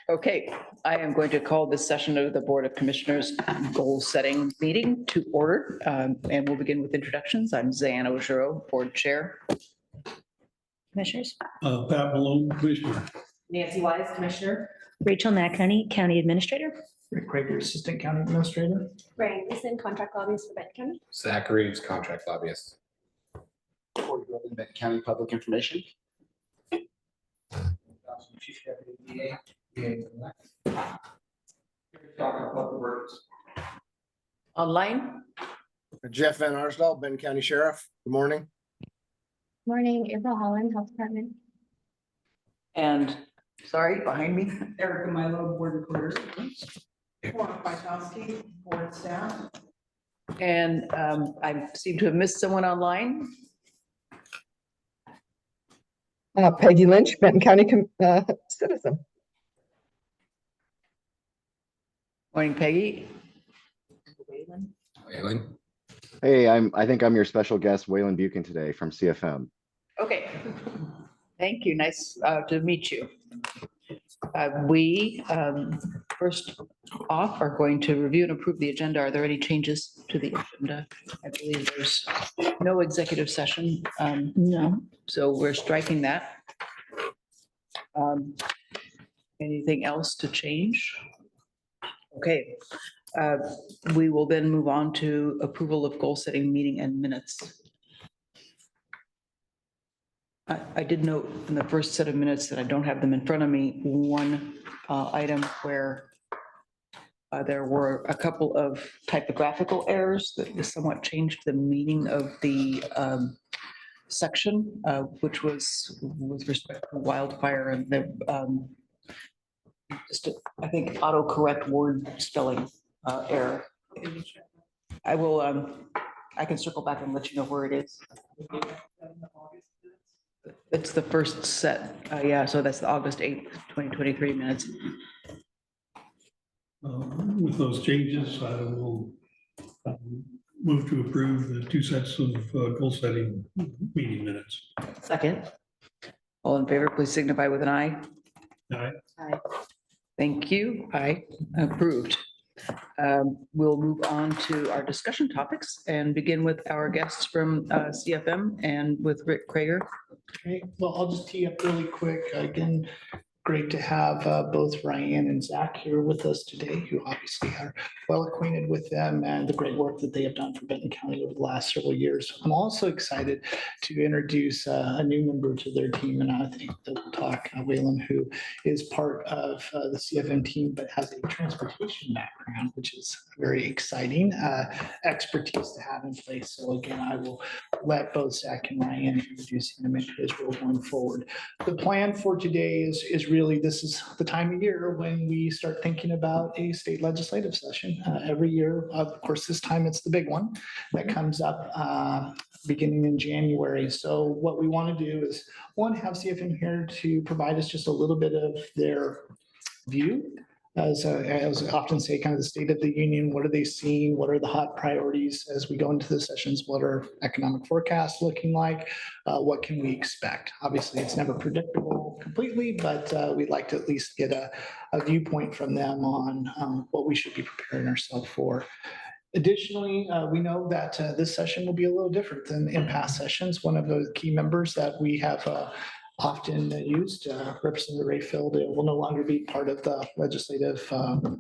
Okay, I am going to call this session of the Board of Commissioners goal setting meeting to order. And we'll begin with introductions. I'm Zan Oshiro, Board Chair. Commissioners. Pat Malone, Commissioner. Nancy Wise, Commissioner. Rachel McHoney, County Administrator. Rick Krager, Assistant County Administrator. Brian Mason, Contract Lobbyist for Benton County. Zach Reeves, Contract Lobbyist. Benton County Public Information. Chief Deputy DA. Talk about the words. Online, Jeff Van Arsdal, Benton County Sheriff. Good morning. Morning, April Holland, Health Department. and sorry, behind me. Erica Milo, Board Recorder. Warren Kwiatkowski, Board Staff. And I seem to have missed someone online. Peggy Lynch, Benton County citizen. Morning, Peggy. Waylon. Hey, I think I'm your special guest, Waylon Buchan today from CFM. Okay. Thank you. Nice to meet you. We first off are going to review and approve the agenda. Are there any changes to the agenda? I believe there's no executive session. No. So we're striking that. Anything else to change? Okay. We will then move on to approval of goal setting meeting and minutes. I did note in the first set of minutes that I don't have them in front of me, one item where there were a couple of typographical errors that somewhat changed the meaning of the section, which was with respect to wildfire and the just, I think, autocorrect word spelling error. I will, I can circle back and let you know where it is. It's the first set. Yeah, so that's the August 8th, 2023 minutes. With those changes, I will move to approve the 2 sets of goal setting meeting minutes. Second. All in favor, please signify with an eye. Aye. Aye. Thank you. Aye, approved. We'll move on to our discussion topics and begin with our guests from CFM and with Rick Krager. Okay, well, I'll just tee up really quick. Again, great to have both Ryan and Zach here with us today, who obviously are well acquainted with them and the great work that they have done for Benton County over the last several years. I'm also excited to introduce a new member to their team, and I think that we'll talk, Waylon, who is part of the CFM team, but has a transportation background, which is very exciting expertise to have in place. So again, I will let both Zach and Ryan introduce him into his role going forward. The plan for today is really, this is the time of year when we start thinking about a state legislative session. Every year, of course, this time it's the big one that comes up beginning in January. So what we want to do is, one, have CFM here to provide us just a little bit of their view. As I often say, kind of the state of the union. What are they seeing? What are the hot priorities as we go into the sessions? What are economic forecasts looking like? What can we expect? Obviously, it's never predictable completely, but we'd like to at least get a viewpoint from them on what we should be preparing ourselves for. Additionally, we know that this session will be a little different than in past sessions. One of the key members that we have often used, Representative Rayfield, will no longer be part of the legislative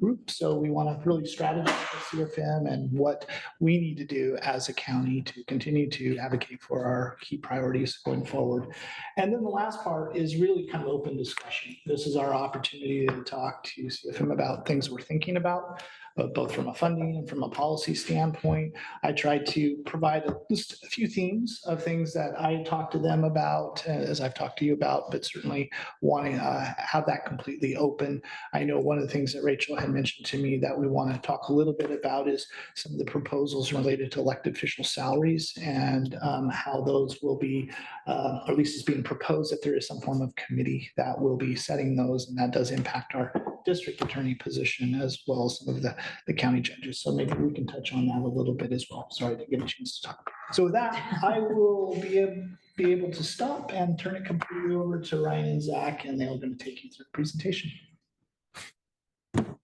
group. So we want to really strategize with CFM and what we need to do as a county to continue to advocate for our key priorities going forward. And then the last part is really kind of open discussion. This is our opportunity to talk to CFM about things we're thinking about, both from a funding and from a policy standpoint. I tried to provide just a few themes of things that I talked to them about, as I've talked to you about, but certainly wanting to have that completely open. I know one of the things that Rachel had mentioned to me that we want to talk a little bit about is some of the proposals related to elected official salaries and how those will be, or at least is being proposed that there is some form of committee that will be setting those, and that does impact our district attorney position as well as some of the county judges. So maybe we can touch on that a little bit as well. Sorry to get a chance to talk. So with that, I will be be able to stop and turn it completely over to Ryan and Zach, and they're going to take you through the presentation.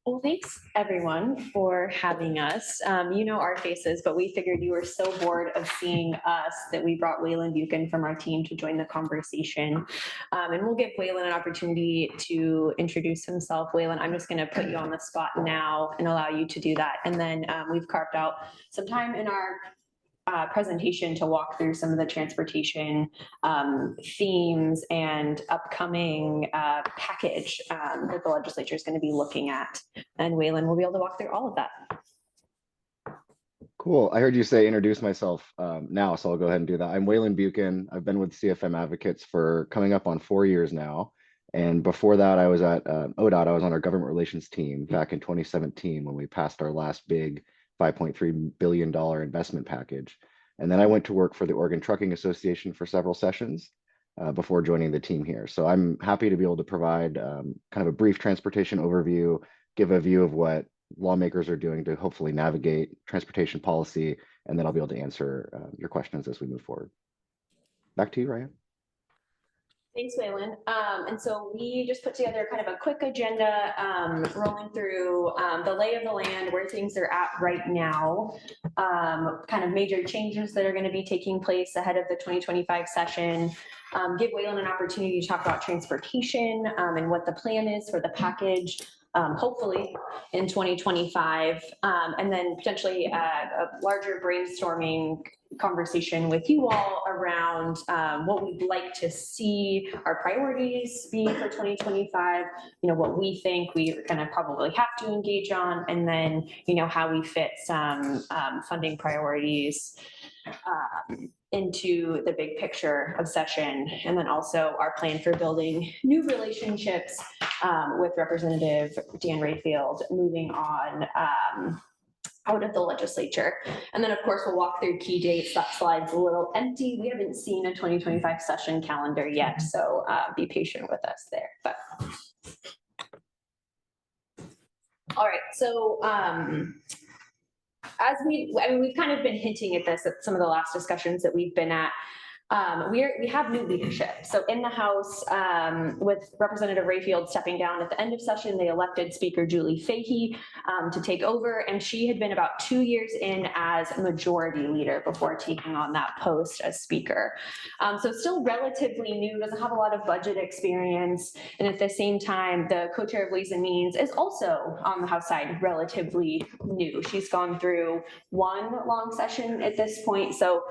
Well, thanks everyone for having us. You know our faces, but we figured you were so bored of seeing us that we brought Waylon Buchan from our team to join the conversation. And we'll give Waylon an opportunity to introduce himself. Waylon, I'm just going to put you on the spot now and allow you to do that. And then we've carved out some time in our presentation to walk through some of the transportation themes and upcoming package that the legislature is going to be looking at. And Waylon will be able to walk through all of that. Cool. I heard you say introduce myself now, so I'll go ahead and do that. I'm Waylon Buchan. I've been with CFM Advocates for coming up on 4 years now. And before that, I was at ODOT. I was on our government relations team back in 2017 when we passed our last big $5.3 billion investment package. And then I went to work for the Oregon Trucking Association for several sessions before joining the team here. So I'm happy to be able to provide kind of a brief transportation overview, give a view of what lawmakers are doing to hopefully navigate transportation policy, and then I'll be able to answer your questions as we move forward. Back to you, Ryan. Thanks, Waylon. And so we just put together kind of a quick agenda, rolling through the lay of the land, where things are at right now, kind of major changes that are going to be taking place ahead of the 2025 session, give Waylon an opportunity to talk about transportation and what the plan is for the package, hopefully in 2025, and then potentially a larger brainstorming conversation with you all around what we'd like to see our priorities be for 2025, what we think we're going to probably have to engage on, and then, how we fit some funding priorities into the big picture of session, and then also our plan for building new relationships with Representative Dan Rayfield moving on out of the legislature. And then, of course, we'll walk through key dates. That slide's a little empty. We haven't seen a 2025 session calendar yet, so be patient with us there. But all right, so we've kind of been hinting at this at some of the last discussions that we've been at. We have new leadership. So in the House, with Representative Rayfield stepping down at the end of session, they elected Speaker Julie Fahey to take over, and she had been about 2 years in as majority leader before taking on that post as Speaker. So still relatively new, doesn't have a lot of budget experience, and at the same time, the co-chair of Ways and Means is also on the House side relatively new. She's gone through one long session at this point, so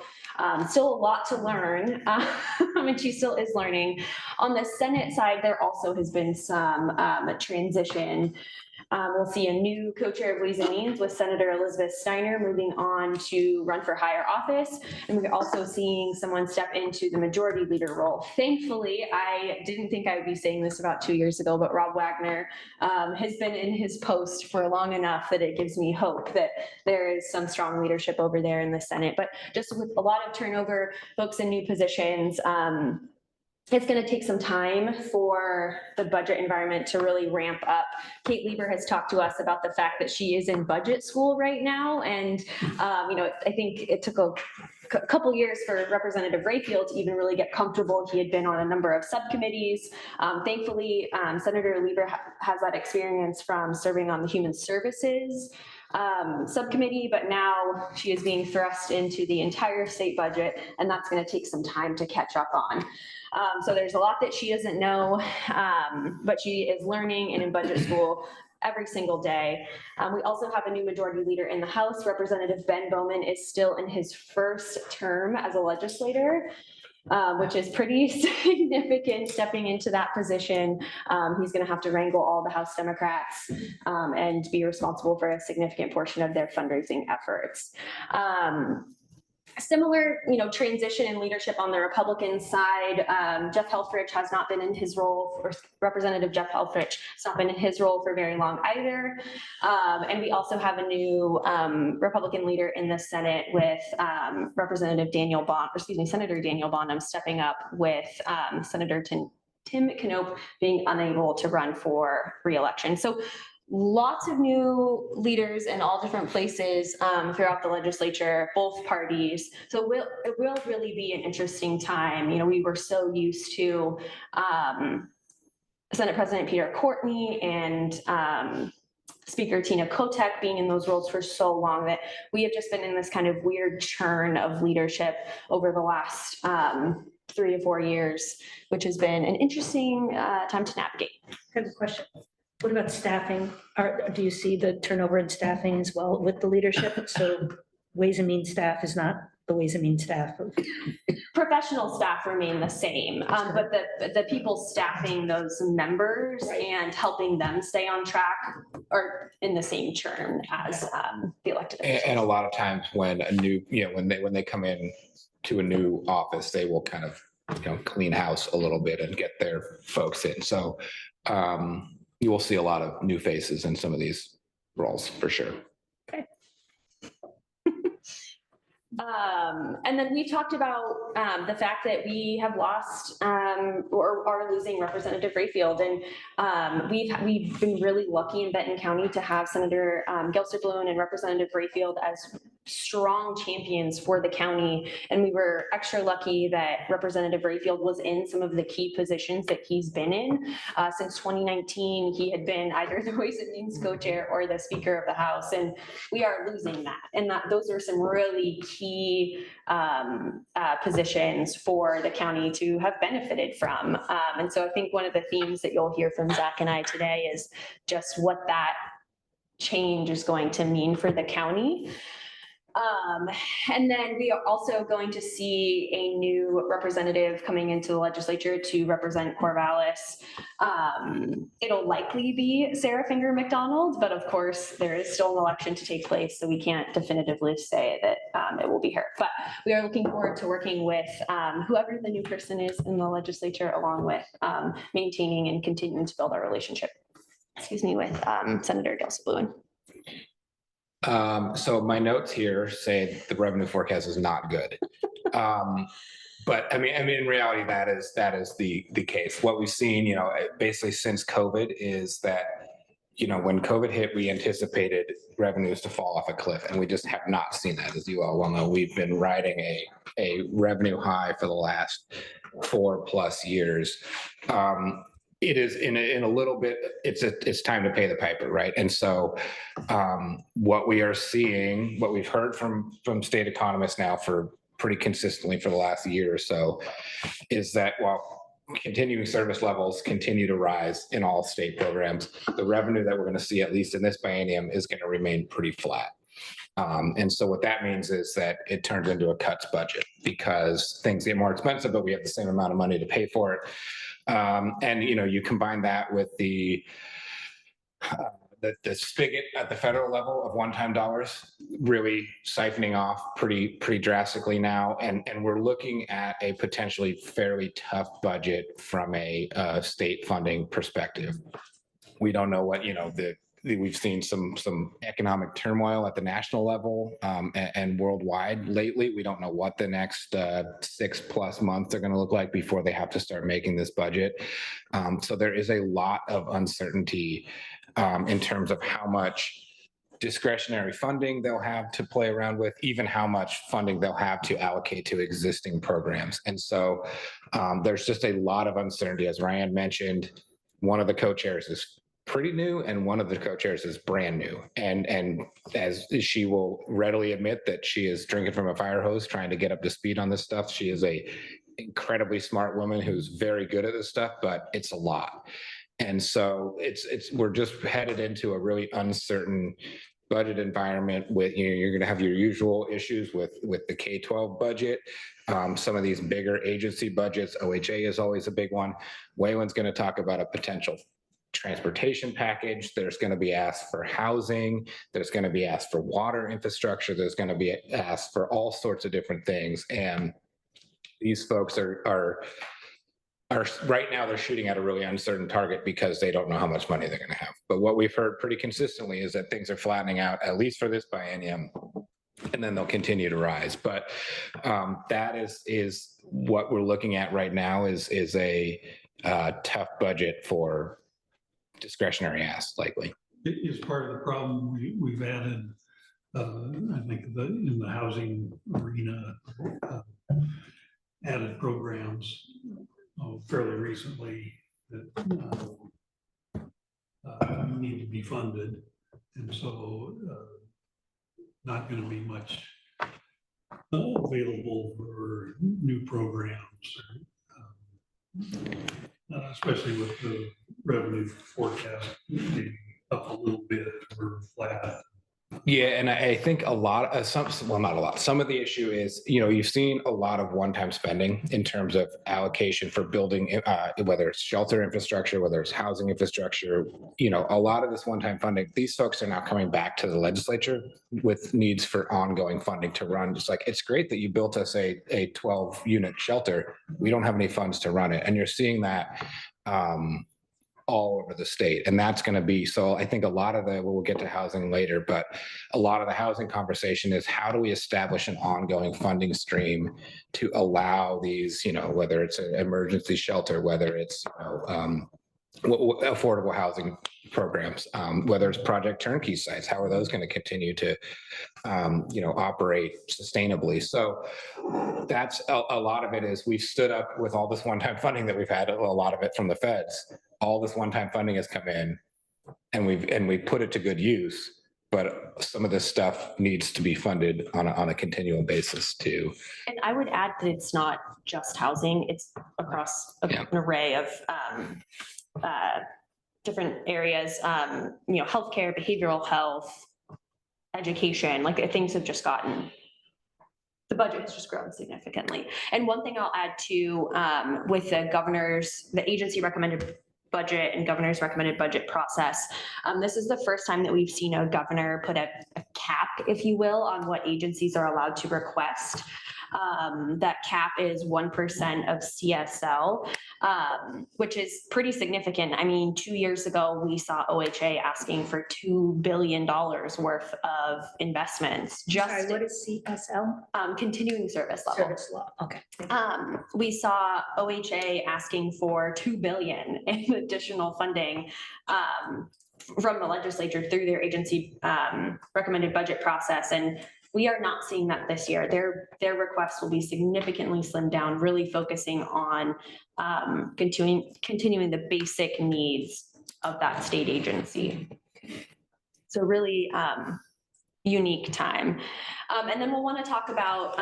still a lot to learn. And she still is learning. On the Senate side, there also has been some transition. We'll see a new co-chair of Ways and Means with Senator Elizabeth Steiner moving on to run for higher office. And we're also seeing someone step into the majority leader role. Thankfully, I didn't think I would be saying this about 2 years ago, but Rob Wagner has been in his post for long enough that it gives me hope that there is some strong leadership over there in the Senate. But just with a lot of turnover, folks in new positions, it's going to take some time for the budget environment to really ramp up. Kate Lieber has talked to us about the fact that she is in budget school right now. And, I think it took a couple years for Representative Rayfield to even really get comfortable. He had been on a number of subcommittees. Thankfully, Senator Lieber has that experience from serving on the Human Services subcommittee, but now she is being thrust into the entire state budget, and that's going to take some time to catch up on. So there's a lot that she doesn't know, but she is learning and in budget school every single day. We also have a new majority leader in the House. Representative Ben Bowman is still in his first term as a legislator, which is pretty significant stepping into that position. He's going to have to wrangle all the House Democrats and be responsible for a significant portion of their fundraising efforts. Similar, transition in leadership on the Republican side. Jeff Helfrich has not been in his role, or Representative Jeff Helfrich has not been in his role for very long either. And we also have a new Republican leader in the Senate with Senator Daniel Bonham stepping up with Senator Tim Knopp being unable to run for re-election. So lots of new leaders in all different places throughout the legislature, both parties. So it will really be an interesting time. You know, we were so used to Senate President Peter Courtney and Speaker Tina Kotek being in those roles for so long that we have just been in this kind of weird churn of leadership over the last 3 to 4 years, which has been an interesting time to navigate. I have a question. What about staffing? Do you see the turnover in staffing as well with the leadership? So Ways and Means staff is not the Ways and Means staff of. Professional staff remain the same, but the people staffing those members and helping them stay on track are in the same churn as the elected officials. And a lot of times when a new, when they come in to a new office, they will kind of, clean house a little bit and get their folks in. So you will see a lot of new faces in some of these roles for sure. Okay. And then we talked about the fact that we have lost or are losing Representative Rayfield. And we've been really lucky in Benton County to have Senator Gelster-Bloom and Representative Rayfield as strong champions for the county. And we were extra lucky that Representative Rayfield was in some of the key positions that he's been in. Since 2019, he had been either the Ways and Means co-chair or the Speaker of the House. And we are losing that. And those are some really key positions for the county to have benefited from. And so I think one of the themes that you'll hear from Zach and I today is just what that change is going to mean for the county. And then we are also going to see a new representative coming into the legislature to represent Corvallis. It'll likely be Sarah Finger McDonald, but of course there is still an election to take place, so we can't definitively say that it will be her. But we are looking forward to working with whoever the new person is in the legislature, along with maintaining and continuing to build our relationship, with Senator Gelster-Bloom. So my notes here say the revenue forecast is not good. But I mean, in reality, that is the case. What we've seen, basically since COVID is that, when COVID hit, we anticipated revenues to fall off a cliff, and we just have not seen that. As you all well know, we've been riding a revenue high for the last 4+ years. It is in a little bit, it's time to pay the piper, right? And so what we are seeing, what we've heard from state economists now for pretty consistently for the last year or so, is that while continuing service levels continue to rise in all state programs, the revenue that we're going to see, at least in this biennium, is going to remain pretty flat. And so what that means is that it turns into a cuts budget because things get more expensive, but we have the same amount of money to pay for it. And you combine that with the spigot at the federal level of one-time dollars really siphoning off pretty drastically now, and we're looking at a potentially fairly tough budget from a state funding perspective. We don't know what we've seen some economic turmoil at the national level and worldwide lately. We don't know what the next 6+ months are going to look like before they have to start making this budget. So there is a lot of uncertainty in terms of how much discretionary funding they'll have to play around with, even how much funding they'll have to allocate to existing programs. And so there's just a lot of uncertainty. As Ryan mentioned, one of the co-chairs is pretty new and one of the co-chairs is brand new, and as she will readily admit that she is drinking from a fire hose trying to get up to speed on this stuff. She is a incredibly smart woman who's very good at this stuff, but it's a lot. And so we're just headed into a really uncertain budget environment with, you're going to have your usual issues with the K-12 budget. Some of these bigger agency budgets, OHA is always a big one. Waylon's going to talk about a potential transportation package. There's going to be asked for housing. There's going to be asked for water infrastructure. There's going to be asked for all sorts of different things. And these folks are right now, they're shooting at a really uncertain target because they don't know how much money they're going to have. But what we've heard pretty consistently is that things are flattening out, at least for this biennium, and then they'll continue to rise. But that is what we're looking at right now is a tough budget for discretionary asks, likely. is part of the problem. We've added, I think, in the housing arena, added programs fairly recently that need to be funded. And so not going to be much available for new programs, especially with the revenue forecast maybe up a little bit or flat. Yeah, and I think a lot of not a lot. Some of the issue is, you've seen a lot of one-time spending in terms of allocation for building, whether it's shelter infrastructure, whether it's housing infrastructure, a lot of this one-time funding, these folks are now coming back to the legislature with needs for ongoing funding to run. Just like, it's great that you built us a 12-unit shelter. We don't have any funds to run it. And you're seeing that all over the state. And that's going to be, so I think a lot of we'll get to housing later, but a lot of the housing conversation is how do we establish an ongoing funding stream to allow these, whether it's an emergency shelter, whether it's, affordable housing programs, whether it's project turnkey sites, how are those going to continue to, operate sustainably? So that's a lot of it is we've stood up with all this one-time funding that we've had, a lot of it from the feds. All this one-time funding has come in and we put it to good use, but some of this stuff needs to be funded on a continual basis too. And I would add that it's not just housing, it's across an array of different areas, healthcare, behavioral health, education, like things have just gotten, the budget has just grown significantly. And one thing I'll add to, with the agency recommended budget and governor's recommended budget process, this is the first time that we've seen a governor put a cap, if you will, on what agencies are allowed to request. That cap is 1% of CSL, which is pretty significant. I mean, 2 years ago, we saw OHA asking for $2 billion worth of investments. Sorry, what is CSL? Continuing service level. Service law, okay. We saw OHA asking for $2 billion in additional funding from the legislature through their agency recommended budget process. And we are not seeing that this year. Their requests will be significantly slimmed down, really focusing on continuing the basic needs of that state agency. So really unique time. And then we'll want to talk about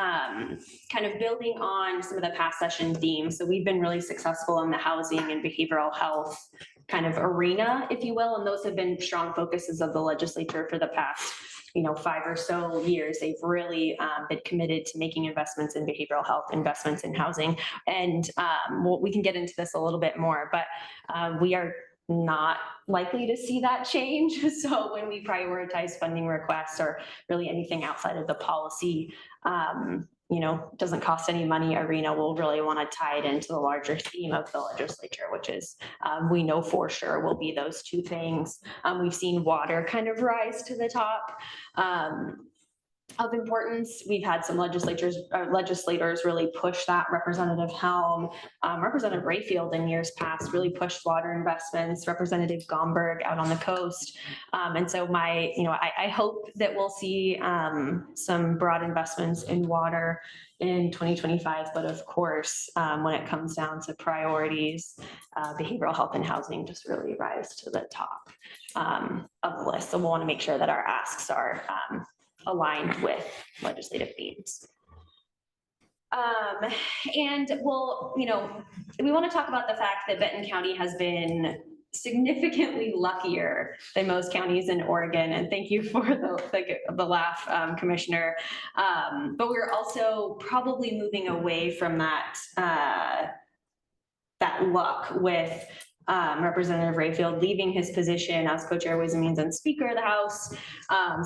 kind of building on some of the past session themes. So we've been really successful in the housing and behavioral health kind of arena, if you will, and those have been strong focuses of the legislature for the past 5 or so years. They've really been committed to making investments in behavioral health, investments in housing. And we can get into this a little bit more, but we are not likely to see that change. So when we prioritize funding requests or really anything outside of the policy, doesn't cost any money arena, we'll really want to tie it into the larger theme of the legislature, which is we know for sure will be those two things. We've seen water kind of rise to the top of importance. We've had some legislators really push that. Representative Helm, Representative Rayfield in years past really pushed water investments, Representative Gomberg out on the coast. And so I hope that we'll see some broad investments in water in 2025, but of course, when it comes down to priorities, behavioral health and housing just really rise to the top of the list. So we'll want to make sure that our asks are aligned with legislative themes. And we'll, we want to talk about the fact that Benton County has been significantly luckier than most counties in Oregon. And thank you for the laugh, Commissioner. But we're also probably moving away from that luck with Representative Rayfield leaving his position as co-chair Ways and Means and Speaker of the House.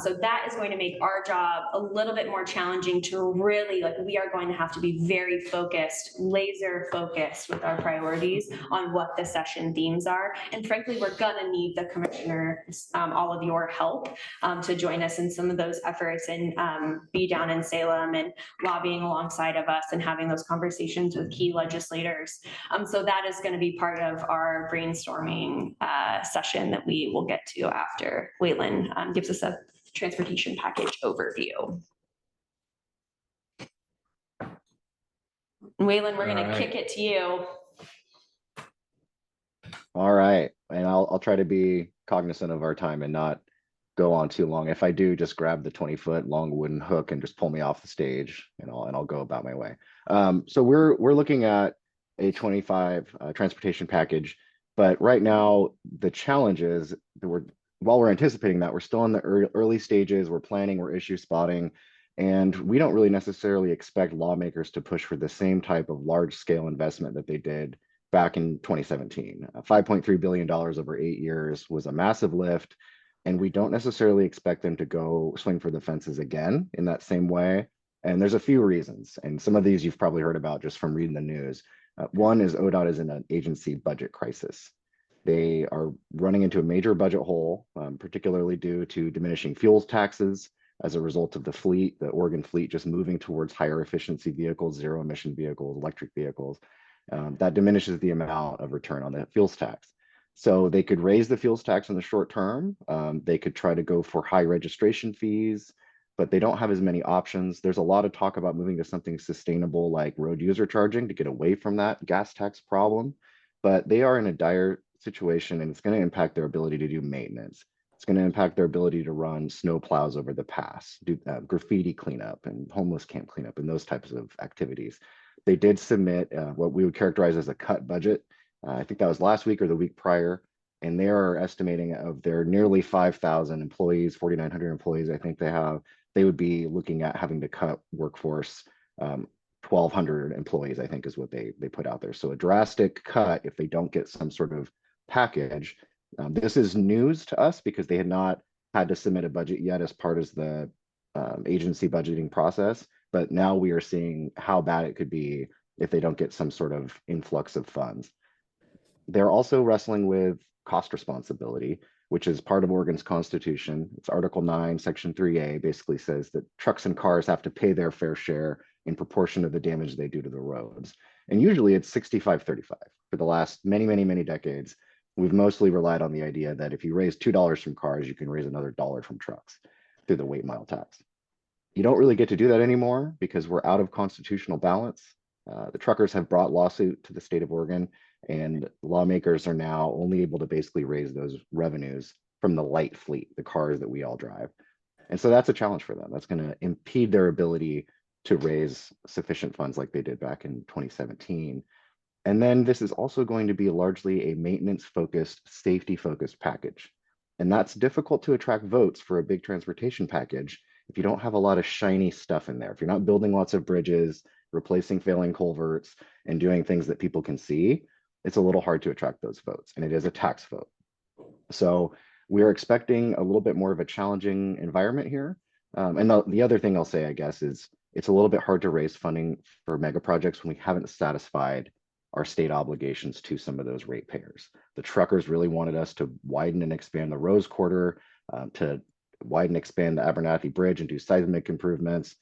So that is going to make our job a little bit more challenging to really, we are going to have to be very focused, laser focused with our priorities on what the session themes are. And frankly, we're gonna need the commissioners, all of your help to join us in some of those efforts and be down in Salem and lobbying alongside of us and having those conversations with key legislators. So that is gonna be part of our brainstorming session that we will get to after Waylon gives us a transportation package overview. Waylon, we're gonna All right. kick it to you. All right, and I'll try to be cognizant of our time and not go on too long. If I do, just grab the 20-foot long wooden hook and just pull me off the stage, and I'll go about my way. So we're looking at a 25 transportation package, but right now the challenge is that while we're anticipating that, we're still in the early stages. We're planning, we're issue spotting, and we don't really necessarily expect lawmakers to push for the same type of large scale investment that they did back in 2017. $5.3 billion over 8 years was a massive lift, and we don't necessarily expect them to go swing for the fences again in that same way. And there's a few reasons, and some of these you've probably heard about just from reading the news. One is ODOT is in an agency budget crisis. They are running into a major budget hole, particularly due to diminishing fuels taxes as a result of the Oregon fleet just moving towards higher efficiency vehicles, zero emission vehicles, electric vehicles. That diminishes the amount of return on the fuels tax. So they could raise the fuels tax in the short term. They could try to go for high registration fees, but they don't have as many options. There's a lot of talk about moving to something sustainable like road user charging to get away from that gas tax problem. But they are in a dire situation, and it's going to impact their ability to do maintenance. It's going to impact their ability to run snow plows over the pass, do graffiti cleanup and homeless camp cleanup and those types of activities. They did submit what we would characterize as a cut budget. I think that was last week or the week prior. And they are estimating of their nearly 5,000 employees, 4,900 employees, I think they would be looking at having to cut workforce. 1,200 employees, I think is what they put out there. So a drastic cut if they don't get some sort of package. This is news to us because they had not had to submit a budget yet as part of the agency budgeting process. But now we are seeing how bad it could be if they don't get some sort of influx of funds. They're also wrestling with cost responsibility, which is part of Oregon's constitution. It's Article 9, Section 3A basically says that trucks and cars have to pay their fair share in proportion to the damage they do to the roads. And usually it's 65-35. For the last many decades, we've mostly relied on the idea that if you raise $2 from cars, you can raise another $1 from trucks through the weight mile tax. You don't really get to do that anymore because we're out of constitutional balance. The truckers have brought lawsuit to the state of Oregon, and lawmakers are now only able to basically raise those revenues from the light fleet, the cars that we all drive. And so that's a challenge for them. That's going to impede their ability to raise sufficient funds like they did back in 2017. And then this is also going to be largely a maintenance-focused, safety-focused package. And that's difficult to attract votes for a big transportation package if you don't have a lot of shiny stuff in there. If you're not building lots of bridges, replacing failing culverts, and doing things that people can see, it's a little hard to attract those votes. And it is a tax vote. So we're expecting a little bit more of a challenging environment here. And the other thing I'll say, I guess, is it's a little bit hard to raise funding for mega projects when we haven't satisfied our state obligations to some of those ratepayers. The truckers really wanted us to widen and expand the Rose Quarter, to widen, expand the Abernathy Bridge and do seismic improvements.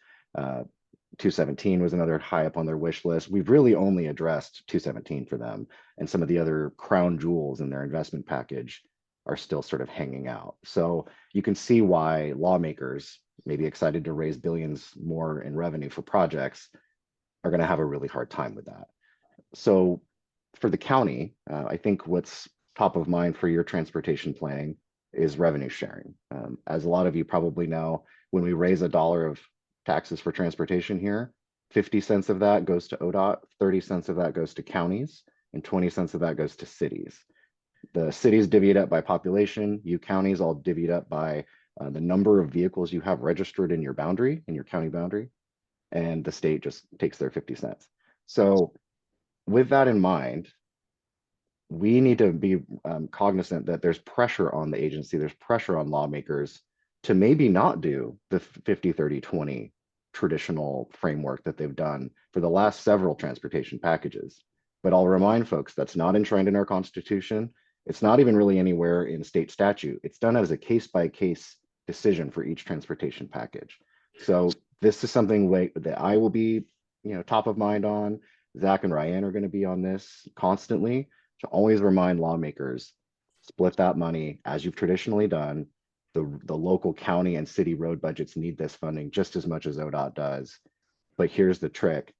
217 was another high up on their wish list. We've really only addressed 217 for them, and some of the other crown jewels in their investment package are still sort of hanging out. So you can see why lawmakers, maybe excited to raise billions more in revenue for projects, are going to have a really hard time with that. So for the county, I think what's top of mind for your transportation planning is revenue sharing. As a lot of you probably know, when we raise $1 of taxes for transportation here, 50 cents of that goes to ODOT, 30 cents of that goes to counties, and 20 cents of that goes to cities. The cities divvy it up by population, you counties all divvy it up by the number of vehicles you have registered in your boundary, in your county boundary, and the state just takes their 50 cents. So with that in mind, we need to be cognizant that there's pressure on the agency, there's pressure on lawmakers to maybe not do the 50-30-20 traditional framework that they've done for the last several transportation packages. But I'll remind folks, that's not enshrined in our Constitution. It's not even really anywhere in state statute. It's done as a case-by-case decision for each transportation package. So this is something that I will be, top of mind on. Zach and Ryan are going to be on this constantly to always remind lawmakers, split that money as you've traditionally done. The local county and city road budgets need this funding just as much as ODOT does. But here's the trick.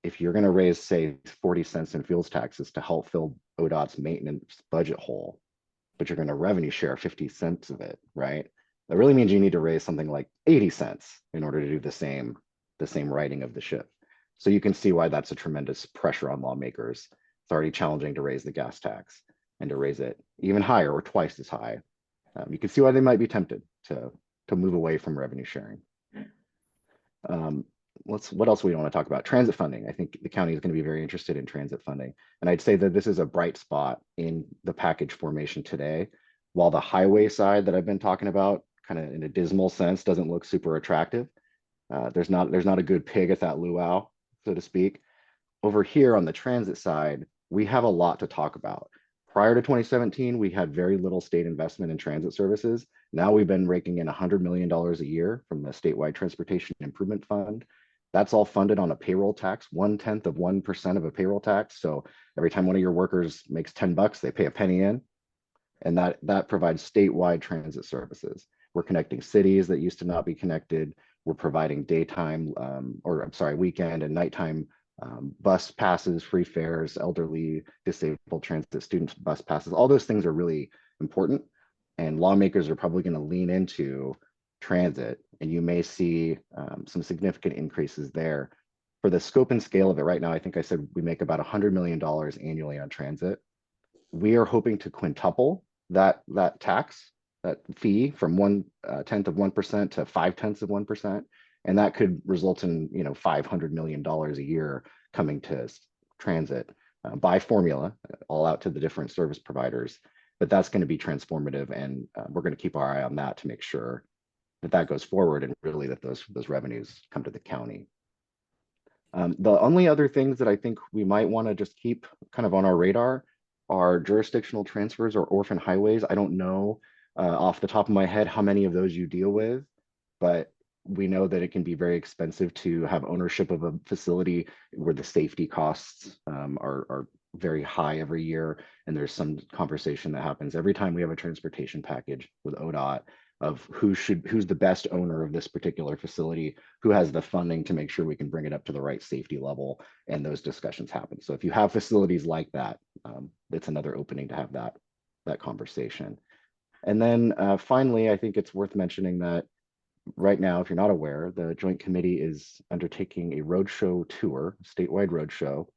If you're going to raise, say, 40 cents in fuels taxes to help fill ODOT's maintenance budget hole, but you're going to revenue share 50 cents of it, right? That really means you need to raise something like 80 cents in order to do the same righting of the ship. So you can see why that's a tremendous pressure on lawmakers. It's already challenging to raise the gas tax, and to raise it even higher or twice as high. You can see why they might be tempted to move away from revenue sharing. What else we want to talk about? Transit funding. I think the county is going to be very interested in transit funding. And I'd say that this is a bright spot in the package formation today. While the highway side that I've been talking about, kind of in a dismal sense, doesn't look super attractive. There's not a good pig at that luau, so to speak. Over here on the transit side, we have a lot to talk about. Prior to 2017, we had very little state investment in transit services. Now we've been raking in $100 million a year from the statewide transportation improvement fund. That's all funded on a payroll tax, 0.1% of a payroll tax. So every time one of your workers makes 10 bucks, they pay a penny in. And that provides statewide transit services. We're connecting cities that used to not be connected. We're providing daytime, weekend and nighttime bus passes, free fares, elderly, disabled transit students bus passes. All those things are really important, and lawmakers are probably going to lean into transit, and you may see some significant increases there. For the scope and scale of it right now, I think I said we make about $100 million annually on transit. We are hoping to quintuple that tax, that fee, from 1/10 of 1% to 0.5 of 1%. And that could result in, $500 million a year coming to transit by formula, all out to the different service providers. But that's going to be transformative, and we're going to keep our eye on that to make sure that goes forward, and really that those revenues come to the county. The only other things that I think we might want to just keep kind of on our radar are jurisdictional transfers or orphan highways. I don't know off the top of my head how many of those you deal with, but we know that it can be very expensive to have ownership of a facility where the safety costs are very high every year. And there's some conversation that happens every time we have a transportation package with ODOT of who's the best owner of this particular facility, who has the funding to make sure we can bring it up to the right safety level, and those discussions happen. So if you have facilities like that, it's another opening to have that conversation. And then finally, I think it's worth mentioning that right now, if you're not aware, the Joint Committee is undertaking a roadshow tour, statewide roadshow.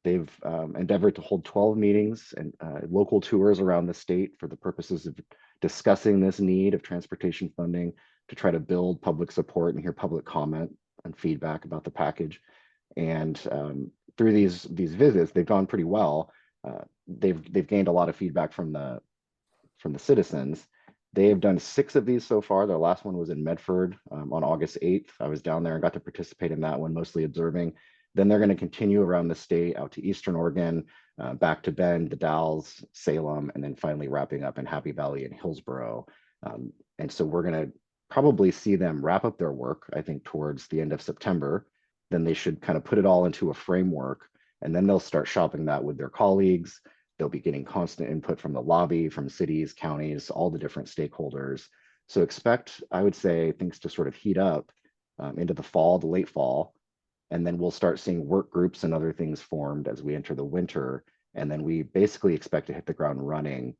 They've endeavored to hold 12 meetings and local tours around the state for the purposes of discussing this need of transportation funding, to try to build public support and hear public comment and feedback about the package. And through these visits, they've gone pretty well. They've gained a lot of feedback from the citizens. They have done 6 of these so far. Their last one was in Medford on August 8th. I was down there and got to participate in that one, mostly observing. Then they're going to continue around the state out to Eastern Oregon, back to Bend, the Dalles, Salem, and then finally wrapping up in Happy Valley and Hillsborough. And so we're going to probably see them wrap up their work, I think, towards the end of September. Then they should kind of put it all into a framework, and then they'll start shopping that with their colleagues. They'll be getting constant input from the lobby, from cities, counties, all the different stakeholders. So expect, I would say, things to sort of heat up into the fall, the late fall. And then we'll start seeing work groups and other things formed as we enter the winter. And then we basically expect to hit the ground running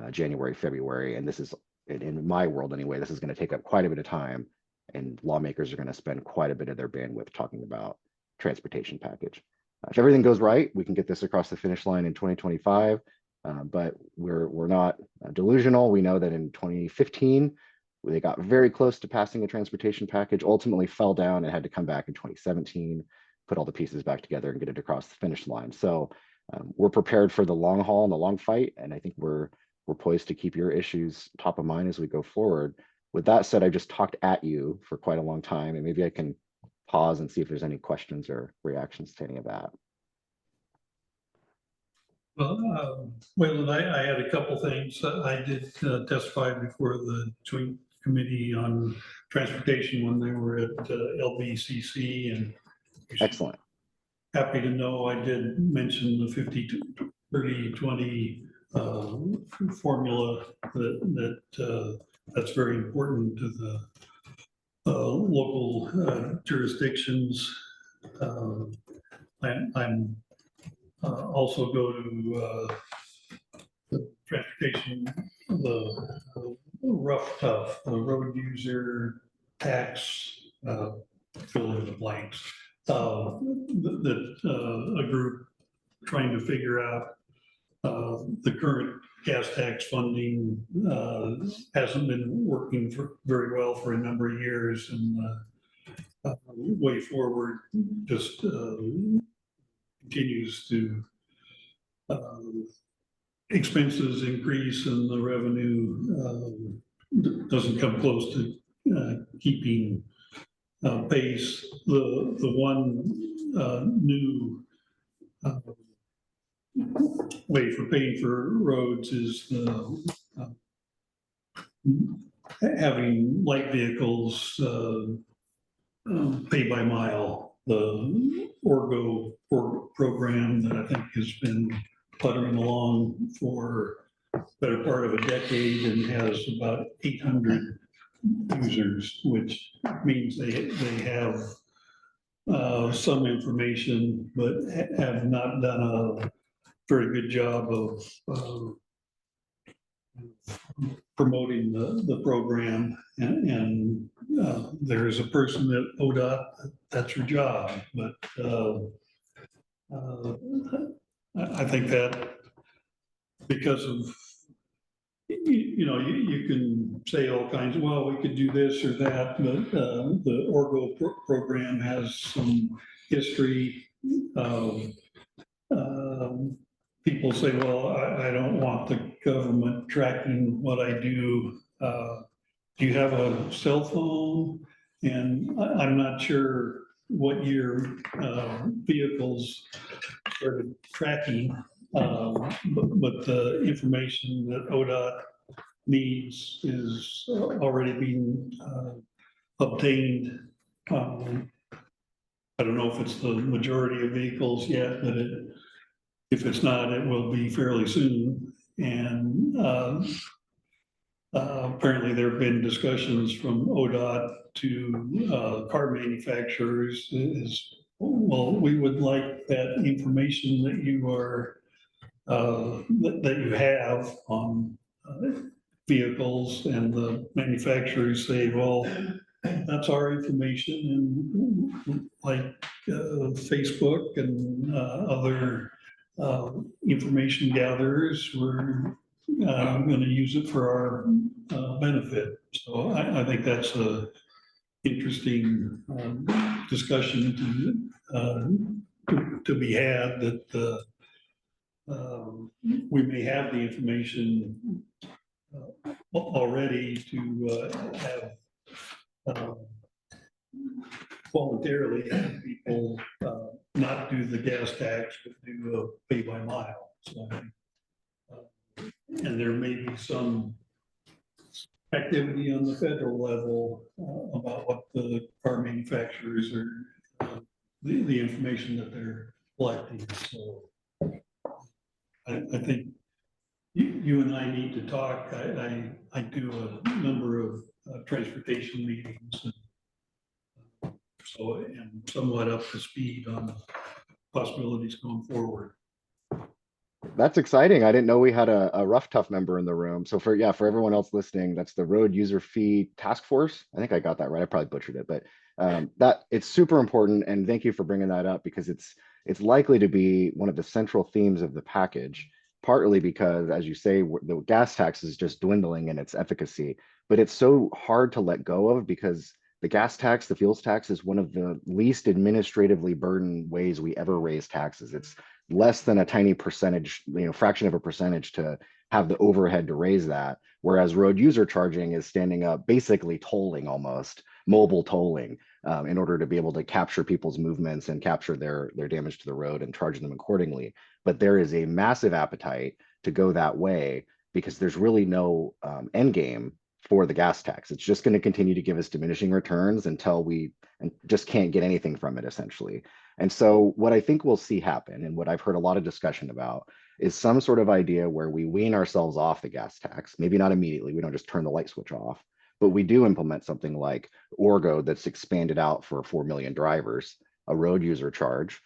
January, February. And this is, in my world anyway, this is going to take up quite a bit of time. And lawmakers are going to spend quite a bit of their bandwidth talking about transportation package. If everything goes right, we can get this across the finish line in 2025, but we're not delusional. We know that in 2015, they got very close to passing a transportation package, ultimately fell down and had to come back in 2017, put all the pieces back together and get it across the finish line. So we're prepared for the long haul and the long fight, and I think we're poised to keep your issues top of mind as we go forward. With that said, I just talked at you for quite a long time, and maybe I can pause and see if there's any questions or reactions to any of that. Well, I had a couple things. I did testify before the Joint Committee on Transportation when they were at LBCC, and Excellent. happy to know I did mention the 30-20 formula that's very important to the local jurisdictions. I'm also go to the transportation, the rough tough, the road user tax, fill in the blanks. That a group trying to figure out the current gas tax funding hasn't been working very well for a number of years, and way forward just continues to expenses increase and the revenue doesn't come close to keeping pace. The one new way for paying for roads is having light vehicles pay by mile. The Orgo program that I think has been puttering along for better part of a decade and has about 800 users, which means they have some information, but have not done a very good job of promoting the program. And there is a person at ODOT, that's her job, but I think that because of, you can say all kinds of, well, we could do this or that, but the Orgo program has some history of people say, well, I don't want the government tracking what I do. Do you have a cell phone? And I'm not sure what your vehicles started tracking, but the information that ODOT needs is already being obtained. I don't know if it's the majority of vehicles yet, but if it's not, it will be fairly soon. And apparently there have been discussions from ODOT to car manufacturers is, well, we would like that information that you are, that you have on vehicles, and the manufacturers say, well, that's our information, and like Facebook and other information gatherers, we're going to use it for our benefit. So I think that's a interesting discussion to be had, that we may have the information already to have voluntarily have people not do the gas tax, but do a pay by mile. So, and there may be some activity on the federal level about what the car manufacturers are, the information that they're collecting. So I think you and I need to talk. I do a number of transportation meetings, and so I'm somewhat up to speed on possibilities going forward. That's exciting. I didn't know we had a rough tough member in the room. So for everyone else listening, that's the Road User Fee Task Force. I think I got that right. I probably butchered it, but that it's super important. And thank you for bringing that up, because it's likely to be one of the central themes of the package, partly because, as you say, the gas tax is just dwindling in its efficacy, but it's so hard to let go of, because the gas tax, the fuels tax, is one of the least administratively burdened ways we ever raise taxes. It's less than a tiny percentage, fraction of a percentage to have the overhead to raise that. Whereas road user charging is standing up, basically tolling, almost mobile tolling, in order to be able to capture people's movements and capture their damage to the road and charge them accordingly. But there is a massive appetite to go that way, because there's really no end game for the gas tax. It's just going to continue to give us diminishing returns until we just can't get anything from it, essentially. And so what I think we'll see happen, and what I've heard a lot of discussion about, is some sort of idea where we wean ourselves off the gas tax. Maybe not immediately, we don't just turn the light switch off, but we do implement something like Orgo that's expanded out for 4 million drivers, a road user charge.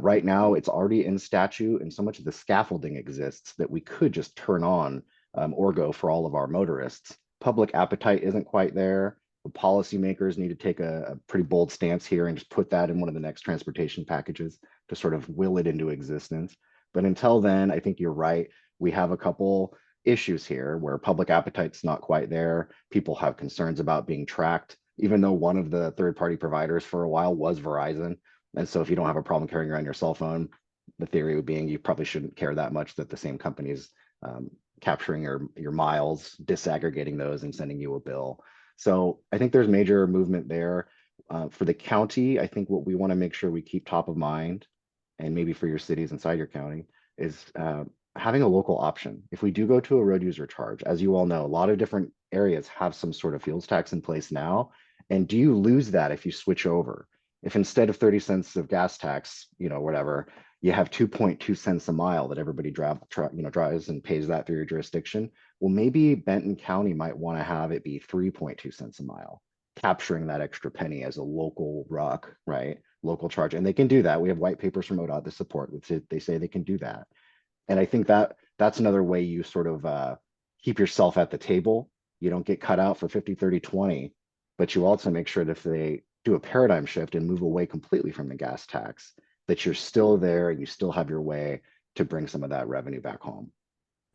Right now, it's already in statute, and so much of the scaffolding exists that we could just turn on Orgo for all of our motorists. Public appetite isn't quite there. The policymakers need to take a pretty bold stance here and just put that in one of the next transportation packages to sort of will it into existence. But until then, I think you're right. We have a couple issues here where public appetite's not quite there. People have concerns about being tracked, even though one of the third-party providers for a while was Verizon. And so if you don't have a problem carrying around your cell phone, the theory being you probably shouldn't care that much that the same company's capturing your miles, disaggregating those and sending you a bill. So I think there's major movement there. For the county, I think what we want to make sure we keep top of mind, and maybe for your cities inside your county, is having a local option. If we do go to a road user charge, as you all know, a lot of different areas have some sort of fuels tax in place now. And do you lose that if you switch over? If instead of 30 cents of gas tax, whatever, you have 2.2 cents a mile that everybody drives and pays that through your jurisdiction. Well, maybe Benton County might want to have it be 3.2 cents a mile, capturing that extra penny as a local RUC, right? Local charge. And they can do that. We have white papers from ODOT that support. They say they can do that. And I think that's another way you sort of keep yourself at the table. You don't get cut out for 50, 30, 20, but you also make sure that if they do a paradigm shift and move away completely from the gas tax, that you're still there and you still have your way to bring some of that revenue back home.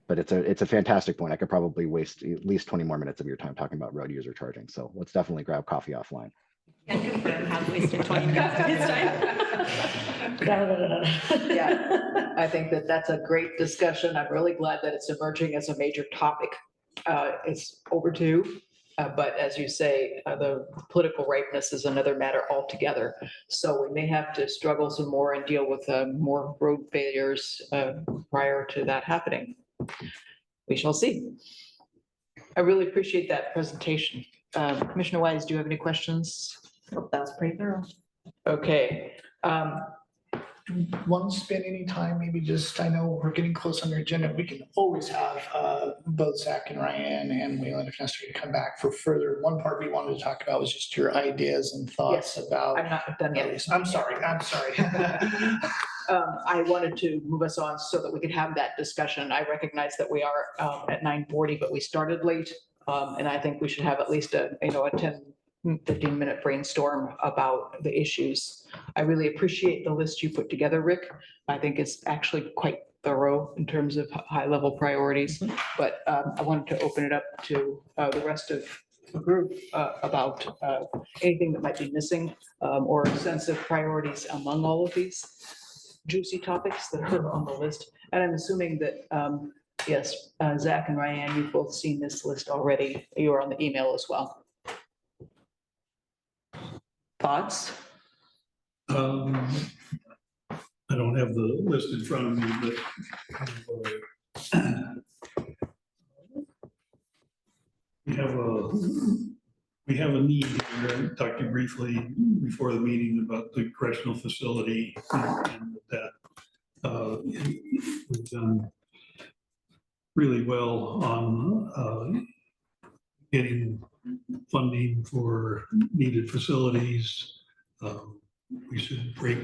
But it's a fantastic point. I could probably waste at least 20 more minutes of your time talking about road user charging. So let's definitely grab coffee offline. Can confirm, have wasted 20 minutes of his time. Yeah, I think that's a great discussion. I'm really glad that it's emerging as a major topic. It's overdue, but as you say, the political ripeness is another matter altogether. So we may have to struggle some more and deal with more road failures prior to that happening. We shall see. I really appreciate that presentation. Commissioner Wise, do you have any questions? That was pretty thorough. Okay. Want to spend any time, maybe just, I know we're getting close on your agenda. We can always have both Zach and Ryan and Waylon, if necessary, to come back for further. One part we wanted to talk about was just your ideas and thoughts about. I'm not done yet. I'm sorry. I wanted to move us on so that we could have that discussion. I recognize that we are at 9:40, but we started late. And I think we should have at least a 10, 15-minute brainstorm about the issues. I really appreciate the list you put together, Rick. I think it's actually quite thorough in terms of high-level priorities, but I wanted to open it up to the rest of the group about anything that might be missing or a sense of priorities among all of these juicy topics that are on the list. And I'm assuming that, yes, Zach and Ryan, you've both seen this list already. You are on the email as well. Thoughts? I don't have the list in front of me, but we have a need here. I talked to you briefly before the meeting about the correctional facility and that we've done really well on getting funding for needed facilities. We should break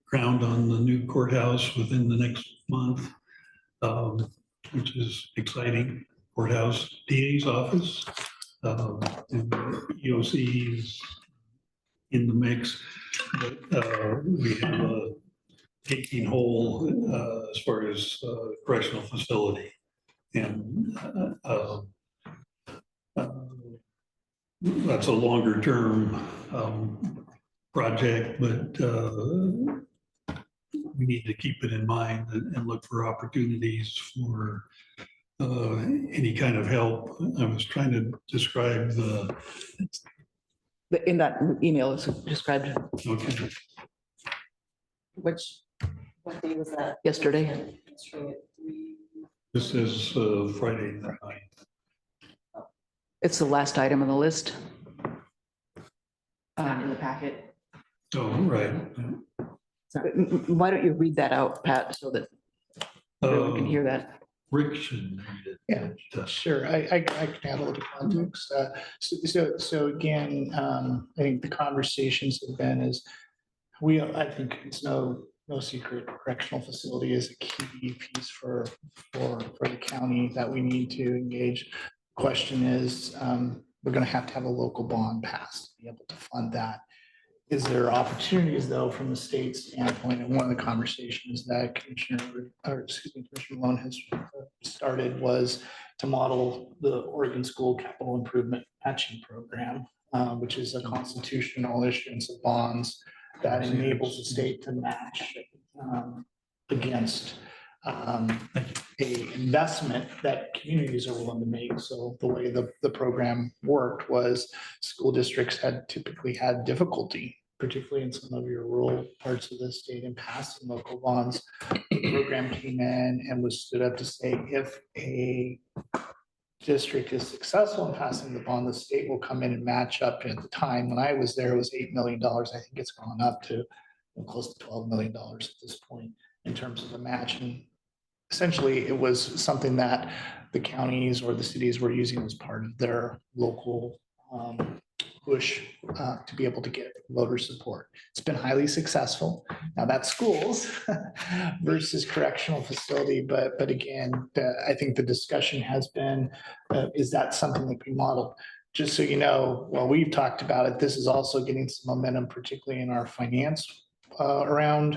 ground on the new courthouse within the next month, which is exciting. Courthouse, DA's office, and EOC is in the mix, but we have a gaping hole as far as correctional facility. And that's a longer term project, but we need to keep it in mind and look for opportunities for any kind of help. I was trying to describe In that email is described okay. What day was that? yesterday. This is Friday night. It's the last item on the list. Not in the packet. Oh, right. Why don't you read that out, Pat, so that everyone can hear that. Rick should read it. Yeah, sure. I can add a little context. So again, I think the conversations have been is I think it's no secret, correctional facility is a key piece for the county that we need to engage. Question is, we're gonna have to have a local bond passed to be able to fund that. Is there opportunities though from the state standpoint? And one of the conversations that Commissioner Malone has started was to model the Oregon School Capital Improvement Matching Program, which is a constitutional issuance of bonds that enables the state to match against a investment that communities are willing to make. So the way the program worked was school districts had typically had difficulty, particularly in some of your rural parts of the state, in passing local bonds. The program came in and was stood up to say, if a district is successful in passing the bond, the state will come in and match up. At the time when I was there, it was $8 million. I think it's gone up to close to $12 million at this point in terms of the match. And essentially, it was something that the counties or the cities were using as part of their local push to be able to get voter support. It's been highly successful. Now that's schools versus correctional facility, but again, I think the discussion has been, is that something that can be modeled? Just so you know, while we've talked about it, this is also getting some momentum, particularly in our finance around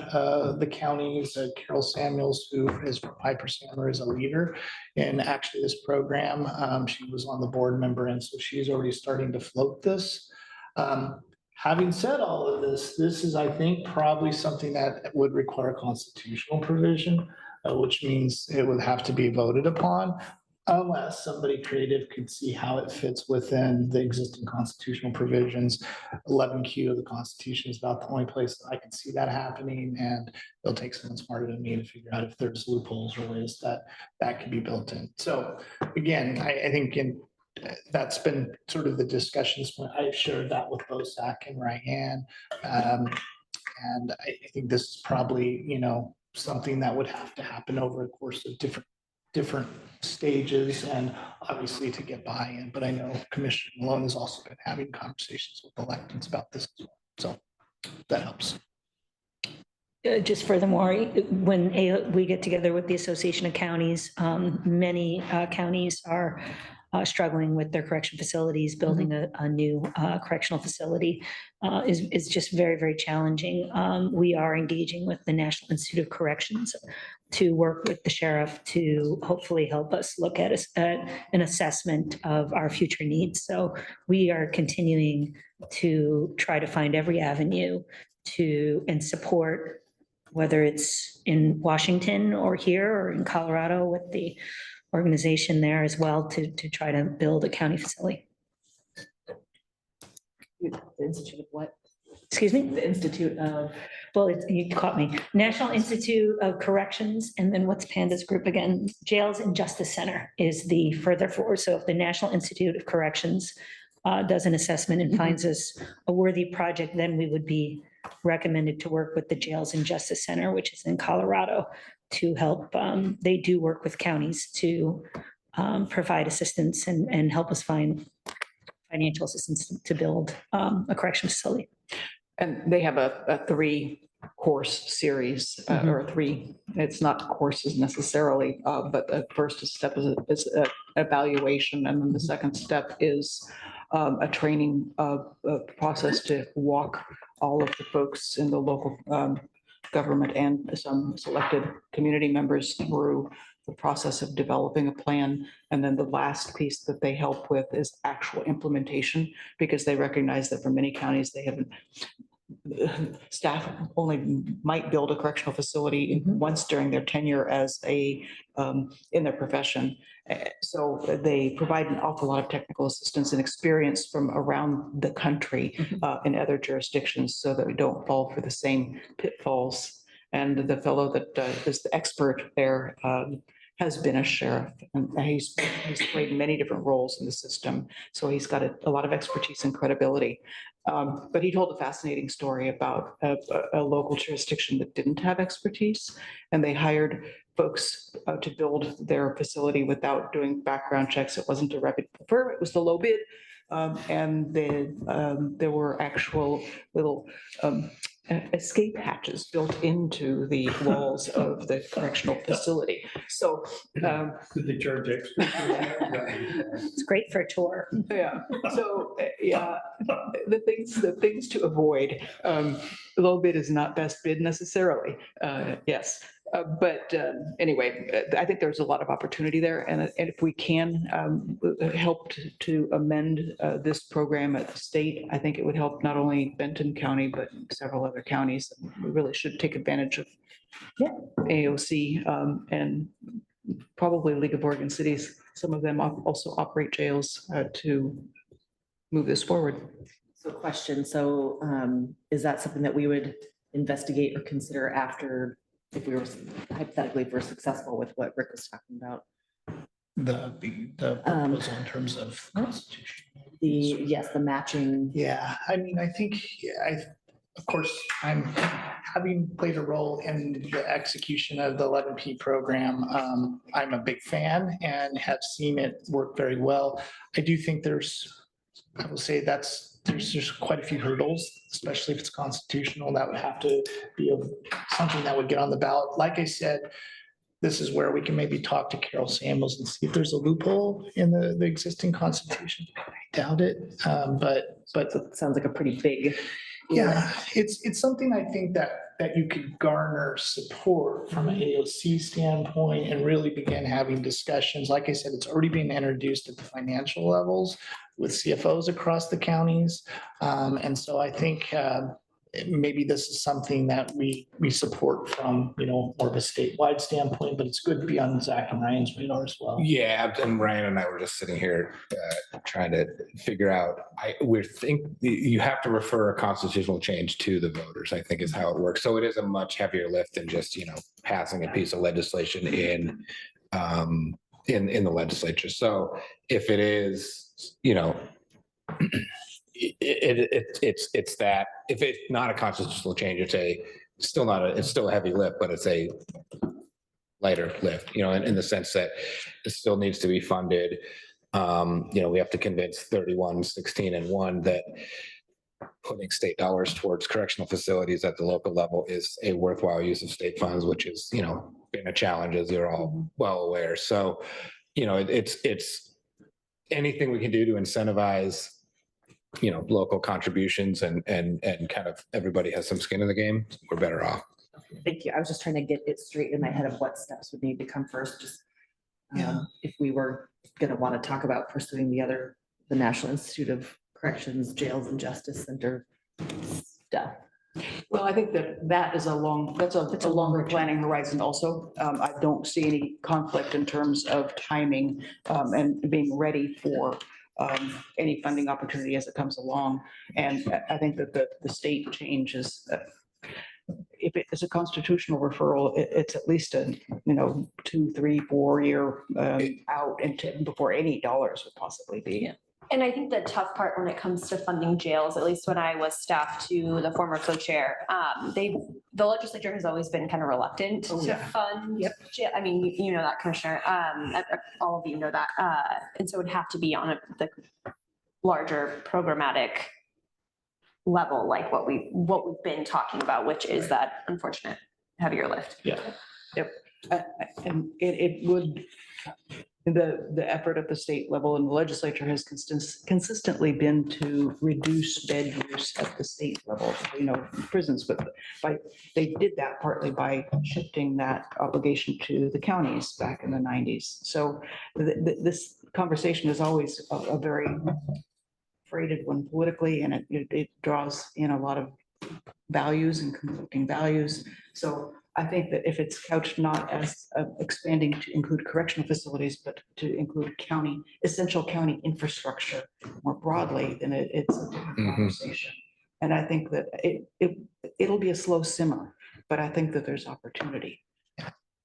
the counties. Carol Samuels, who is from Piper Sandler, is a leader in actually this program. She was on the board member, and so she's already starting to float this. Having said all of this, this is, I think, probably something that would require constitutional provision, which means it would have to be voted upon, unless somebody creative could see how it fits within the existing constitutional provisions. 11Q of the Constitution is about the only place that I can see that happening, and it'll take someone smarter than me to figure out if there's loopholes or ways that can be built in. So again, I think that's been sort of the discussions when I've shared that with both Zach and Ryan. And I think this is probably, something that would have to happen over a course of different stages and obviously to get buy-in. But I know Commissioner Malone has also been having conversations with electeds about this as well. So that helps. Just furthermore, when we get together with the Association of Counties, many counties are struggling with their correction facilities. Building a new correctional facility is just very, very challenging. We are engaging with the National Institute of Corrections to work with the sheriff to hopefully help us look at an assessment of our future needs. So we are continuing to try to find every avenue and support, whether it's in Washington or here or in Colorado with the organization there as well to try to build a county facility. The Institute of what? Excuse me? The Institute of? Well, you caught me. National Institute of Corrections, and then what's Panda's group again? Jails and Justice Center is the further forward. So if the National Institute of Corrections does an assessment and finds us a worthy project, then we would be recommended to work with the Jails and Justice Center, which is in Colorado, to help. They do work with counties to provide assistance and help us find financial assistance to build a correction facility. And they have a 3-course series or 3, it's not courses necessarily, but the first step is an evaluation. And then the second step is a training process to walk all of the folks in the local government and some selected community members through the process of developing a plan. And then the last piece that they help with is actual implementation, because they recognize that for many counties, they haven't, staff only might build a correctional facility once during their tenure as in their profession. So they provide an awful lot of technical assistance and experience from around the country in other jurisdictions, so that we don't fall for the same pitfalls. And the fellow that is the expert there has been a sheriff, and he's played many different roles in the system. So he's got a lot of expertise and credibility. But he told a fascinating story about a local jurisdiction that didn't have expertise, and they hired folks to build their facility without doing background checks. It wasn't a reputable firm, it was the low bid. And there were actual little escape hatches built into the walls of the correctional facility. So, Did they charge extra? for that? It's great for a tour. yeah, so, yeah, the things to avoid. Low bid is not best bid necessarily, yes. But anyway, I think there's a lot of opportunity there. And if we can help to amend this program at the state, I think it would help not only Benton County, but several other counties. We really should take advantage of AOC and probably League of Oregon Cities. Some of them also operate jails to move this forward. So question, so is that something that we would investigate or consider after, if we were hypothetically, if we're successful with what Rick was talking about? The proposal in terms of constitution. Yes, the matching. Yeah, I mean, I think, of course, I'm having played a role in the execution of the 11P program. I'm a big fan and have seen it work very well. I do think I will say there's quite a few hurdles, especially if it's constitutional. That would have to be something that would get on the ballot. Like I said, this is where we can maybe talk to Carol Samuels and see if there's a loophole in the existing constitution. I doubt it, but It sounds like a pretty big. yeah, it's something I think that you could garner support from an AOC standpoint and really begin having discussions. Like I said, it's already being introduced at the financial levels with CFOs across the counties. And so I think maybe this is something that we support from, more of a statewide standpoint, but it's good to be on Zach and Ryan's radar as well. Yeah, and Ryan and I were just sitting here trying to figure out, you have to refer a constitutional change to the voters, I think is how it works. So it is a much heavier lift than just, passing a piece of legislation in the legislature. So if it is, it's that, if it's not a constitutional change, it's still a heavy lift, but it's a lighter lift, in the sense that it still needs to be funded. We have to convince 31, 16, and 1 that putting state dollars towards correctional facilities at the local level is a worthwhile use of state funds, which is, been a challenge, as you're all well aware. So, it's anything we can do to incentivize local contributions and kind of everybody has some skin in the game, we're better off. Thank you. I was just trying to get it straight in my head of what steps would need to come first. Just if we were going to want to talk about pursuing the National Institute of Corrections, Jails and Justice Center stuff. Well, I think that is a longer planning horizon also. I don't see any conflict in terms of timing and being ready for any funding opportunity as it comes along. And I think that the state change is, if it is a constitutional referral, it's at least a, 2, 3, 4 year out before any dollars would possibly be. Yeah. And I think the tough part when it comes to funding jails, at least when I was staff to the former co-chair, the legislature has always been kind of reluctant to fund. Jail. I mean, you know that, Commissioner. All of you know that. And so it would have to be on the larger programmatic level, like what we've been talking about, which is that unfortunate heavier lift. Yeah. Yep. And it would. The effort at the state level and the legislature has consistently been to reduce bed use at the state level, prisons, but they did that partly by shifting that obligation to the counties back in the 90s. So this conversation is always a very freighted one politically, and it draws in a lot of values and conflicting values. So I think that if it's couched not as expanding to include correctional facilities, but to include essential county infrastructure more broadly, then it's a different conversation. And I think that it'll be a slow simmer, but I think that there's opportunity.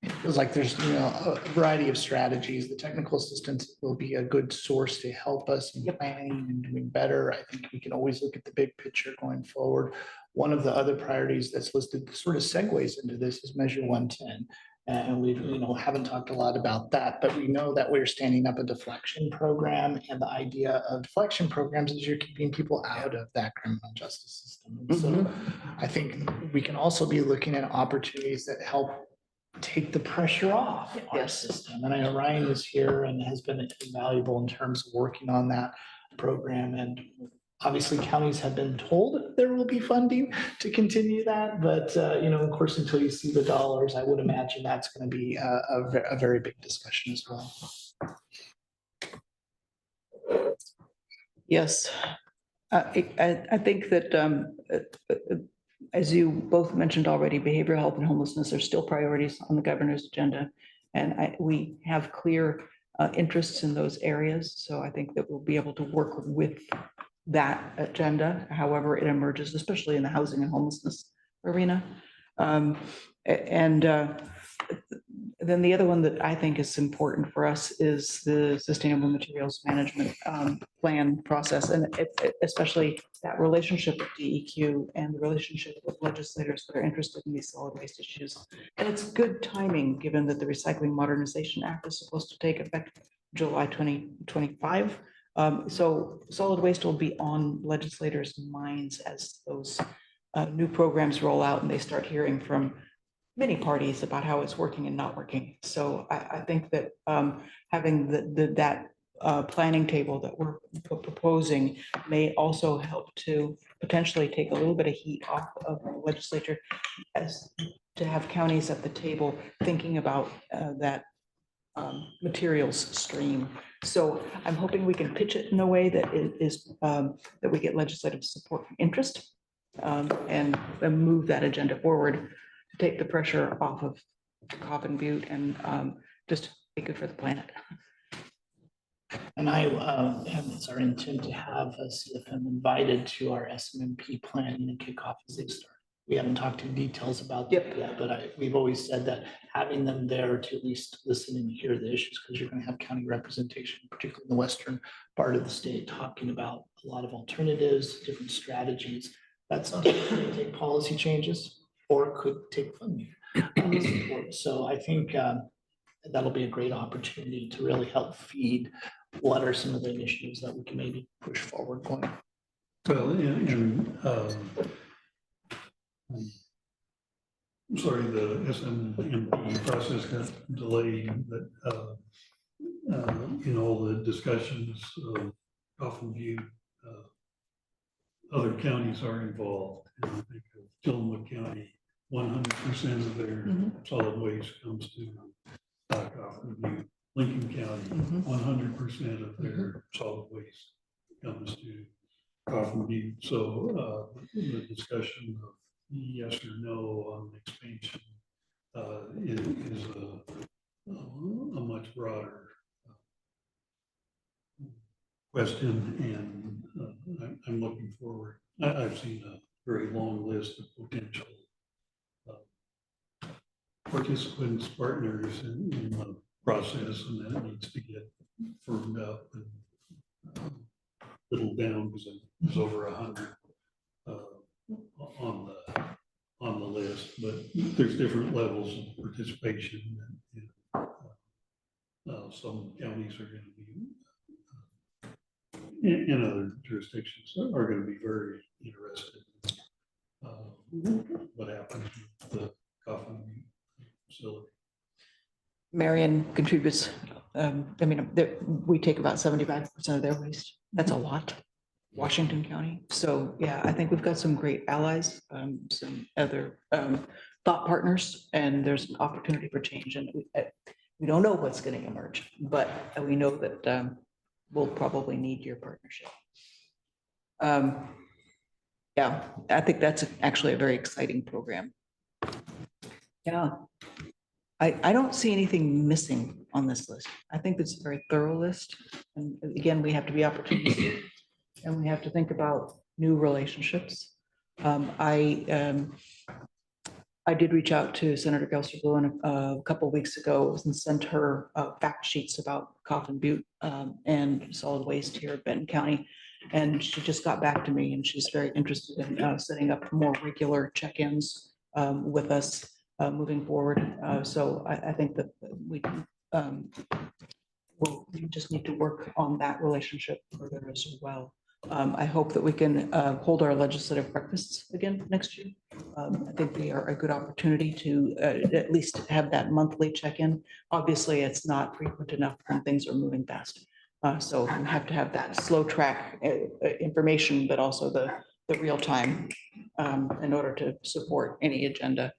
It feels like there's, a variety of strategies. The technical assistance will be a good source to help us in planning and doing better. I think we can always look at the big picture going forward. One of the other priorities that's listed sort of segues into this is Measure 110. And we, haven't talked a lot about that, but we know that we're standing up a deflection program. And the idea of deflection programs is you're keeping people out of that criminal justice system. And so I think we can also be looking at opportunities that help take the pressure off our system. And I know Ryan is here and has been invaluable in terms of working on that program. And obviously counties have been told there will be funding to continue that, but of course, until you see the dollars, I would imagine that's going to be a very big discussion as well. Yes. I think that as you both mentioned already, behavioral health and homelessness are still priorities on the governor's agenda. And we have clear interests in those areas. So I think that we'll be able to work with that agenda, however it emerges, especially in the housing and homelessness arena. Then the other one that I think is important for us is the sustainable materials management plan process, and especially that relationship with DEQ and the relationship with legislators that are interested in these solid waste issues. And it's good timing, given that the Recycling Modernization Act is supposed to take effect July 2025. So solid waste will be on legislators' minds as those new programs roll out and they start hearing from many parties about how it's working and not working. So I think that having that planning table that we're proposing may also help to potentially take a little bit of heat off of the legislature, as to have counties at the table thinking about that materials stream. So I'm hoping we can pitch it in a way that it is that we get legislative support and interest, and move that agenda forward to take the pressure off of Coffin Butte and just be good for the planet. And it's our intent to have a CFM invited to our SMMP planning and kickoff as they start. We haven't talked in details about that yet, but we've always said that having them there to at least listen and hear the issues, because you're going to have county representation, particularly in the western part of the state, talking about a lot of alternatives, different strategies. That's something that could take policy changes or could take funding support. So I think that'll be a great opportunity to really help feed what are some of the initiatives that we can maybe push forward going. Well, sorry, the SMMP process got delayed, but in all the discussions of Coffin Butte, other counties are involved. And I think of Tillamook County, 100% of their solid waste comes to Coffin Butte. Lincoln County, 100% of their solid waste comes to Coffin Butte. So the discussion of yes or no on expansion is a much broader question, and I'm looking forward. I've seen a very long list of potential participants, partners in the process, and that needs to get firmed up and whittled down, because there's over 100 on the list, but there's different levels of participation, and some counties are going to be in other jurisdictions are going to be very interested in what happens with the Coffin facility. Marion contributes, we take about 75% of their waste. That's a lot. Washington County. So yeah, I think we've got some great allies, some other thought partners, and there's an opportunity for change. And we don't know what's going to emerge, but we know that we'll probably need your partnership. Yeah, I think that's actually a very exciting program. Yeah. I don't see anything missing on this list. I think it's a very thorough list. And again, we have to be opportunistic and we have to think about new relationships. I did reach out to Senator Gelster-Bluen a couple of weeks ago and sent her fact sheets about Coffin Butte and solid waste here at Benton County. And she just got back to me and she's very interested in setting up more regular check-ins with us moving forward. So I think that we we just need to work on that relationship further as well. I hope that we can hold our legislative breakfasts again next year. I think they are a good opportunity to at least have that monthly check-in. Obviously, it's not frequent enough when things are moving fast. So we have to have that slow track information, but also the real time in order to support any agenda.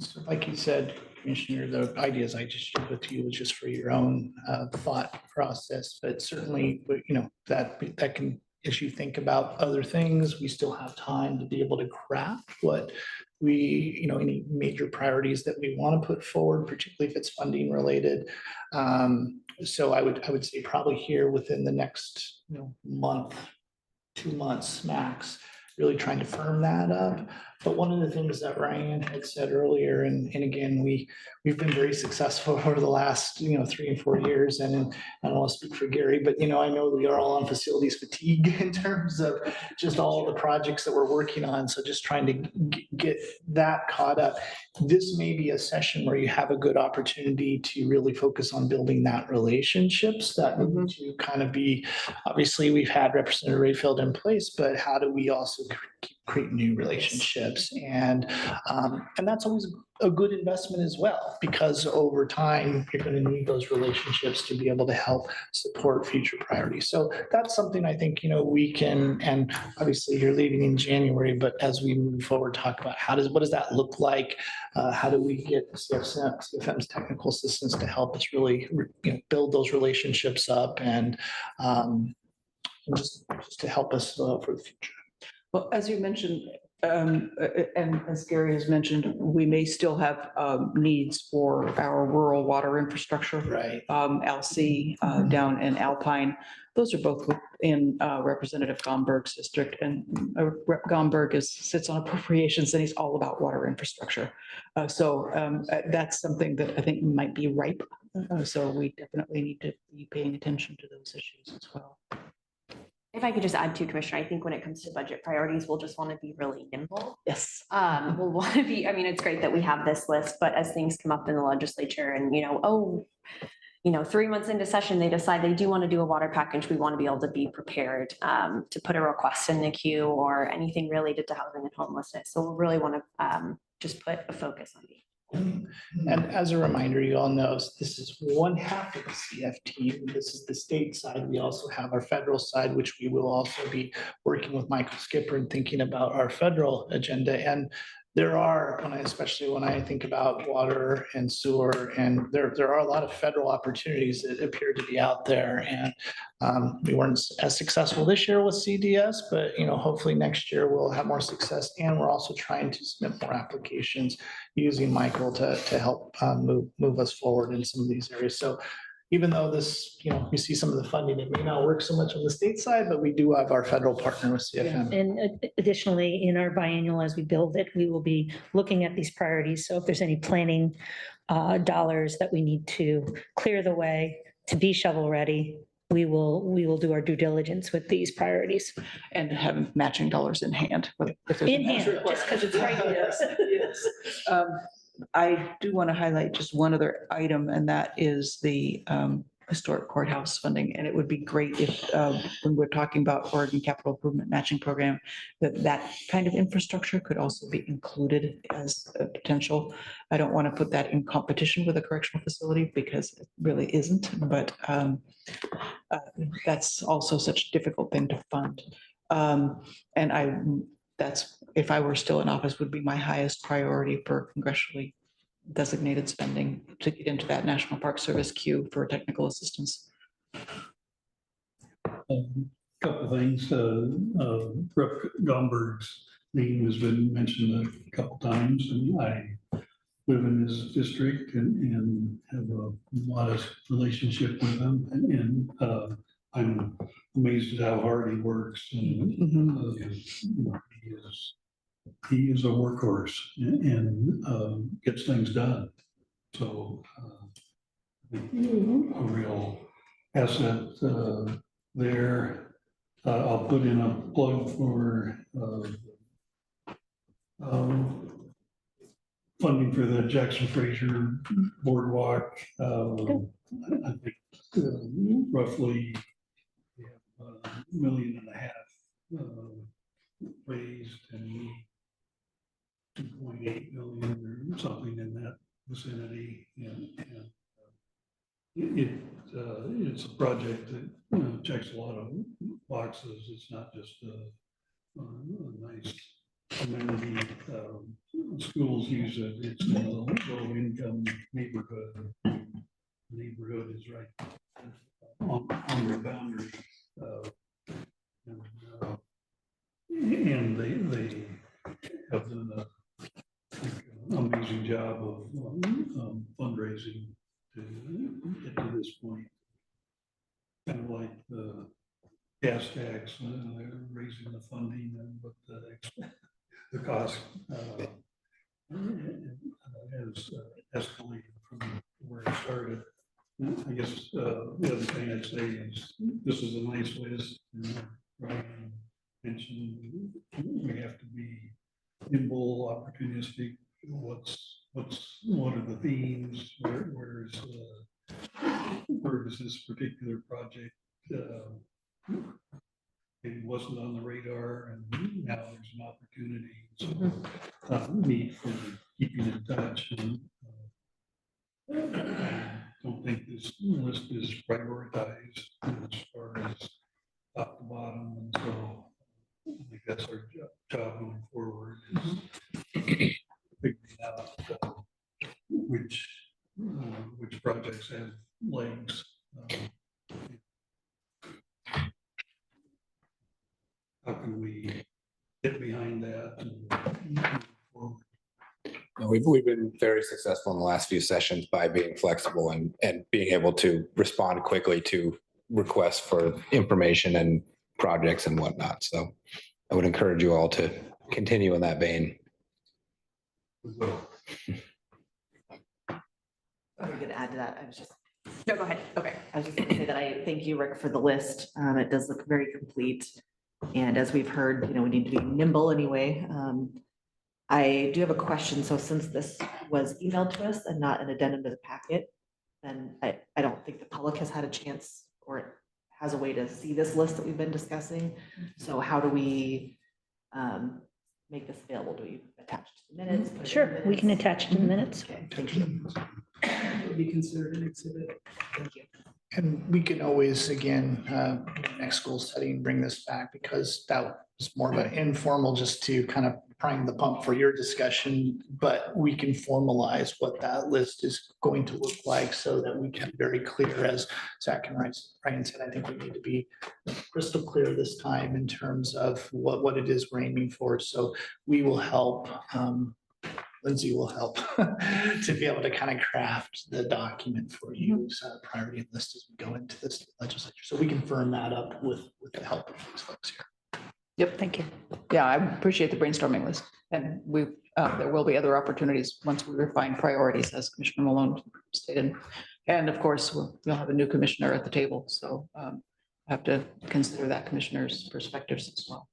So like you said, Commissioner, the ideas I just shared with you was just for your own thought process, but certainly, you know, that can, as you think about other things, we still have time to be able to craft what we, you know, any major priorities that we want to put forward, particularly if it's funding related. So I would say probably here within the next, you know, month, 2 months max, really trying to firm that up. But one of the things that Ryan had said earlier, and again, we've been very successful over the last, you know, 3 and 4 years. And I don't want to speak for Gary, but, you know, I know we are all on facilities fatigue in terms of just all the projects that we're working on. So just trying to get that caught up. This may be a session where you have a good opportunity to really focus on building that relationships that need to kind of be, obviously, we've had Representative Rayfield in place, but how do we also create new relationships? And that's always a good investment as well, because over time, you're going to need those relationships to be able to help support future priorities. So that's something I think, you know, we can, and obviously you're leaving in January, but as we move forward, talk about what does that look like? How do we get CFM's technical assistance to help us really, you know, build those relationships up and just to help us for the future. Well, as you mentioned, and as Gary has mentioned, we may still have needs for our rural water infrastructure. Right. LC down in Alpine. Those are both in Representative Gomberg's district, and Rep. Gomberg sits on appropriations, and he's all about water infrastructure. So that's something that I think might be ripe. So we definitely need to be paying attention to those issues as well. If I could just add to, Commissioner, I think when it comes to budget priorities, we'll just want to be really nimble. Yes. We'll want to be, I mean, it's great that we have this list, but as things come up in the legislature and, you know, 3 months into session, they decide they do want to do a water package, we want to be able to be prepared to put a request in the queue or anything related to housing and homelessness. So we'll really want to just put a focus on it. And as a reminder, you all know, this is one half of the CFT. This is the state side. We also have our federal side, which we will also be working with Michael Skipper and thinking about our federal agenda. And there are, especially when I think about water and sewer, and there are a lot of federal opportunities that appear to be out there. And we weren't as successful this year with CDS, but, you know, hopefully next year we'll have more success. And we're also trying to submit more applications using Michael to help move us forward in some of these areas. So even though this, you know, we see some of the funding, it may not work so much on the state side, but we do have our federal partner with CFM. And additionally, in our biennial, as we build it, we will be looking at these priorities. So if there's any planning dollars that we need to clear the way to be shovel ready, we will do our due diligence with these priorities. And have matching dollars in hand. In hand, just because it's right here. Yes. I do want to highlight just one other item, and that is the historic courthouse funding. And it would be great if, when we're talking about Oregon Capital Improvement Matching Program, that kind of infrastructure could also be included as a potential. I don't want to put that in competition with a correctional facility because it really isn't, but that's also such a difficult thing to fund. And that's, if I were still in office, would be my highest priority for congressionally designated spending to get into that National Park Service queue for technical assistance. Couple of things, Rep. Gomberg's name has been mentioned a couple times, and I live in his district and have a modest relationship with him, and I'm amazed at how hard he works. And you know, he is a workhorse and gets things done. So a real asset there. I'll put in a plug for Funding for the Jackson Fraser Boardwalk. I think roughly we have $1.5 million raised and 2.8 million or something in that vicinity. And it's a project that checks a lot of boxes. It's not just a nice amenity. Schools use it. It's in a low income neighborhood. Neighborhood is right on the boundary. And they have done an amazing job of fundraising to get to this point. Kind of like the gas tax, they're raising the funding and what the cost has escalated from where it started. I guess the other thing I'd say is this is a nice list. Ryan mentioned we have to be nimble, opportunistic. What are the themes? Where is this particular project? It wasn't on the radar, and now there's an opportunity. So need for keeping in touch. And I don't think this list is prioritized as far as top to bottom, and so I think that's our job going forward is figuring out which projects have legs. How can we get behind that and move forward? We've been very successful in the last few sessions by being flexible and being able to respond quickly to requests for information and projects and whatnot. So I would encourage you all to continue in that vein. I'm going to add to that. I was just, No, go ahead. okay. I was just going to say that I thank you, Rick, for the list. It does look very complete. And as we've heard, we need to be nimble anyway. I do have a question. So since this was emailed to us and not an addendum to the packet, then I don't think the public has had a chance or has a way to see this list that we've been discussing. So how do we make this available? Do we attach to the minutes? Put it in Sure, the we can minutes? attach to the minutes. Okay, thank you. Would be considered an exhibit. Thank you. And we can always, again, next school setting, bring this back because that was more of an informal, just to kind of prime the pump for your discussion. But we can formalize what that list is going to look like so that we can be very clear, as Zach and Ryan said. I think we need to be crystal clear this time in terms of what it is we're aiming for. So we will help. Lindsay will help to be able to kind of craft the document for you, priority list as we go into this legislature. So we can firm that up with the help of these folks here. Yep, thank you. Yeah, I appreciate the brainstorming list. And there will be other opportunities once we refine priorities, as Commissioner Malone stated. And of course, we'll have a new commissioner at the table. So I have to consider that commissioner's perspectives as well.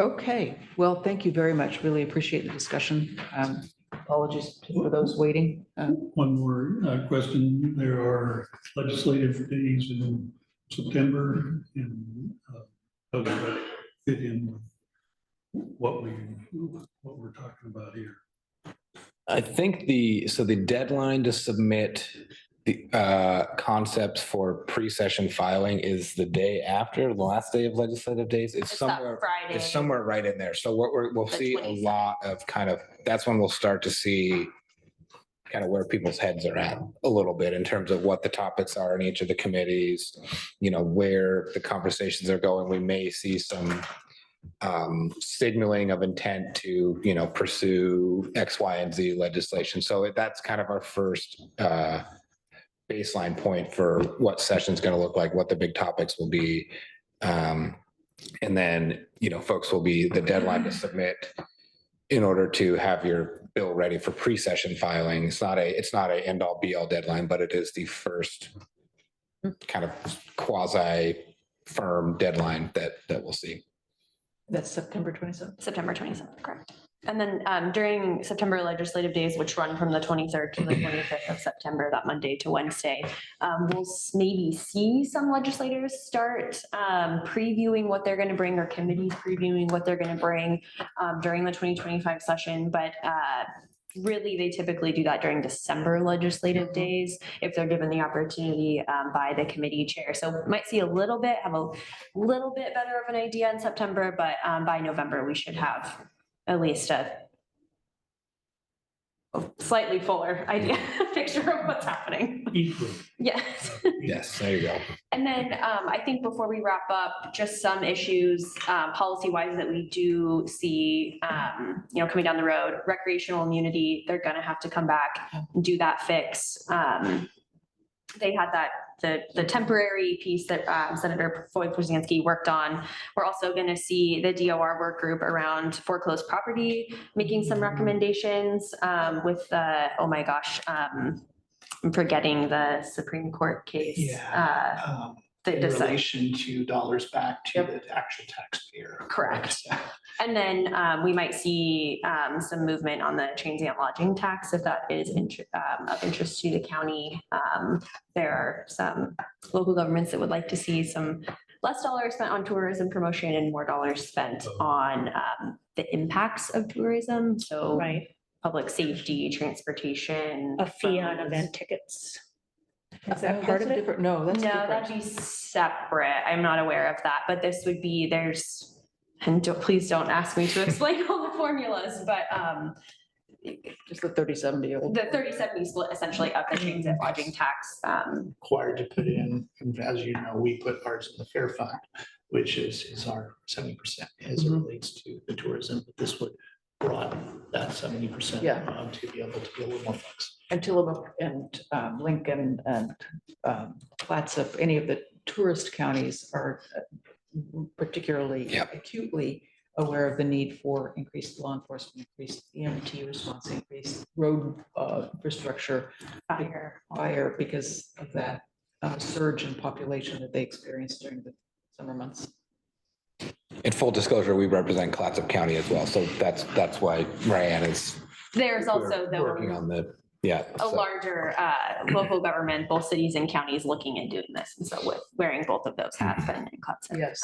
Okay, well, thank you very much. Really appreciate the discussion. Apologies for those waiting. One more question. There are legislative days in September, and how does that fit in with what we're talking about here? I think the deadline to submit the concepts for pre-session filing is the day after the last day of legislative days. It's that somewhere, Friday. it's somewhere right in there. So we'll The see a 27th. lot of that's when we'll start to see kind of where people's heads are at a little bit in terms of what the topics are in each of the committees, where the conversations are going. We may see some signaling of intent to, pursue X, Y, and Z legislation. So that's kind of our first baseline point for what session's going to look like, what the big topics will be. And then, folks will be the deadline to submit in order to have your bill ready for pre-session filing. It's not a end all be all deadline, but it is the first kind of quasi firm deadline that we'll see. That's September 27th. September 27th, correct. And then during September legislative days, which run from the 23rd to the 25th of September, that Monday to Wednesday, we'll maybe see some legislators start previewing what they're going to bring, or committees previewing what they're going to bring during the 2025 session. But really, they typically do that during December legislative days if they're given the opportunity by the committee chair. So might see have a little bit better of an idea in September, but by November, we should have at least a slightly fuller idea, picture of what's happening. Equally. Yes. Yes, there you go. And then I think before we wrap up, just some issues policy-wise that we do see, coming down the road. Recreational immunity, they're going to have to come back and do that fix. They had the temporary piece that Senator Floyd Kuzinski worked on. We're also going to see the DOR work group around foreclosed property making some recommendations with oh my gosh, I'm forgetting the Supreme Court case. Yeah. In relation to dollars back to the actual taxpayer. Correct. And then we might see some movement on the transient lodging tax if that is of interest to the county. There are some local governments that would like to see some less dollars spent on tourism promotion and more dollars spent on the impacts of tourism. So public safety, transportation. A fee on event tickets. Is that No, part that's of a it? different- No, that's No, different. that'd be separate. I'm not aware of that, but this would be, and please don't ask me to explain all the formulas, but Just the 30/70 old. the 30/70 split essentially of the transit lodging tax. Required to put in, and as you know, we put ours in the fair fund, which is our 70% as it relates to the tourism. But this would broaden that 70% to be able to be a little more flexible. And Tillamook and Lincoln and Clatsop, any of the tourist counties are particularly acutely aware of the need for increased law enforcement, increased EMT response, increased road infrastructure, fire, because of that surge in population that they experienced during the summer months. In full disclosure, we represent Clatsop County as well, so that's why Ryan is. There's also working on the larger local government, both cities and counties looking at doing this. And so with wearing both of those hats, Ben and Clatsop. Yes.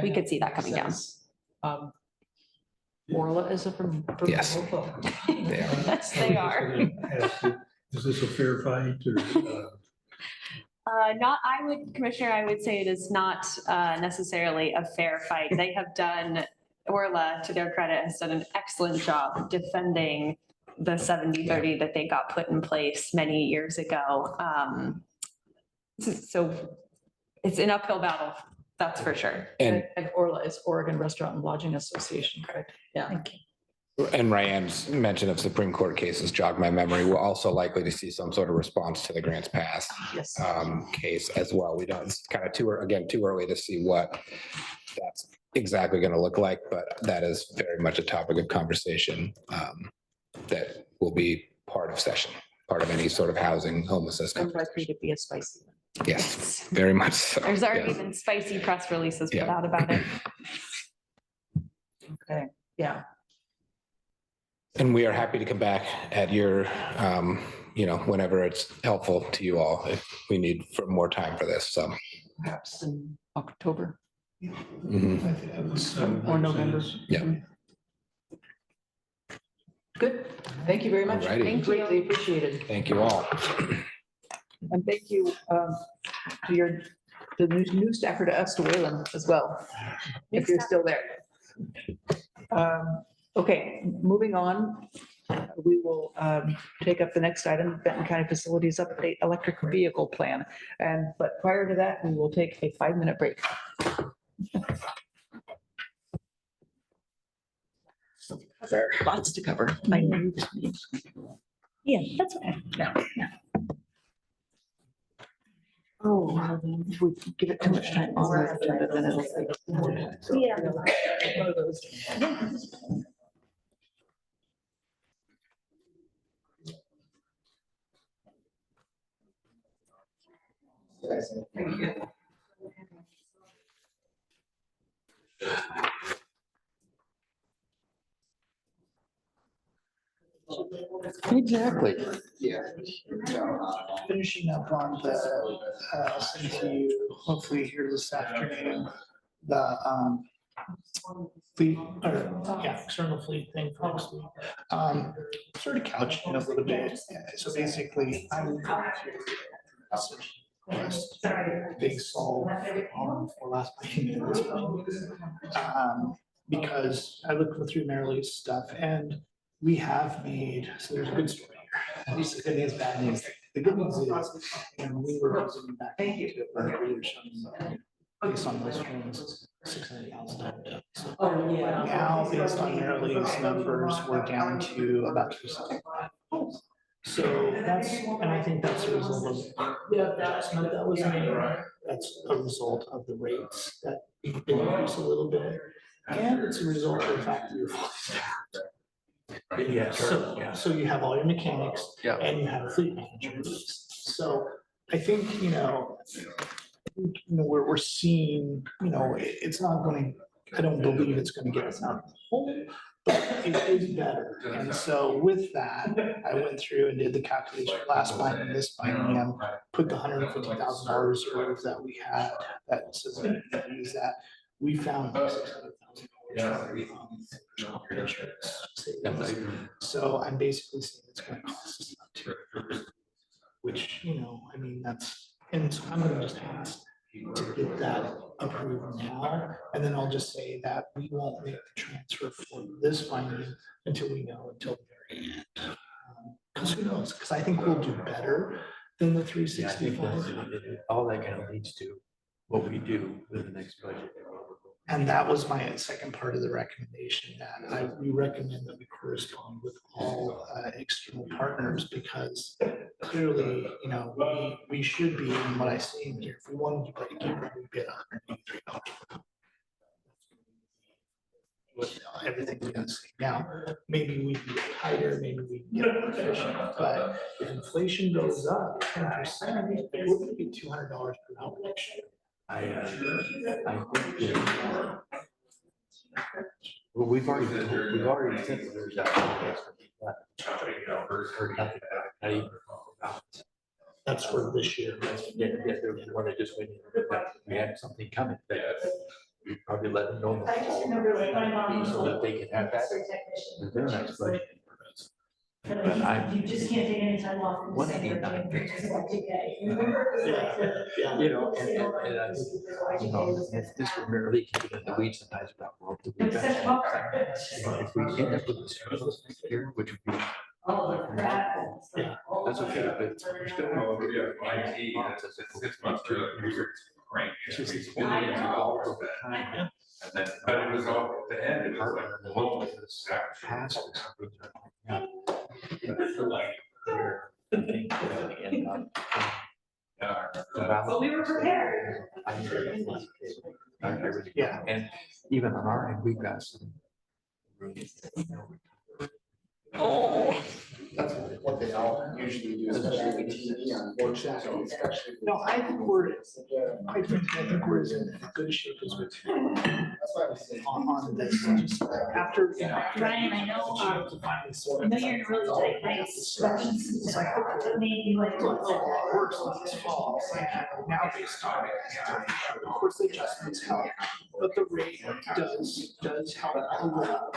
We could see that coming down. Orla is from. Yes. Yes, they are. Is this a fair fight or? Commissioner, I would say it is not necessarily a fair fight. They have done, Orla, to their credit, has done an excellent job defending the 70/30 that they got put in place many years ago. So it's an uphill battle, that's for sure. And Orla is Oregon Restaurant and Lodging Association, correct? Yeah. Thank you. And Ryan's mention of Supreme Court cases jogged my memory. We're also likely to see some sort of response to the Grants Pass Yes. case as well. We don't, it's kind of too early to see what that's exactly going to look like, but that is very much a topic of conversation that will be part of session, part of any sort of housing, homelessness. I'm likely to be a spicy one. Yes, very much so. There's already Yes. been spicy press releases put out about it. Okay, yeah. And we are happy to come back at your, whenever it's helpful to you all, if we need for more time for this, so. Perhaps in October Mhm. or November. Yeah. Good. Thank you very much. Alrighty. Thank you. Greatly appreciated. Thank you all. And thank you to the new staffer, to us, to Wayland as well, if you're still there. Okay, moving on. We will take up the next item, Benton County Facilities Update Electric Vehicle Plan. But prior to that, we will take a 5-minute break. Lots to cover. I know. Yeah, that's okay. Oh, if we give it too much time on the agenda, then it'll take more time. So, Yeah. one of those. Exactly. Finishing up on the, sent to you, hopefully here this afternoon, the, fleet, or, yeah, external fleet thing for next week. Sort of couching it a little bit, so basically, I'm going to big solve for last meeting at this point. Because I looked through Marilee's stuff and we have made, so there's a good story here. There's the good news, bad news. The good news is, and we were zooming back into it, where we were showing, based on those trends, $600,000. Oh, yeah. Now, based on Marilee's numbers, we're down to about 275. So that's, and I think that's a result of the adjustment that was made. That's a result of the rates that increase a little bit. And it's a result of the fact that you're fully staffed. Yeah, So you have all your mechanics Yeah. and you have a fleet manager. So I think, we're seeing, it's not going to, I don't believe it's going to get us out of the hole, but it is better. And so with that, I went through and did the calculation last biennium, this biennium, put the $150,000 reserve that we had, that says that we can use that. We found $600,000. So I'm basically saying it's going to cost us about $2, which, that's, and so I'm going to just ask to get that approved now. And then I'll just say that we won't make the transfer for this finding until we know, until the very end. Because who knows? Because I think we'll do better than the 365. All that kind of leads to what we do with the next budget. And that was my second part of the recommendation, that we recommend that we correspond with all external partners, because clearly, we should be in what I see in here. If we wanted to break even, we'd be at $183. Everything's gonna stay down. Maybe we can get tighter, maybe we can get more efficient, but if inflation goes up 10%, it would be $200 per outpatient. I think that, well, we've already sent the letters out. Heard nothing back, not even about it. That's for this year. Yeah, they're the one that just waiting. We had something coming. We probably let them know in the fall, so that they can have that in their next budget. But I'm. You just can't take any time off. 189. And I think, if this were merely can get in the weeds sometimes about what do we best. If we end up with this next year, which would be. Yeah, that's okay, but we're still. It's just it's been evolved over time. And then, but it was all at the end, it was like, well, Past. But we were prepared. Yeah. And even on our end, we've got some. Oh. That's what they all usually do, especially with TV on board. No, I think we're in good shape as we on this, just after, Ryan, I know, I know you're in a really tight race. It's like, Maybe like. works on this fall, now based on, of course, the adjustments help, but the rate does help a lot.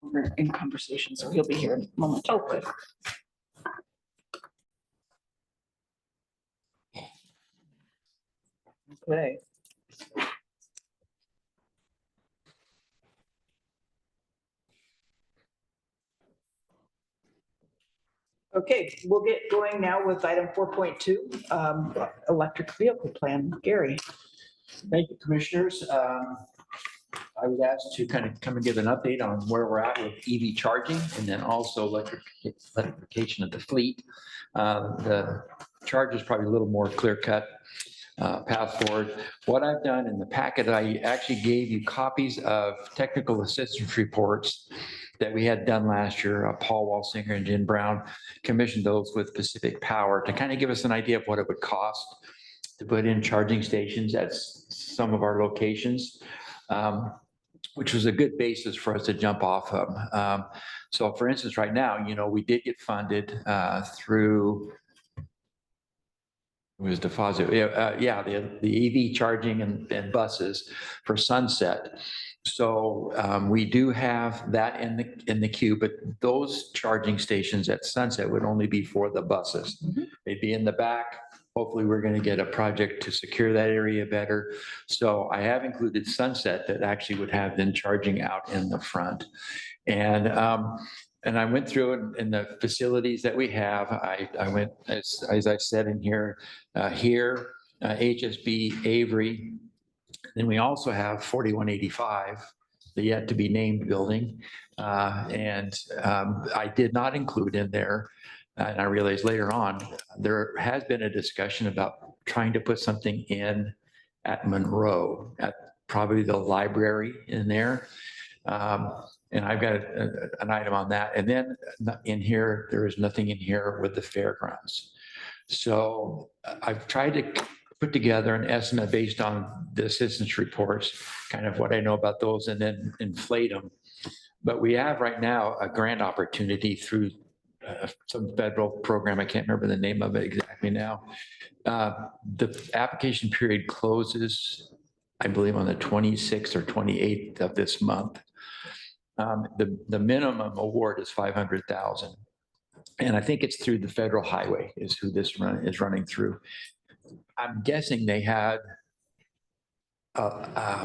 We're in conversation, so he'll be here in a moment. Oh, good. Okay. Okay, we'll get going now with item 4.2, electric vehicle plan. Gary. Thank you, commissioners. I was asked to kind of come and give an update on where we're at with EV charging and then also electrification of the fleet. The charge is probably a little more clear cut path forward. What I've done in the packet, I actually gave you copies of technical assistance reports that we had done last year. Paul Walsinger and Jen Brown commissioned those with Pacific Power to kind of give us an idea of what it would cost to put in charging stations at some of our locations, which was a good basis for us to jump off of. So for instance, right now, we did get funded through, it was DeFazio, the EV charging and buses for Sunset. So we do have that in the queue, but those charging stations at Sunset would only be for the buses. They'd be in the back. Hopefully, we're going to get a project to secure that area better. So I have included Sunset that actually would have them charging out in the front. And I went through it in the facilities that we have. I went, as I said in here, HSB, Avery. Then we also have 4185, the yet to be named building. I did not include in there, and I realized later on, there has been a discussion about trying to put something in at Monroe, at probably the library in there. And I've got an item on that. And then in here, there is nothing in here with the fairgrounds. So I've tried to put together an estimate based on the assistance reports, kind of what I know about those, and then inflate them. But we have right now a grant opportunity through some federal program. I can't remember the name of it exactly now. The application period closes, I believe, on the 26th or 28th of this month. The minimum award is $500,000. And I think it's through the federal highway is who this is running through. I'm guessing they had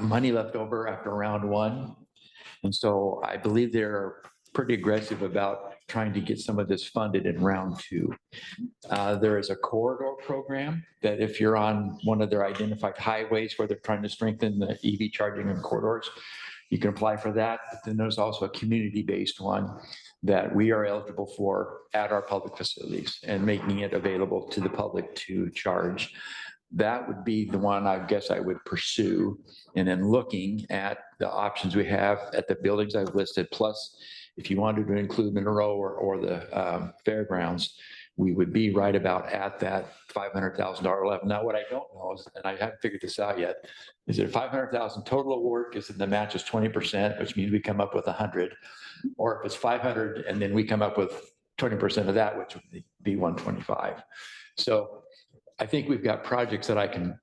money left over after round one. And so I believe they're pretty aggressive about trying to get some of this funded in round two. There is a corridor program that if you're on one of their identified highways where they're trying to strengthen the EV charging and corridors, you can apply for that. But then there's also a community-based one that we are eligible for at our public facilities and making it available to the public to charge. That would be the one I guess I would pursue. And then looking at the options we have at the buildings I've listed, plus if you wanted to include Monroe or the fairgrounds, we would be right about at that $500,000 level. Now, what I don't know is, and I haven't figured this out yet, is it 500,000 total award because the match is 20%, which means we come up with 100, or if it's 500 and then we come up with 20% of that, which would be 125. So I think we've got projects that I can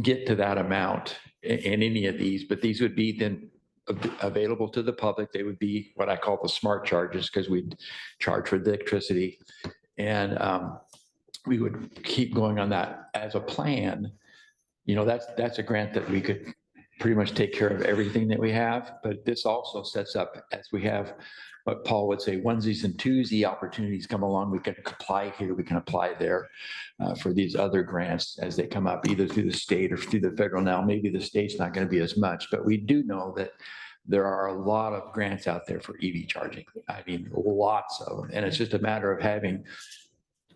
get to that amount in any of these, but these would be then available to the public. They would be what I call the smart charges because we'd charge for the electricity. And we would keep going on that as a plan. That's a grant that we could pretty much take care of everything that we have. But this also sets up, as we have what Paul would say, onesies and twosies opportunities come along. We can apply here, we can apply there for these other grants as they come up, either through the state or through the federal. Now, maybe the state's not going to be as much, but we do know that there are a lot of grants out there for EV charging. I mean, lots of them. And it's just a matter of having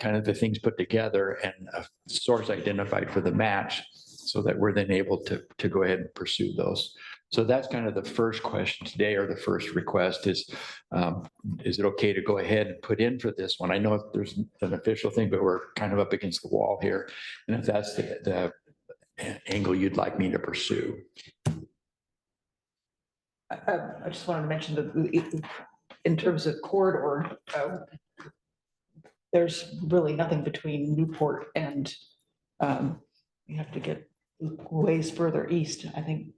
kind of the things put together and a source identified for the match so that we're then able to go ahead and pursue those. So that's kind of the first question today, or the first request is it okay to go ahead and put in for this one? I know there's an official thing, but we're kind of up against the wall here. And if that's the angle you'd like me to pursue. I just wanted to mention that in terms of corridor, there's really nothing between Newport and you have to get ways further east, I think,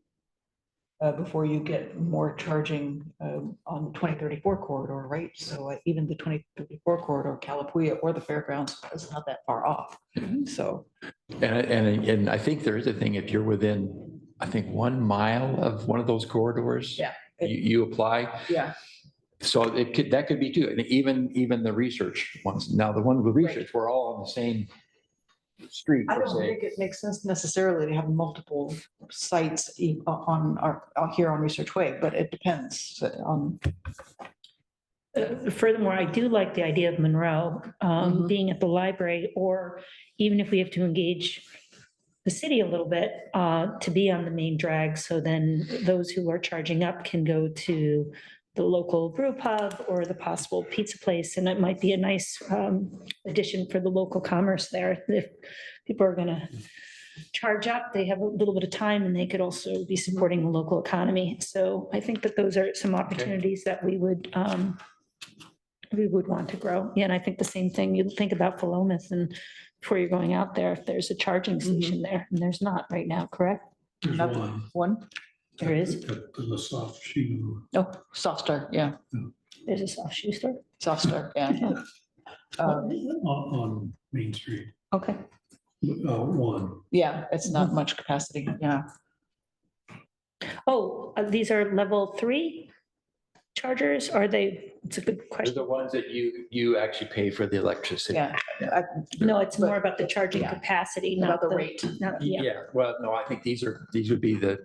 before you get more charging on the 2034 corridor, right? So even the 2034 corridor, Calapooya or the fairgrounds is not that far off. So. And I think there is a thing, if you're within, I think, 1 mile of one of those corridors, yeah, you apply. Yeah. So that could be too, and even the research ones. Now, the one with research, we're all on the same street I per don't se. think it makes sense necessarily to have multiple sites on out here on Research Way, but it depends on. Furthermore, I do like the idea of Monroe Mhm. being at the library, or even if we have to engage the city a little bit to be on the main drag. So then those who are charging up can go to the local brew pub or the possible pizza place. And it might be a nice addition for the local commerce there. If people are going to charge up, they have a little bit of time and they could also be supporting the local economy. So I think that those are some opportunities that we would want to grow. Yeah, and I think the same thing, you think about Philomath and before you're going out there, if there's a charging station there, and there's not right now, correct? There's Not one. One? There is. At the soft shoe. Oh, Soft Start, yeah. There's a soft shoe store. Soft Start, yeah. On Main Street, Okay. one. Yeah, it's not much capacity, yeah. Oh, these are level 3 chargers? Are they, it's a good They're question. the ones that you actually pay for the electricity. Yeah. No, it's more about the charging capacity, not About the rate. Yeah, Yeah, well, no, I think these would be the,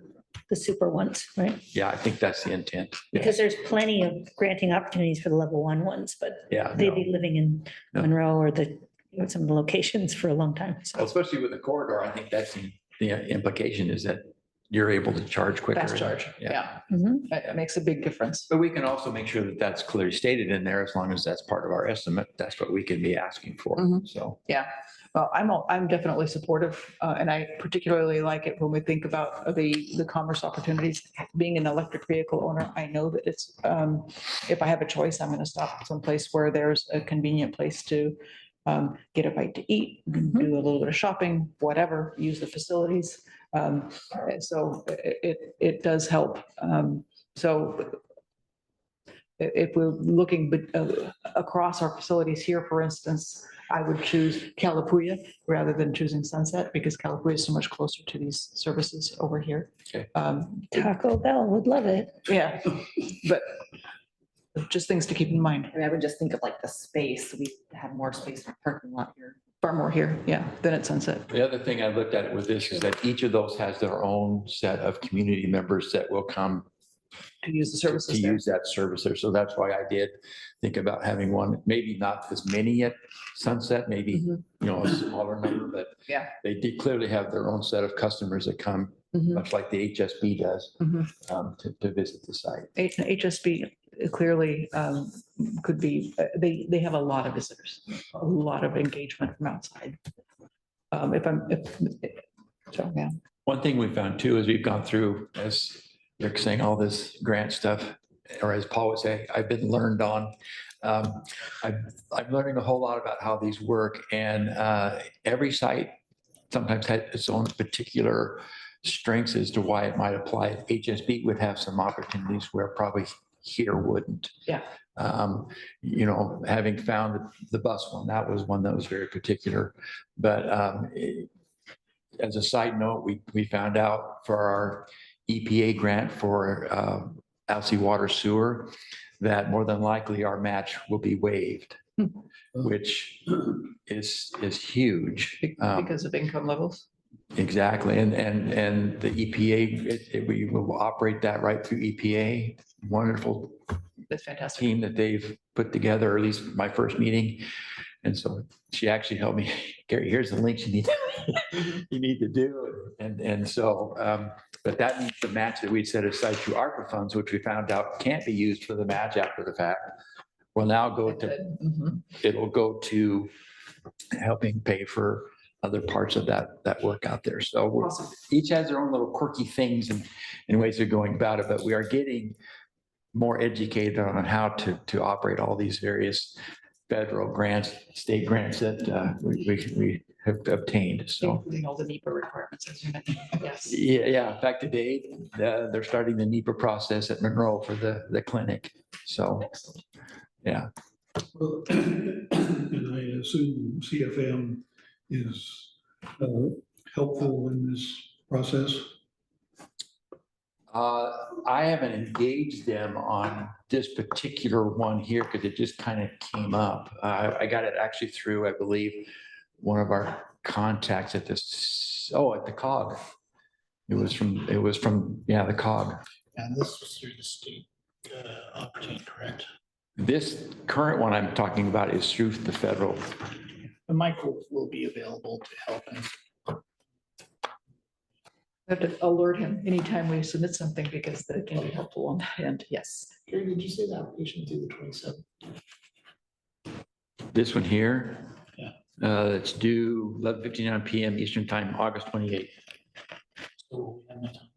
super ones, right? yeah, I think that's the intent. Yeah. Because there's plenty of granting opportunities for the level 1 ones, but Yeah. they'd no. be living in No. Monroe or some of the locations for a long time. Well, So especially with the corridor, I think that's the implication is that you're able to charge quicker. Fast charge, yeah. mhm. It makes a big difference. But we can also make sure that that's clearly stated in there, as long as that's part of our estimate. That's what we can be asking for. Mhm. So. Well, I'm definitely supportive, and I particularly like it when we think about the commerce opportunities. Being an electric vehicle owner, I know that it's, if I have a choice, I'm going to stop someplace where there's a convenient place to get a bite to eat, do a little bit of shopping, whatever, use the facilities. So it does help. So if we're looking across our facilities here, for instance, I would choose Calapooya rather than choosing Sunset because Calapooya is so much closer to these services over here. Okay. Taco Bell would love it. Yeah, but just things to keep in mind. I mean, I would just think of like the space, we have more space for parking lot here. Far more here, yeah, than at Sunset. The other thing I looked at with this is that each of those has their own set of community members that will come To use the to services there. use that service there. So that's why I did think about having one, maybe not as many at Sunset, maybe, Mhm. a smaller number, but Yeah. they did clearly have their own set of customers that come, Mhm. much like the HSB does, Mhm. to visit the site. HSB clearly could be, they have a lot of visitors, a lot of engagement from outside. So, yeah. One thing we found too, is we've gone through, as Rick's saying, all this grant stuff, or as Paul would say, I've been learned on. I'm learning a whole lot about how these work, and every site sometimes has its own particular strengths as to why it might apply. HSB would have some opportunities where probably here wouldn't. Yeah. Having found the bus one, that was one that was very particular. But as a side note, we found out for our EPA grant for Alsea Water Sewer that more than likely our match will be waived, which is huge. Because of income levels. Exactly. And the EPA, we will operate that right through EPA. Wonderful That's fantastic. team that they've put together, or at least my first meeting. And so she actually helped me, Gary, here's the links you need to do. And so, but that means the match that we'd set aside through ARPA funds, which we found out can't be used for the match after the fact, will now go to, it'll go to helping pay for other parts of that work out there. So each has their own little quirky things and ways of going about it, but we are getting more educated on how to operate all these various federal grants, state grants that we have obtained. So Including all the NEPA requirements, as you mentioned. Yes. yeah. In fact, today they're starting the NEPA process at Monroe for the clinic. So yeah. Well, and I assume CFM is helpful in this process. I haven't engaged them on this particular one here because it just kind of came up. I got it actually through, I believe, one of our contacts at this, at the COG. It was from, yeah, the COG. And this was through the state opportunity, correct? This current one I'm talking about is through the federal. And Michael will be available to help him. I have to alert him anytime we submit something because that can be helpful on that end. Yes. Gary, did you say the application due the 27th? This one here. Yeah. It's due 11:59 PM Eastern Time, August 28th. So we have no time.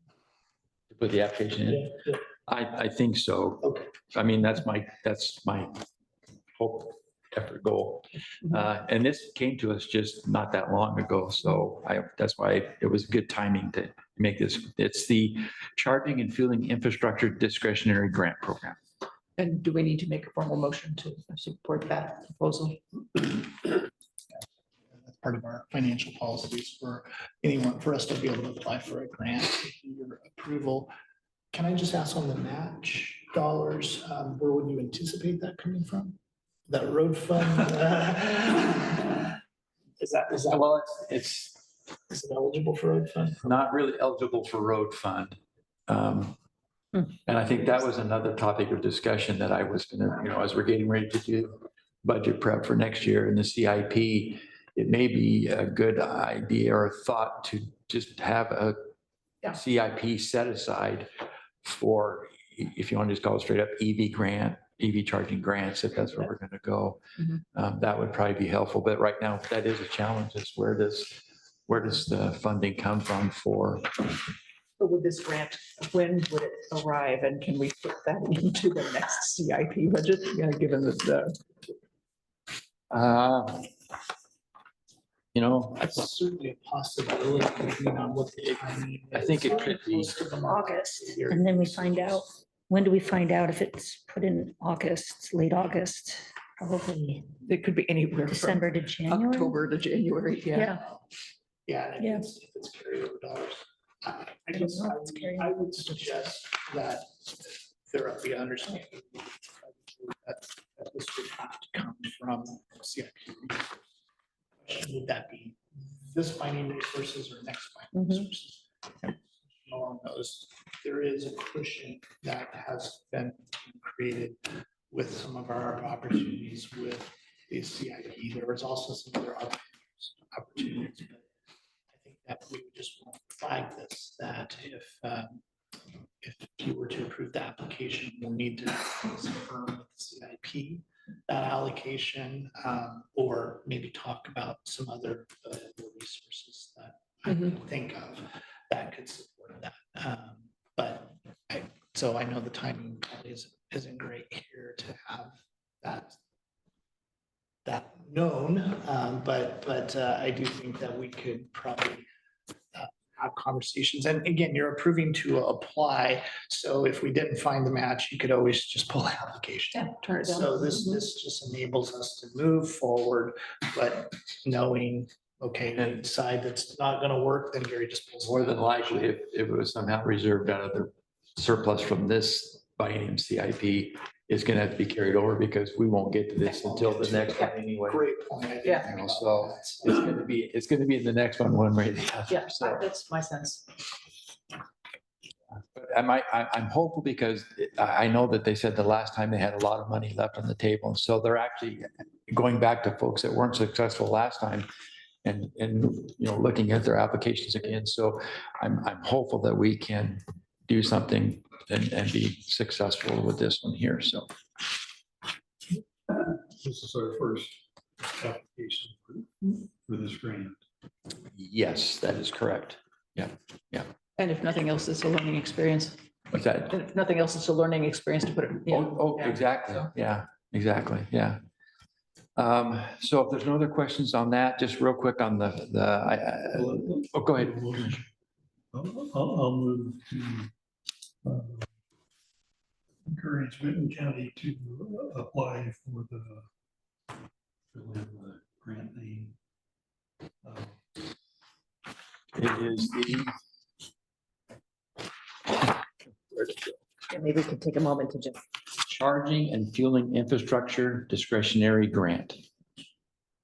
To put the application in. Yeah. I think so. Okay. I mean, that's my hope, effort, goal. And this came to us just not that long ago. So that's why it was good timing to make this. It's the Charging and Fueling Infrastructure Discretionary Grant Program. And do we need to make a formal motion to support that proposal? That's part of our financial policies for anyone, for us to be able to apply for a grant, your approval. Can I just ask on the match dollars, where would you anticipate that coming from? That road fund? Is that, Well, it's is it eligible for road fund? not really eligible for road fund. And I think that was another topic of discussion that I was gonna, as we're getting ready to do budget prep for next year in the CIP, it may be a good idea or thought to just have a CIP set aside for, if you want to just call it straight up EV charging grants, if that's where we're gonna go. That would probably be helpful, but right now that is a challenge, is where does the funding come from for? But with this grant, when would it arrive and can we put that into the next CIP budget? Yeah, given that That's certainly a possibility, depending on what the economy. I think it could be August, and then we find out, when do we find out if it's put in August, late August? Probably it could be anywhere from December to January. October to January. Yeah. Yeah, and Yeah. if it's carryover dollars. I don't guess know if it's carryover. I would suggest that there will be understanding that this would have to come from CIP. Would that be this finding resources or next finding resources? Along those, there is a cushion that has been created with some of our opportunities with the CIP. There was also some other opportunities, but I think that we would just want to flag this, that if you were to approve the application, you'll need to confirm with the CIP that allocation, or maybe talk about some other resources that I can think of that could support that. So I know the timing probably isn't great here to have that known, but I do think that we could probably have conversations. And again, you're approving to apply. So if we didn't find the match, you could always just pull the application. Yeah, turn it down. So this just enables us to move forward, but knowing, okay, we decide that's not gonna work, then Gary just pulls. More than likely, if it was somehow reserved out of the surplus from this biennium CIP, it's gonna have to be carried over because we won't get to this until the next one anyway. Great point. I didn't Yeah. think about So that. it's gonna be in the next one way or the other. Yeah, So that's my sense. but I'm hopeful because I know that they said the last time they had a lot of money left on the table. And so they're actually going back to folks that weren't successful last time and looking at their applications again. So I'm hopeful that we can do something and be successful with this one here. So This is our first application for this grant. yes, that is correct. And if nothing else, it's a learning experience. What's that? And if nothing else, it's a learning experience to put it. Oh, exactly. Yeah, exactly. Yeah. So if there's no other questions on that, just real quick on go ahead. I'll move to encourage Benton County to apply for the grant name. It is the And maybe we could take a moment to just, Charging and fueling infrastructure discretionary grant.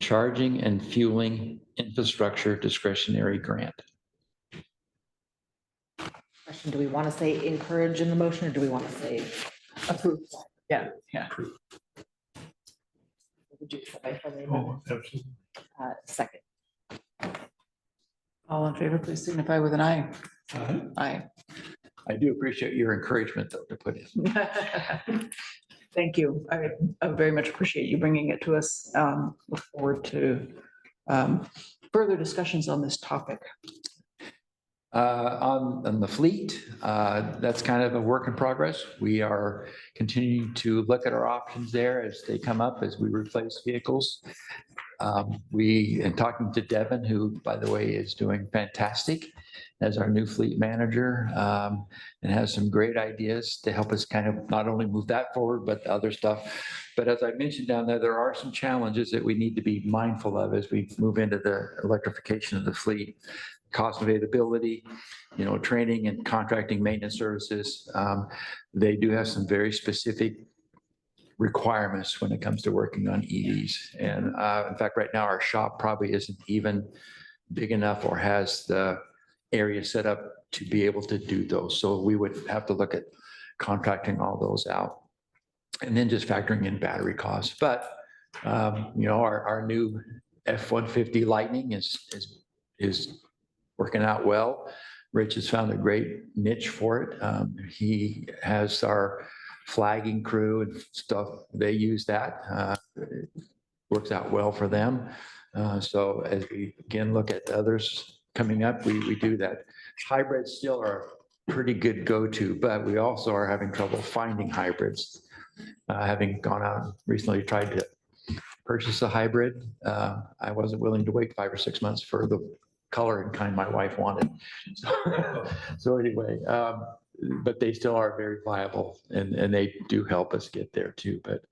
Charging and fueling infrastructure discretionary grant. question, do we want to say encourage in the motion, or do we want to say approve? Yeah. Would you accept my friendly Oh, amendment? absolutely. Second. All in favor, please signify with an eye. Aye. I do appreciate your encouragement though to put in. Thank you. I very much appreciate you bringing it to us. Look forward to further discussions on this topic. On the fleet, that's kind of a work in progress. We are continuing to look at our options there as they come up, as we replace vehicles. And talking to Devin, who, by the way, is doing fantastic as our new fleet manager, and has some great ideas to help us kind of not only move that forward, but the other stuff. But as I mentioned down there are some challenges that we need to be mindful of as we move into the electrification of the fleet. Cost availability, training and contracting maintenance services. They do have some very specific requirements when it comes to working on EVs. And in fact, right now our shop probably isn't even big enough or has the area set up to be able to do those. So we would have to look at contracting all those out. And then just factoring in battery costs. But, our new F-150 Lightning is working out well. Rich has found a great niche for it. He has our flagging crew and stuff. They use that. It works out well for them. So as we again look at others coming up, we do that. Hybrids still are a pretty good go-to, but we also are having trouble finding hybrids. Having gone out and recently tried to purchase a hybrid, I wasn't willing to wait 5 or 6 months for the color and kind my wife wanted. So anyway, but they still are very viable and they do help us get there too. But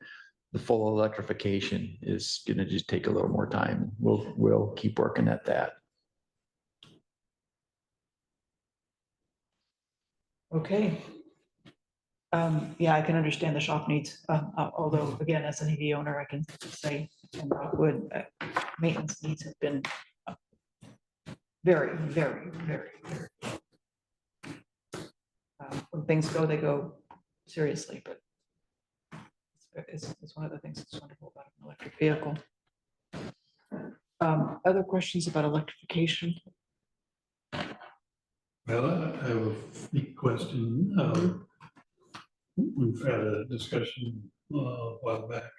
the full electrification is going to just take a little more time. We'll keep working at that. Okay. Yeah, I can understand the shop needs, although again, as an EV owner, I can say in Rockwood, maintenance needs have been very, very, very, very. When things go, they go seriously, but it's one of the things that's wonderful about an electric vehicle. Other questions about electrification? Well, I have a fleet question. We've had a discussion a while back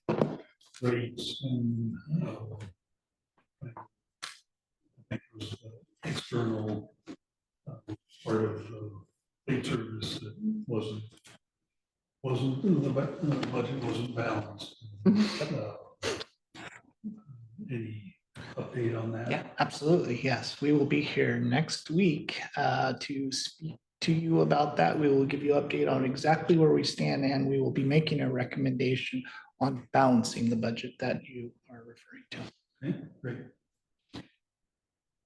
about rates and I think it was external part of fleet service that wasn't the budget wasn't balanced. Any update on that? Yeah, absolutely. Yes, we will be here next week to speak to you about that. We will give you an update on exactly where we stand, and we will be making a recommendation on balancing the budget that you are referring to. Okay, great.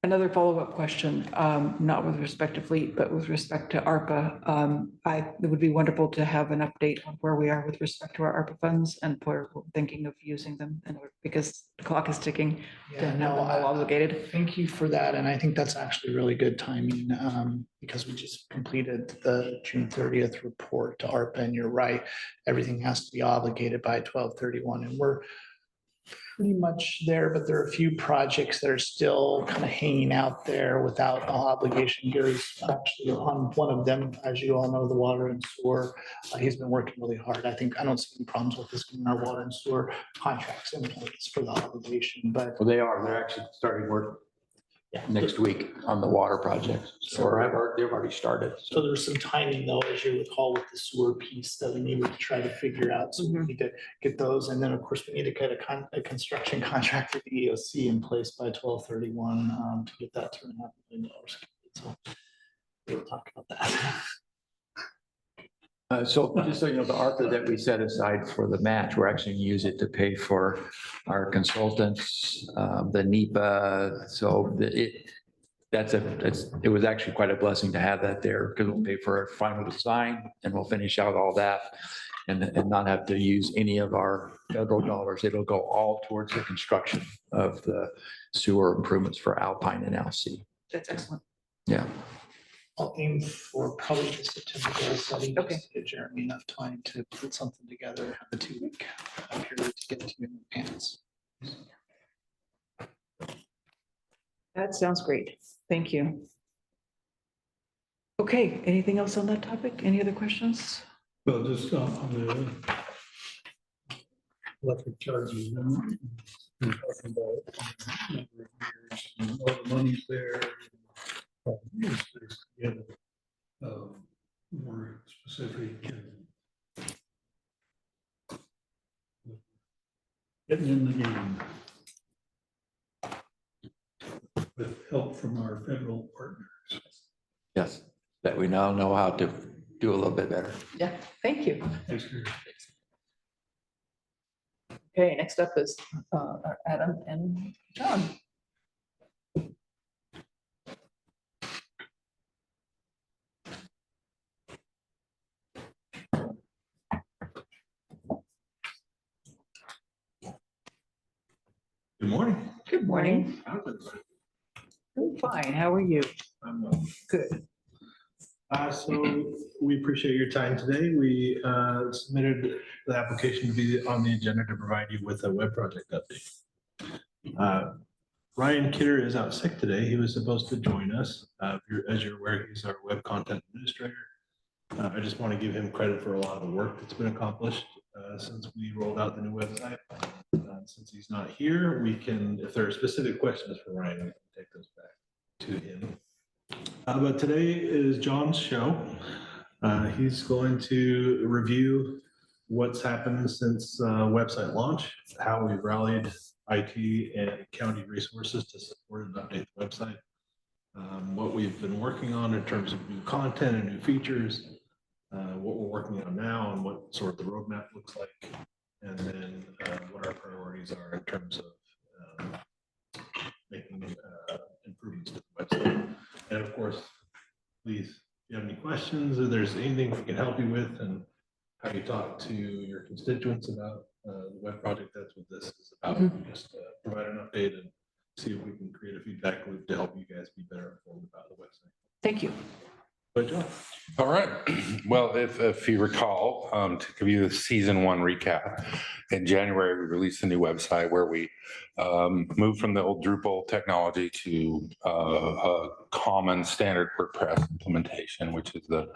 Another follow-up question, not with respect to fleet, but with respect to ARPA. It would be wonderful to have an update on where we are with respect to our ARPA funds and where we're thinking of using them, because the clock is ticking to have them all obligated. Thank you for that. And I think that's actually really good timing because we just completed the June 30th report to ARPA, and you're right, everything has to be obligated by 12/31, and we're pretty much there, but there are a few projects that are still kind of hanging out there without obligation. Gary's actually on one of them, as you all know, the water and sewer. He's been working really hard. I don't see any problems with this getting our water and sewer contracts in place for the obligation, but. Well, they're actually starting work next week on the water project. So they've already started. So there's some timing though, as you recall, with the sewer piece that we needed to try to figure out. So we need to get those. And then of course we need to get a construction contract for the EOC in place by 12/31 to get that $2.5 million. So we'll talk about that. So just so you know, the ARPA that we set aside for the match, we're actually going to use it to pay for our consultants, the NEPA. So it was actually quite a blessing to have that there because we'll pay for our final design and we'll finish out all that and not have to use any of our federal dollars. It'll go all towards the construction of the sewer improvements for Alpine and LC. That's excellent. Yeah. I'll aim for probably the September goal setting. Okay. Just to give Jeremy enough time to put something together, have the 2-week period to get to in advance. That sounds great. Thank you. Okay, anything else on that topic? Any other questions? Well, just on the electric charges, and we're talking about number of years, and all the money's there. Get more specific and getting in the game with help from our federal partners. Yes, that we now know how to do a little bit better. Yeah, thank you. Thanks for Okay, next up is Adam and John. Good morning. Good morning. I'm fine. How are you? I'm Good. So we appreciate your time today. We submitted the application to be on the agenda to provide you with a web project update. Ryan Kidder is out sick today. He was supposed to join us. As you're aware, he's our web content administrator. I just want to give him credit for a lot of the work that's been accomplished since we rolled out the new website. Since he's not here, we can, if there are specific questions for Ryan, we can take those back to him. But today is John's show. He's going to review what's happened since website launch, how we've rallied IT and county resources to support and update the website, what we've been working on in terms of new content and new features, what we're working on now and what sort of the roadmap looks like, and then what our priorities are in terms of making improvements to the website. And of course, please, if you have any questions, or there's anything we can help you with and how you talk to your constituents about the web project, that's what this is about. Just provide an update and see if we can create a feedback loop to help you guys be better informed about the website. Thank you. Good job. All right. Well, if you recall, to give you the season 1 recap, in January, we released a new website where we moved from the old Drupal technology to a common standard WordPress implementation, which is the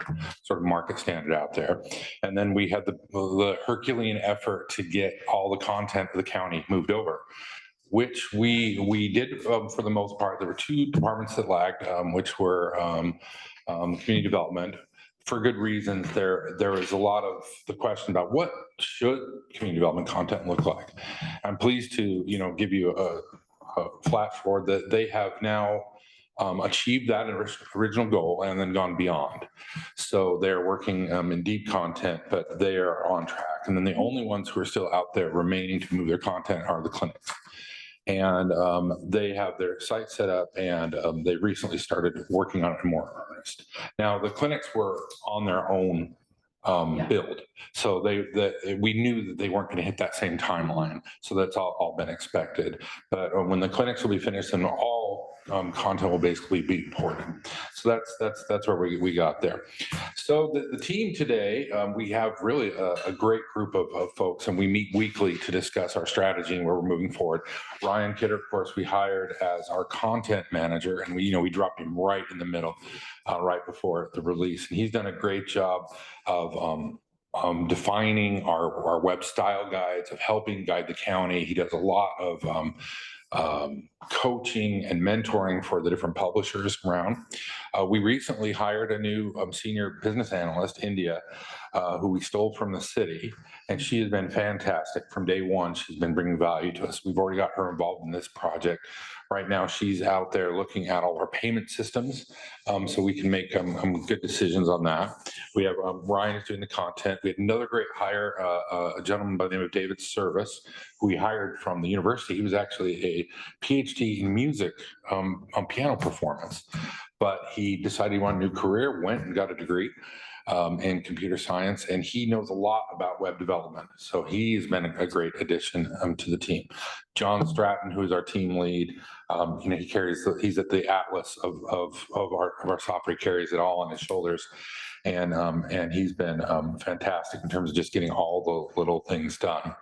sort of market standard out there. And then we had the Herculean effort to get all the content of the county moved over, which we did for the most part. There were 2 departments that lagged, which were community development. For good reasons. There was a lot of the question about what should community development content look like. I'm pleased to give you a flash forward that they have now achieved that original goal and then gone beyond. So they're working in deep content, but they are on track. And then the only ones who are still out there remaining to move their content are the clinics. And they have their site set up, and they recently started working on it in more earnest. Now, the clinics were on their own build, so we knew that they weren't going to hit that same timeline. So that's all been expected. But when the clinics will be finished, and all content will basically be ported. So that's where we got there. So the team today, we have really a great group of folks, and we meet weekly to discuss our strategy and where we're moving forward. Ryan Kidder, of course, we hired as our content manager, and we dropped him right in the middle, right before the release. And he's done a great job of defining our web style guides, of helping guide the county. He does a lot of coaching and mentoring for the different publishers around. We recently hired a new senior business analyst, India, who we stole from the city, and she has been fantastic from day one. She's been bringing value to us. We've already got her involved in this project Right now, she's out there looking at all our payment systems, so we can make good decisions on that. We have Ryan is doing the content. We had another great hire, a gentleman by the name of David Service, who we hired from the university. He was actually a PhD in music, on piano performance, but he decided he wanted a new career, went and got a degree in computer science, and he knows a lot about web development. So he's been a great addition to the team. John Stratton, who is our team lead, he carries he's at the atlas of our software. He carries it all on his shoulders, and he's been fantastic in terms of just getting all the little things done.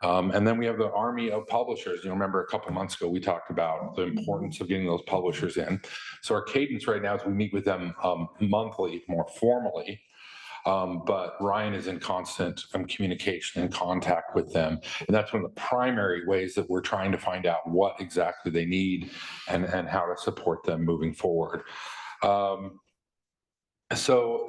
And then we have the army of publishers. Remember a couple of months ago, we talked about the importance of getting those publishers in. So our cadence right now is we meet with them monthly, more formally. But Ryan is in constant communication and contact with them. And that's one of the primary ways that we're trying to find out what exactly they need and how to support them moving forward. So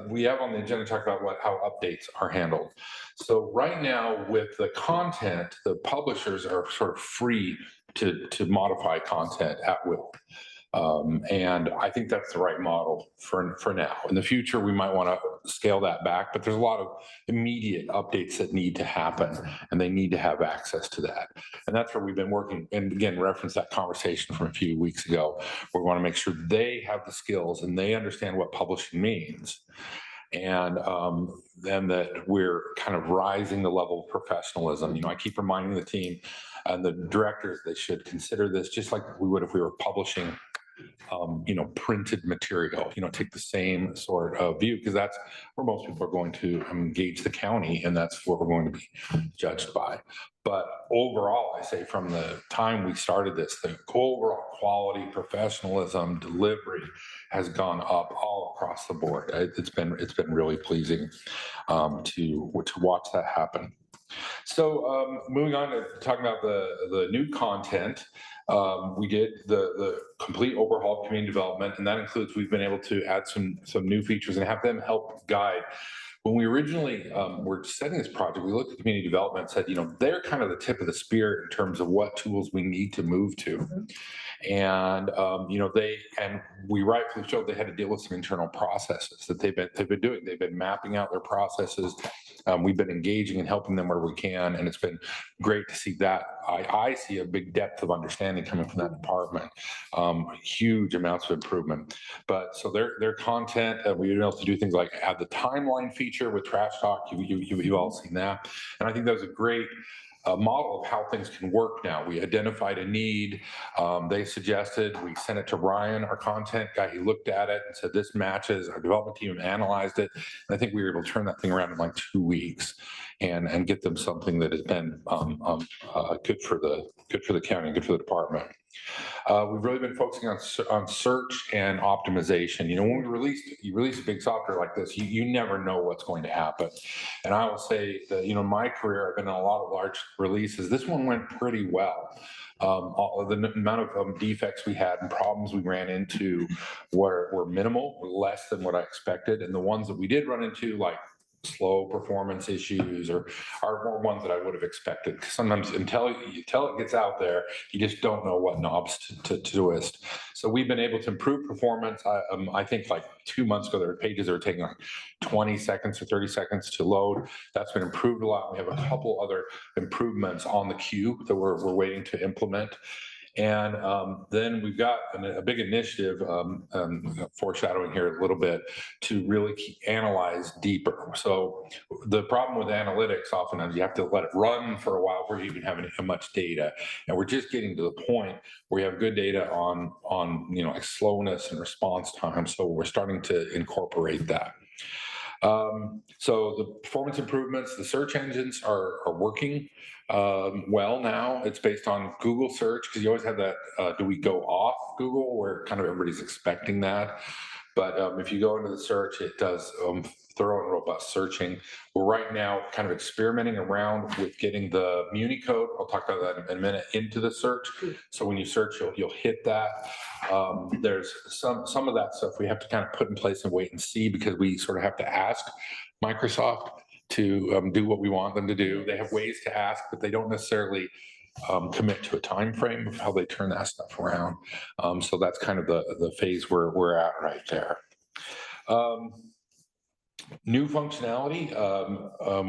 we have on the agenda to talk about how updates are handled. So right now with the content, the publishers are sort of free to modify content at will. And I think that's the right model for now. In the future, we might want to scale that back, but there's a lot of immediate updates that need to happen, and they need to have access to that. And that's where we've been working. And again, reference that conversation from a few weeks ago. We want to make sure they have the skills and they understand what publishing means. And then that we're kind of rising the level of professionalism. I keep reminding the team and the directors they should consider this just like we would if we were publishing printed material, take the same sort of view, because that's where most people are going to engage the county, and that's what we're going to be judged by. But overall, I say from the time we started this, the overall quality, professionalism, delivery has gone up all across the board. It's been really pleasing to watch that happen. So moving on to talking about the new content, we did the complete overhaul of community development, and that includes we've been able to add some new features and have them help guide. When we originally were setting this project, we looked at community development and said, they're kind of the tip of the spear in terms of what tools we need to move to. And we rightfully showed they had to deal with some internal processes that they've been doing. They've been mapping out their processes. We've been engaging and helping them where we can, and it's been great to see that. I see a big depth of understanding coming from that department, huge amounts of improvement. But so their content, we've been able to do things like add the timeline feature with Trash Talk. You've all seen that, and I think that was a great model of how things can work now. We identified a need. They suggested, we sent it to Ryan, our content guy. He looked at it and said, this matches. Our development team analyzed it. And I think we were able to turn that thing around in like 2 weeks and get them something that has been good for the county and good for the department. We've really been focusing on search and optimization. When you release a big software like this, you never know what's going to happen. And I will say that, in my career, I've been in a lot of large releases. This one went pretty well. The amount of defects we had and problems we ran into were minimal, less than what I expected. And the ones that we did run into, like slow performance issues, are more ones that I would have expected. Because sometimes until it gets out there, you just don't know what knobs to twist. So we've been able to improve performance. I think like 2 months ago, there were pages that were taking like 20 seconds or 30 seconds to load. That's been improved a lot. We have a couple other improvements on the queue that we're waiting to implement. And then we've got a big initiative, foreshadowing here a little bit, to really analyze deeper. So the problem with analytics, oftentimes you have to let it run for a while before you even have much data. And we're just getting to the point where you have good data on like slowness and response time. So we're starting to incorporate that. So the performance improvements, the search engines are working well now. It's based on Google search, because you always have that, do we go off Google, where kind of everybody's expecting that. But if you go into the search, it does thorough and robust searching. We're right now kind of experimenting around with getting the Muni code, I'll talk about that in a minute, into the search. So when you search, you'll hit that. There's some of that stuff we have to kind of put in place and wait and see, because we sort of have to ask Microsoft to do what we want them to do. They have ways to ask, but they don't necessarily commit to a time frame of how they turn that stuff around. So that's kind of the phase we're at right there. New functionality.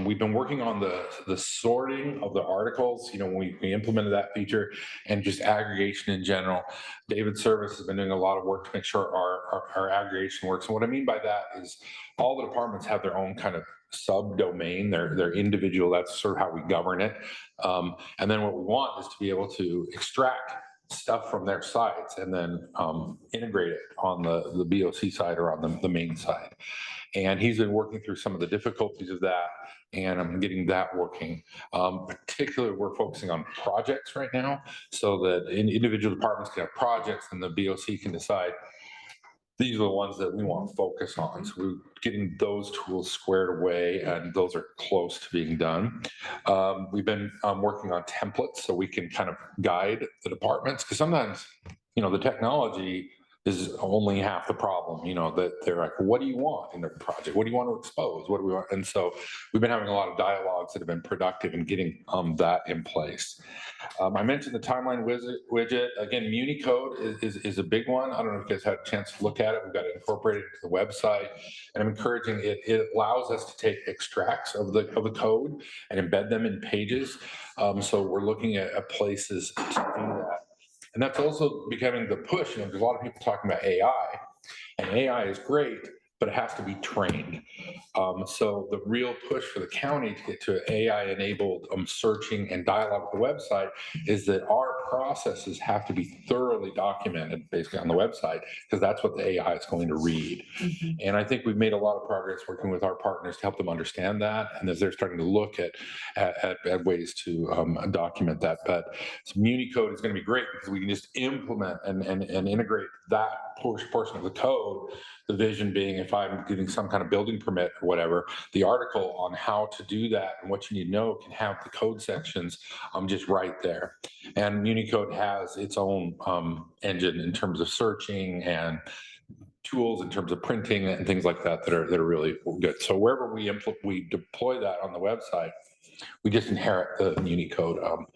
We've been working on the sorting of the articles, when we implemented that feature, and just aggregation in general. David Service has been doing a lot of work to make sure our aggregation works. And what I mean by that is all the departments have their own kind of subdomain, their individual, that's sort of how we govern it. And then what we want is to be able to extract stuff from their sites and then integrate it on the BOC side or on the main side. And he's been working through some of the difficulties of that, and I'm getting that working. Particularly, we're focusing on projects right now, so that individual departments can have projects, and the BOC can decide these are the ones that we want to focus on. So we're getting those tools squared away, and those are close to being done. We've been working on templates so we can kind of guide the departments, because sometimes, the technology is only half the problem, that they're like, what do you want in the project? What do you want to expose? What do we want? And so we've been having a lot of dialogues that have been productive in getting that in place. I mentioned the timeline widget. Again, MuniCode is a big one. I don't know if you guys had a chance to look at it. We've got it incorporated into the website, and I'm encouraging it. It allows us to take extracts of the code and embed them in pages. So we're looking at places to do that. And that's also becoming the push. There's a lot of people talking about AI, and AI is great, but it has to be trained. So the real push for the county to get to AI-enabled searching and dialogue with the website is that our processes have to be thoroughly documented, basically on the website, because that's what the AI is going to read. Mm-hmm. And I think we've made a lot of progress working with our partners to help them understand that, and as they're starting to look at ways to document that. But MuniCode is going to be great because we can just implement and integrate that portion of the code. The vision being, if I'm getting some kind of building permit or whatever, the article on how to do that and what you need to know can have the code sections just right there. And MuniCode has its own engine in terms of searching and tools in terms of printing and things like that that are really good. So wherever we deploy that on the website, we just inherit the MuniCode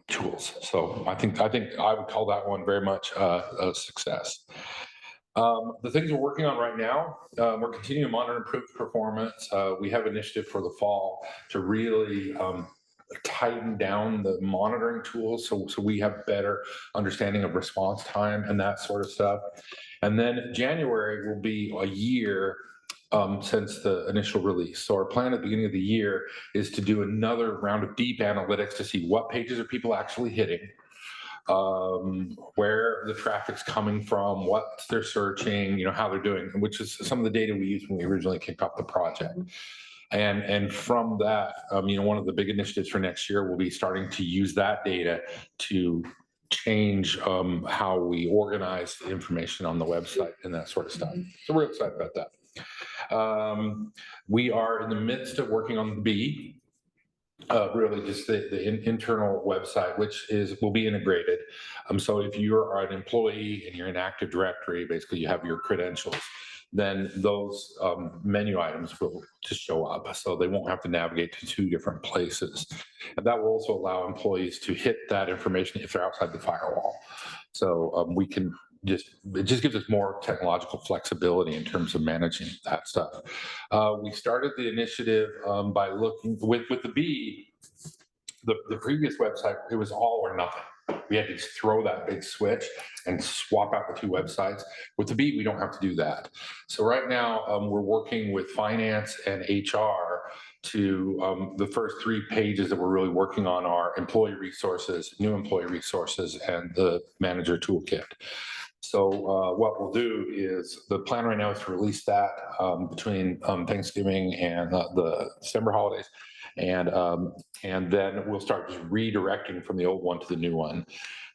tools. So I think I would call that one very much a success. The things we're working on right now, we're continuing to monitor and improve performance. We have an initiative for the fall to really tighten down the monitoring tools so we have better understanding of response time and that sort of stuff. And then January will be a year since the initial release. So our plan at the beginning of the year is to do another round of deep analytics to see what pages are people actually hitting, where the traffic's coming from, what they're searching, how they're doing, which is some of the data we used when we originally kicked off the project. And from that, one of the big initiatives for next year will be starting to use that data to change how we organize the information on the website and that sort of stuff. So we're excited about that. We are in the midst of working on the B. Really just the internal website, which will be integrated. So if you are an employee and you're in Active Directory, basically you have your credentials, then those menu items will just show up. So they won't have to navigate to two different places. And that will also allow employees to hit that information if they're outside the firewall. So we can it just gives us more technological flexibility in terms of managing that stuff. We started the initiative by looking with the B, the previous website, it was all or nothing. We had to just throw that big switch and swap out the two websites. With the B, we don't have to do that. So right now we're working with finance and HR to the first 3 pages that we're really working on are employee resources, new employee resources, and the manager toolkit. So what we'll do is the plan right now is to release that between Thanksgiving and the December holidays. And then we'll start just redirecting from the old one to the new one.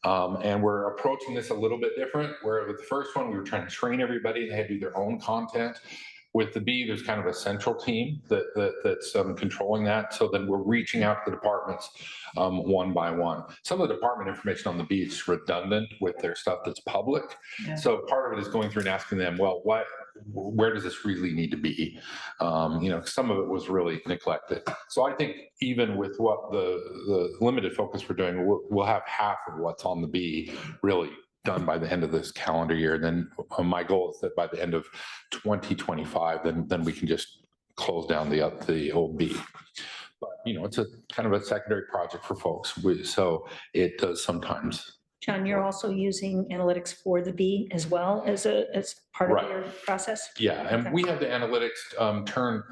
And we're approaching this a little bit different, where with the first one, we were trying to train everybody and they had to do their own content. With the B, there's kind of a central team that's controlling that. So then we're reaching out to the departments one by one. Some of the department information on the B is redundant with their stuff that's public. Yeah. So part of it is going through and asking them, well, where does this really need to be? Some of it was really neglected. So I think even with what the limited focus we're doing, we'll have half of what's on the B really done by the end of this calendar year. Then my goal is that by the end of 2025, then we can just close down the old B. But, it's a kind of a secondary project for folks. So it does sometimes. John, you're also using analytics for the B as well as part of your process? Yeah, and Okay. we have the analytics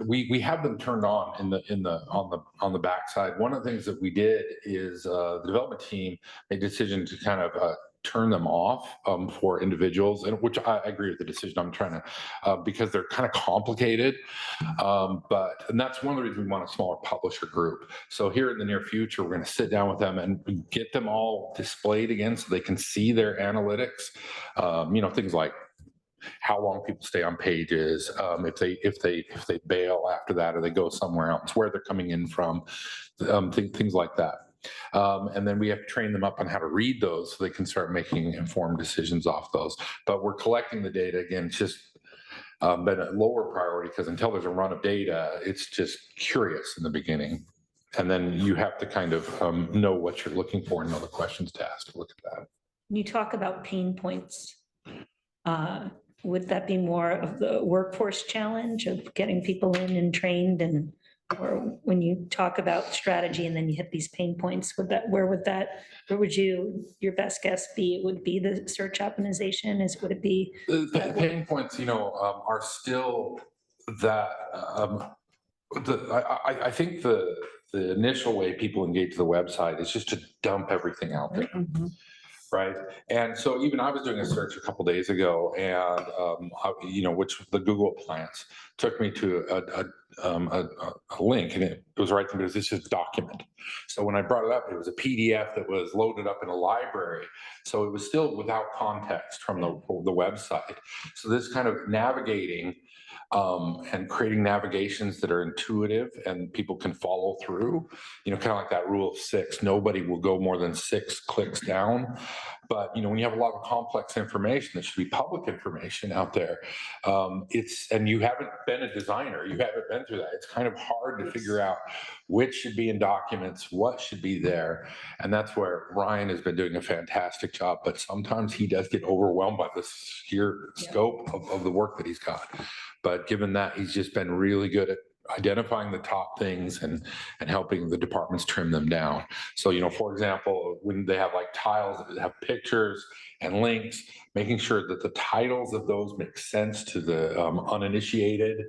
we have them turned on on the backside. One of the things that we did is the development team made a decision to kind of turn them off for individuals, and which I agree with the decision. I'm trying to because they're kind of complicated, and that's one of the reasons we want a smaller publisher group. So here in the near future, we're going to sit down with them and get them all displayed again so they can see their analytics. Things like how long people stay on pages, if they bail after that or they go somewhere else, where they're coming in from, things like that. And then we have to train them up on how to read those so they can start making informed decisions off those. But we're collecting the data again. It's just been a lower priority because until there's a run of data, it's just curious in the beginning. And then you have to kind of know what you're looking for and know the questions to ask to look at that. You talk about pain points. Would that be more of the workforce challenge of getting people in and trained, or when you talk about strategy and then you hit these pain points, where would your best guess be? It would be the search optimization? Would it be? The pain points, are still that, I think the initial way people engage the website is just to dump everything out there. Mm-hmm. Right. And so even I was doing a search a couple of days ago and, which the Google appliance took me to a link, and it was right there. This is document. So when I brought it up, it was a PDF that was loaded up in a library. So it was still without context from the website. So this kind of navigating and creating navigations that are intuitive and people can follow through, kind of like that rule of 6, nobody will go more than 6 clicks down. But, when you have a lot of complex information that should be public information out there, and you haven't been a designer, you haven't been through that. It's kind of hard to figure out which should be in documents, what should be there. And that's where Ryan has been doing a fantastic job. But sometimes he does get overwhelmed by the sheer scope of the work that he's got. But given that, he's just been really good at identifying the top things and helping the departments trim them down. So, for example, when they have like tiles that have pictures and links, making sure that the titles of those make sense to the uninitiated,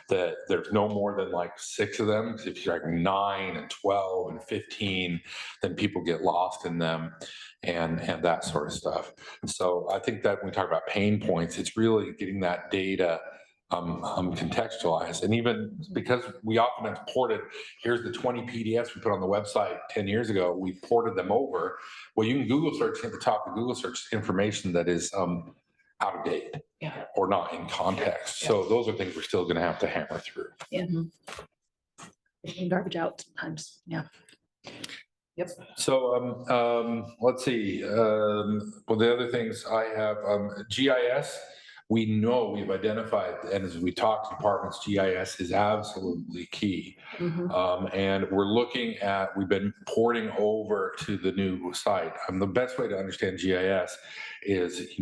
that there's no more than like 6 of them. Because if you're like 9 and 12 and 15, then people get lost in them and that sort of stuff. So I think that when we talk about pain points, it's really getting that data contextualized. And even because we often ported, here's the 20 PDFs we put on the website 10 years ago, we ported them over. Well, you can Google search at the top of Google search information that is out of date or not in context. Yeah. So those are things we're still going to have to hammer through. Yeah. Garbage out sometimes. Yeah. Yep. So let's see. Well, the other things I have, GIS. We know we've identified, and as we talk to departments, GIS is absolutely key. Mm-hmm. And we've been porting over to the new site. The best way to understand GIS is,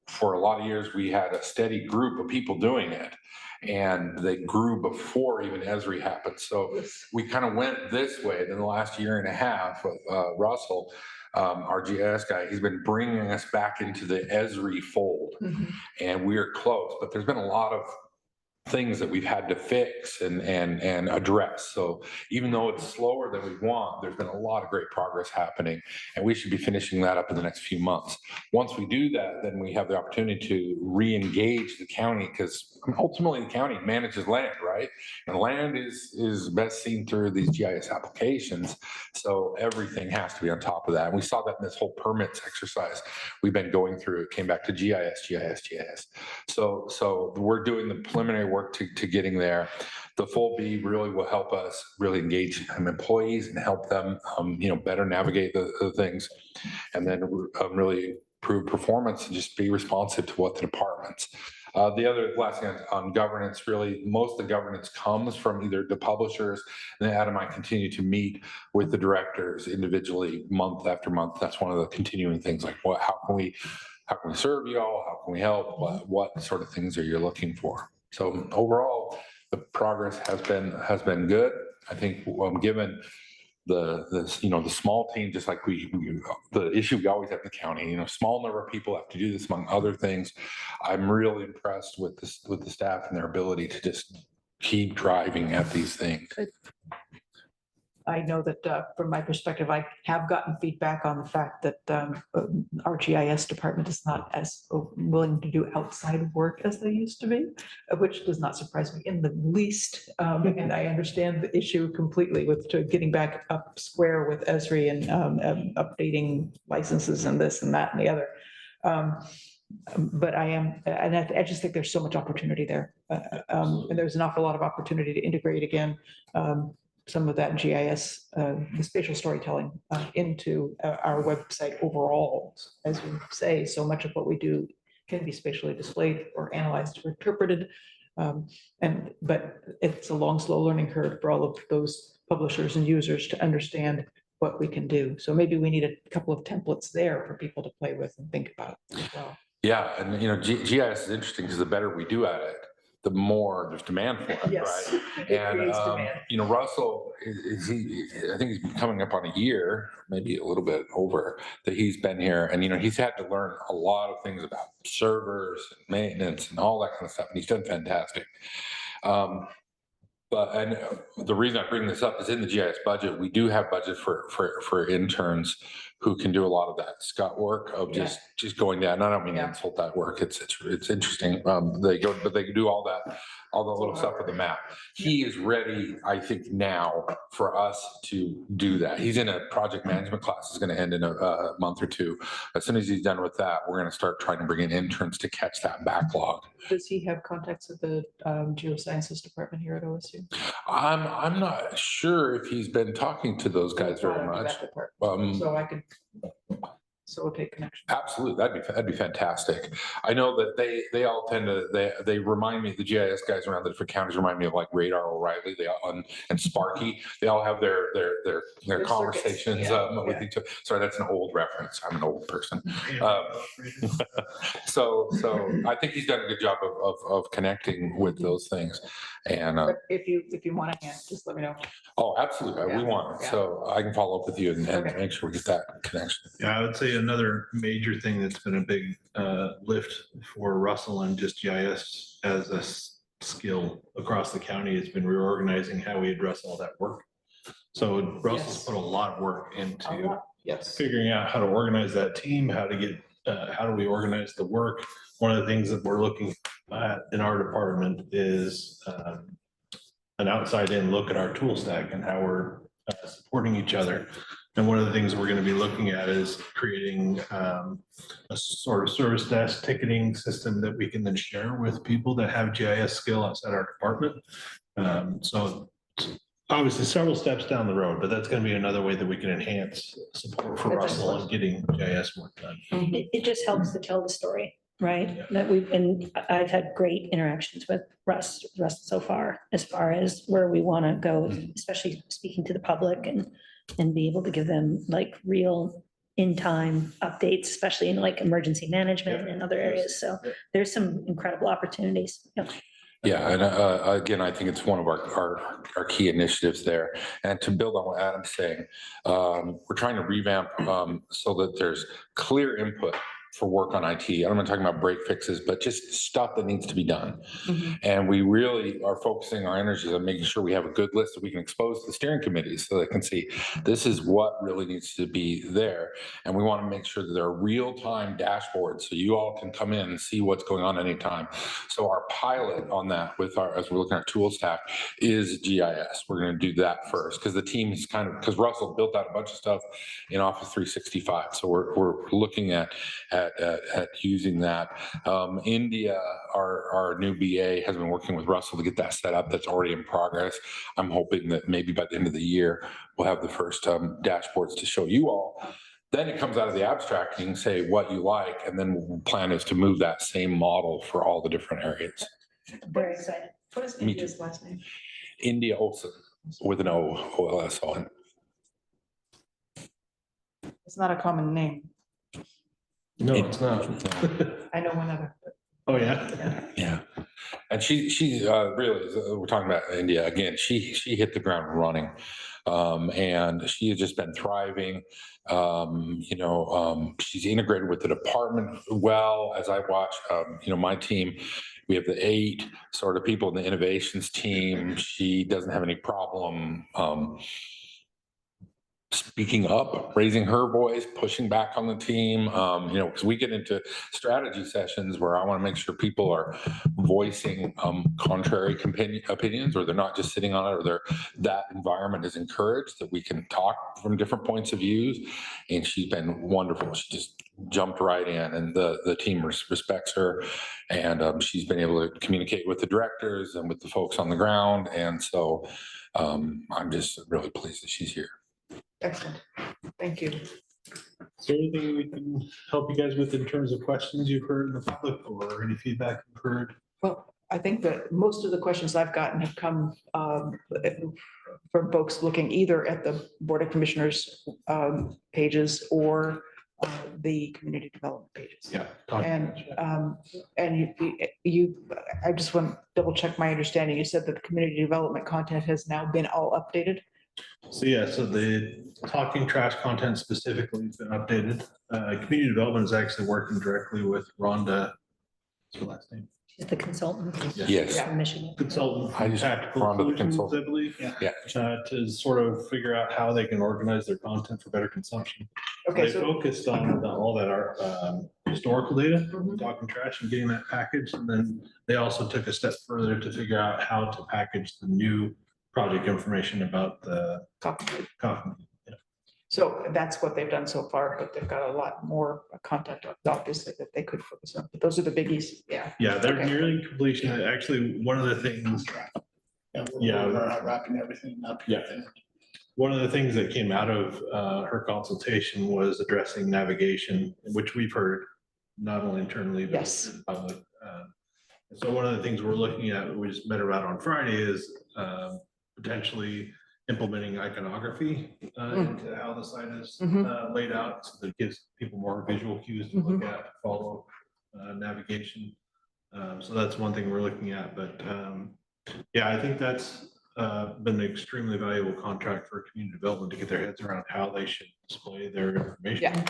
for a lot of years, we had a steady group of people doing it. And they grew before even Esri happened. So we kind of went this way. Then the last year and a half with Russell, our GIS guy, he's been bringing us back into the Esri fold. Mm-hmm. And we're close, but there's been a lot of things that we've had to fix and address. So even though it's slower than we want, there's been a lot of great progress happening, and we should be finishing that up in the next few months. Once we do that, then we have the opportunity to re-engage the county, because ultimately the county manages land, right? And land is best seen through these GIS applications. So everything has to be on top of that. And we saw that in this whole permits exercise we've been going through. It came back to GIS. So we're doing the preliminary work to getting there. The full B really will help us really engage employees and help them, better navigate the things, and then really improve performance and just be responsive to what the departments The other last thing on governance, really, most of the governance comes from either the publishers, and then Adam and I continue to meet with the directors individually month after month. That's one of the continuing things, like how can we serve you all? How can we help? What sort of things are you looking for? So overall, the progress has been good. I think given the small team, just like the issue we always have in the county, small number of people have to do this among other things. I'm really impressed with the staff and their ability to just keep driving at these things. I know that from my perspective, I have gotten feedback on the fact that our GIS department is not as willing to do outside work as they used to be, which does not surprise me in the least. And I understand the issue completely with getting back up square with Esri and updating licenses and this and that and the other. But I just think there's so much opportunity there. And there's an awful lot of opportunity to integrate again. Some of that GIS, the spatial storytelling into our website overall. As we say, so much of what we do can be spatially displayed or analyzed or interpreted. But it's a long, slow learning curve for all of those publishers and users to understand what we can do. So maybe we need a couple of templates there for people to play with and think about as well. Yeah, and GIS is interesting because the better we do at it, the more there's demand for it, Yes, right? it And creates demand. Russell I think he's been coming up on a year, maybe a little bit over, that he's been here, and he's had to learn a lot of things about servers and maintenance and all that kind of stuff, and he's done fantastic. And the reason I bring this up is in the GIS budget, we do have budget for interns who can do a lot of that scut work of just going down. And I don't mean to insult that work. It's interesting. They can do all the little stuff with the map. He is ready, I think, now for us to do that. He's in a project management class. It's going to end in a month or two. As soon as he's done with that, we're going to start trying to bring in interns to catch that backlog. Does he have contacts with the geosciences department here at OSU? I'm not sure if he's been talking to those guys very much. So I could facilitate connection. Absolutely, that'd be fantastic. I know that they all tend to they remind me, the GIS guys around the different counties remind me of like Radar O'Reilly, and Sparky. They all have their conversations with each other. Sorry, that's an old reference. I'm an old person. So I think he's done a good job of connecting with those things. And if you want a hand, just let me know. Oh, absolutely, we want it. So I can follow up with you and make sure we get that connection. Yeah, I would say another major thing that's been a big lift for Russell and just GIS as a skill across the county has been reorganizing how we address all that work. So Russell's put a lot of work into figuring out how to organize that team, how do we organize the work. One of the things that we're looking at in our department is an outside in look at our tool stack and how we're supporting each other. And one of the things we're going to be looking at is creating a sort of service desk ticketing system that we can then share with people that have GIS skill outside our department. So obviously several steps down the road, but that's going to be another way that we can enhance support for Russell and getting GIS work done. It just helps to tell the story, right? And I've had great interactions with Russ so far as where we want to go, especially speaking to the public and be able to give them like real in-time updates, especially in like emergency management and other areas. So there's some incredible opportunities. Yeah, and again, I think it's one of our key initiatives there. And to build on what Adam's saying, we're trying to revamp so that there's clear input for work on IT. I'm not talking about break fixes, but just stuff that needs to be done. And we really are focusing our energies on making sure we have a good list that we can expose to the steering committees so they can see this is what really needs to be there. And we want to make sure that there are real-time dashboards so you all can come in and see what's going on anytime. So our pilot on that as we're looking at tool stack is GIS. We're going to do that first because the team is because Russell built out a bunch of stuff in Office 365. So we're looking at using that. India, our new BA, has been working with Russell to get that set up. That's already in progress. I'm hoping that maybe by the end of the year, we'll have the first dashboards to show you all Then it comes out of the abstract, you can say what you like, and then the plan is to move that same model for all the different areas. Very excited. What is Me India's last name? India Olson with an O-L-S-O-N. It's not a common name. No, it's not. I know one other. Oh, yeah. Yeah. And she really, we're talking about India again, she hit the ground running. And she has just been thriving. She's integrated with the department well. As I watch, my team, we have the 8 sort of people in the innovations team. She doesn't have any problem speaking up, raising her voice, pushing back on the team, because we get into strategy sessions where I want to make sure people are voicing contrary opinions, or they're not just sitting on it, or that environment is encouraged, that we can talk from different points of views. And she's been wonderful. She just jumped right in, and the team respects her. And she's been able to communicate with the directors and with the folks on the ground. And so I'm just really pleased that she's here. Excellent. Thank you. Is there anything we can help you guys with in terms of questions you've heard in the public, or any feedback you've heard? Well, I think that most of the questions I've gotten have come from folks looking either at the Board of Commissioners pages or the community development pages. Yeah. And I just want to double check my understanding. You said that the community development content has now been all updated. So the talking trash content specifically has been updated. Community development is actually working directly with Rhonda. What's her last name? She's the consultant. Yes. From Michigan. Consultant. I just Tactical Rhonda the Solutions, consultant. I believe. Yeah. To sort of figure out how they can organize their content for better consumption. Okay, They so focused on all that are historical data, Mhm. talking trash and getting that packaged. And then they also took a step further to figure out how to package the new project information about the copy. Kaufman. So that's what they've done so far, but they've got a lot more content, obviously, that they could focus on. But those are the biggies. Yeah. Yeah, they're Okay. nearing completion. Actually, one of the things, We're wrapping everything up. Yeah. one of the things that came out of her consultation was addressing navigation, which we've heard not only internally, but Yes. in public. So one of the things we're looking at, we just met about on Friday, is potentially implementing iconography into how the site is laid out, so that it gives people more visual cues to look at, to follow navigation. So that's one thing we're looking at, but yeah, I think that's been an extremely valuable contract for community development to get their heads around how they should display their information.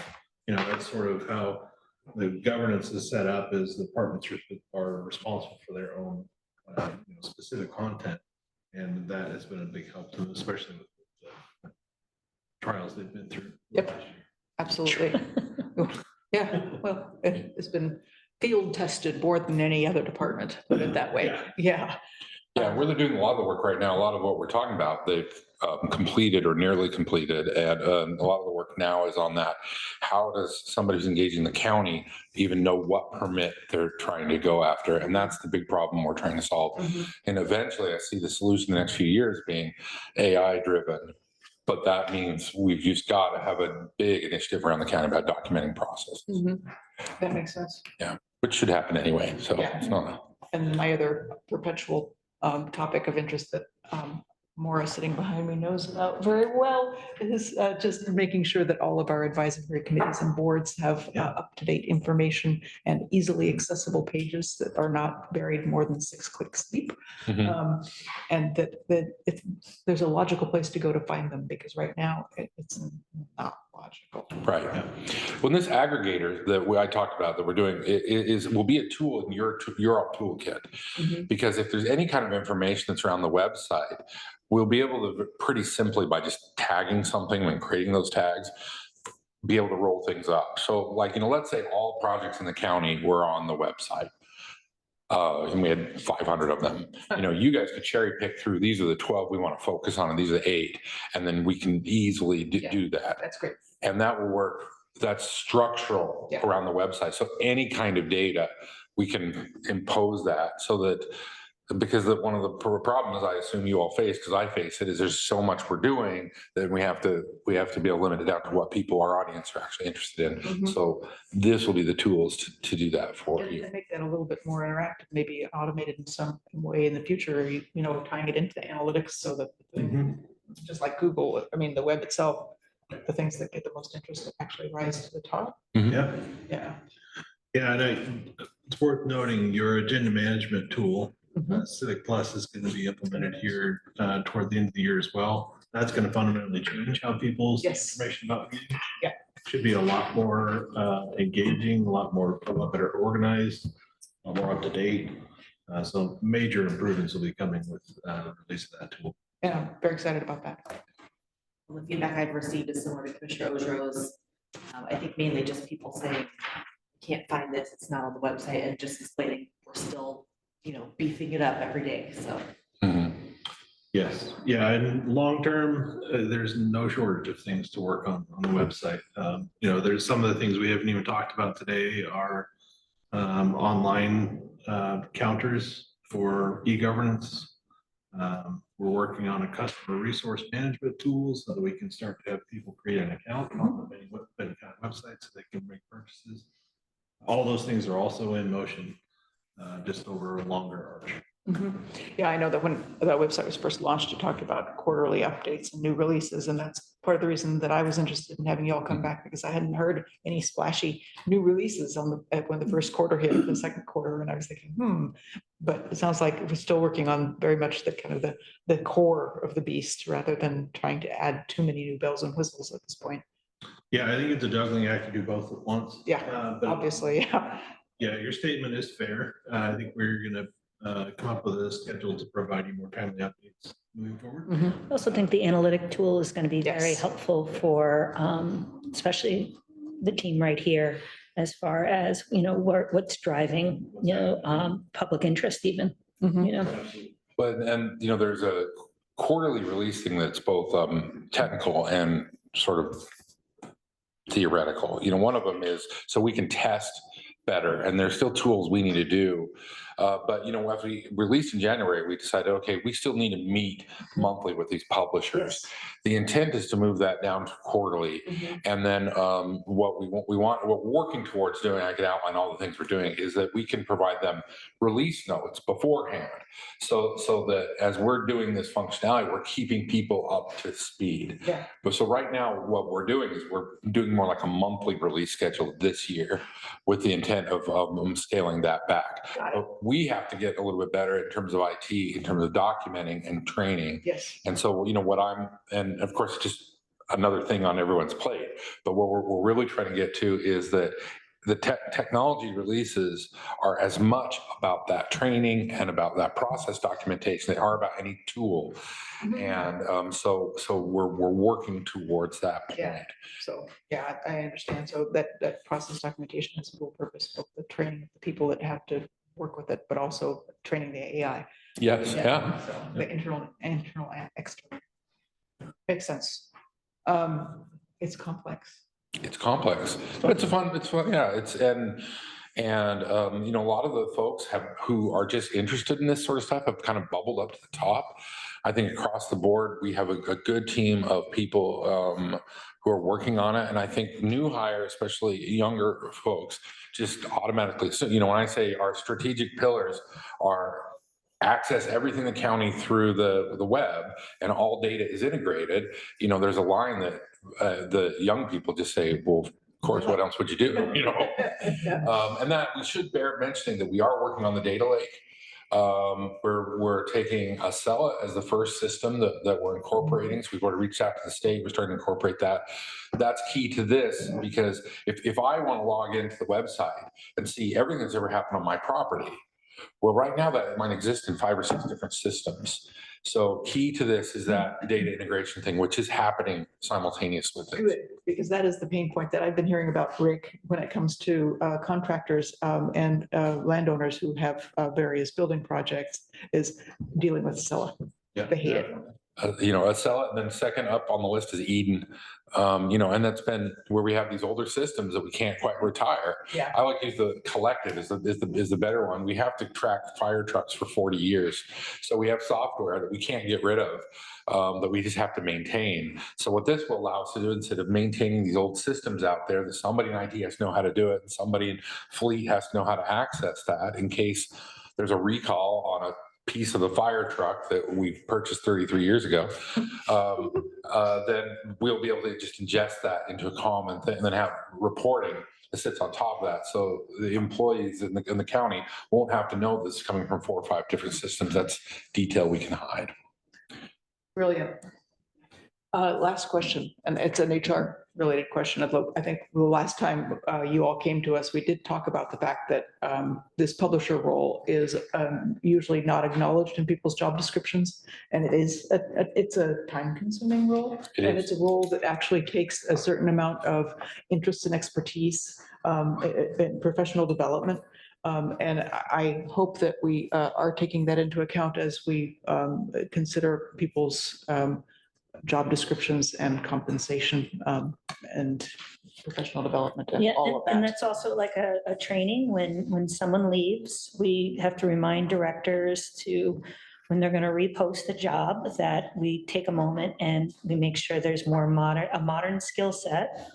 Yeah. That's sort of how the governance is set up, is the departments are responsible for their own specific content. And that has been a big help to them, especially with the trials they've been through. Yep, absolutely. Yeah, well, it's been field tested more than any other department, put it that way. Yeah. Yeah, where they're doing a lot of the work right now, a lot of what we're talking about, they've completed or nearly completed. And a lot of the work now is on that. How does somebody who's engaging the county even know what permit they're trying to go after? And that's the big problem we're trying to solve. And eventually I see the solution in the next few years being AI driven. But that means we've just got to have a big initiative around the county about documenting processes. That makes sense. Yeah, which should happen anyway. So Yeah. it's not. And my other perpetual topic of interest that Maura sitting behind me knows about very well is just making sure that all of our advisory committees and boards have up-to-date information and easily accessible pages that are not buried more than 6 clicks deep. And that if there's a logical place to go to find them, because right now it's not logical. Right. Well, this aggregator that I talked about that we're doing will be a tool in your toolkit, because if there's any kind of information that's around the website, we'll be able to pretty simply, by just tagging something and creating those tags, be able to roll things up. So like, let's say all projects in the county were on the website. And we had 500 of them. You guys could cherry pick through. These are the 12 we want to focus on, and these are the 8, and then we can easily do that. That's great. And that will work. That's structural around the website. So any kind of data, we can impose that so that because one of the problems I assume you all face, because I face it, is there's so much we're doing that we have to be able to limit it down to what people, our audience, are actually interested in. Mhm. So this will be the tools to do that for And you. to make that a little bit more interactive, maybe automated in some way in the future, tying it into the analytics so that, just like Google, I mean, the web itself, the things that get the most interest actually rise to the top. Yeah. Yeah. Yeah, and it's worth noting your agenda management tool, Civic Plus, is going to be implemented here toward the end of the year as well. That's going to fundamentally change how people see information about meetings. Yeah. Should be a lot more engaging, a lot better organized, a lot more up to date. So major improvements will be coming with the release of that tool. Yeah, I'm very excited about that. The feedback I've received is similar to Commissioner Ogero's. I think mainly just people saying, can't find this, it's not on the website, and just explaining, we're still, beefing it up every day, so. Yes, yeah, and long-term, there's no shortage of things to work on the website. There's some of the things we haven't even talked about today are online counters for e-governance. We're working on a customer resource management tool so that we can start to have people create an account on the Benton County website so they can make purchases. All those things are also in motion, just over a longer arch. Yeah, I know that when that website was first launched, it talked about quarterly updates and new releases, and that's part of the reason that I was interested in having you all come back, because I hadn't heard any splashy new releases when the first quarter hit, the second quarter, and I was thinking, but it sounds like we're still working on very much the kind of the core of the beast, rather than trying to add too many new bells and whistles at this point. Yeah, I think it's a juggling act to do both at once. Yeah, but obviously, yeah. Yeah, your statement is fair. I think we're going to come up with a schedule to provide you more timely updates moving forward. I also think the analytic tool is going to be very helpful for especially the team right here, as far as, what's driving, public interest even, But, and, there's a quarterly release thing that's both technical and sort of theoretical. One of them is so we can test better, and there's still tools we need to do. But as we released in January, we decided, okay, we still need to meet monthly with these publishers. The intent is to move that down to quarterly. And then what what we're working towards doing, I can outline all the things we're doing, is that we can provide them release notes beforehand. So that as we're doing this functionality, we're keeping people up to speed. Yeah. But so right now, what we're doing is we're doing more like a monthly release schedule this year, with the intent of scaling that back. We have to get a little bit better in terms of IT, in terms of documenting and training. Yes. And so, and of course, just another thing on everyone's plate, but what we're really trying to get to is that the technology releases are as much about that training and about that process documentation they are about any tool. And so we're working towards that point. Yeah. So, yeah, I understand. So that process documentation has a dual purpose, both the training of the people that have to work with it, but also training the AI. Yes, yeah. So the internal and external. Makes sense. It's complex. It's complex, but it's fun, yeah, and a lot of the folks who are just interested in this sort of stuff have kind of bubbled up to the top. I think across the board, we have a good team of people who are working on it. And I think new hire, especially younger folks, just automatically, so, when I say our strategic pillars are access everything in the county through the web, and all data is integrated. There's a line that the young people just say, well, of course, what else would you do? And that we should bear mentioning that we are working on the data lake. We're taking Acela as the first system that we're incorporating. So we've already reached out to the state. We're starting to incorporate that. That's key to this, because if I want to log into the website and see everything that's ever happened on my property, well, right now that might exist in 5 or 6 different systems. So key to this is that data integration thing, which is happening simultaneous with it. Good, because that is the pain point that I've been hearing about, Rick, when it comes to contractors and landowners who have various building projects, is dealing with Acela. Yeah. They hate it. sell it. And then second up on the list is Eden. And that's been where we have these older systems that we can't quite retire. Yeah. I like to use the collective is the better one. We have to track fire trucks for 40 years. So we have software that we can't get rid of, that we just have to maintain. So what this will allow us to do, instead of maintaining these old systems out there, that somebody in IT has to know how to do it, and somebody in fleet has to know how to access that in case there's a recall on a piece of the fire truck that we've purchased 33 years ago, then we'll be able to just ingest that into a common thing and then have reporting that sits on top of that. So the employees in the county won't have to know this is coming from 4 or 5 different systems. That's detail we can hide. Brilliant. Last question, and it's an HR related question. I think the last time you all came to us, we did talk about the fact that this publisher role is usually not acknowledged in people's job descriptions. And it's a time consuming role. And it's a role that actually takes a certain amount of interest and expertise and professional development. And I hope that we are taking that into account as we consider people's job descriptions and compensation and professional development and Yeah, all of and that. that's also like a training when someone leaves, we have to remind directors to, when they're going to repost the job, that we take a moment and we make sure there's a modern skill set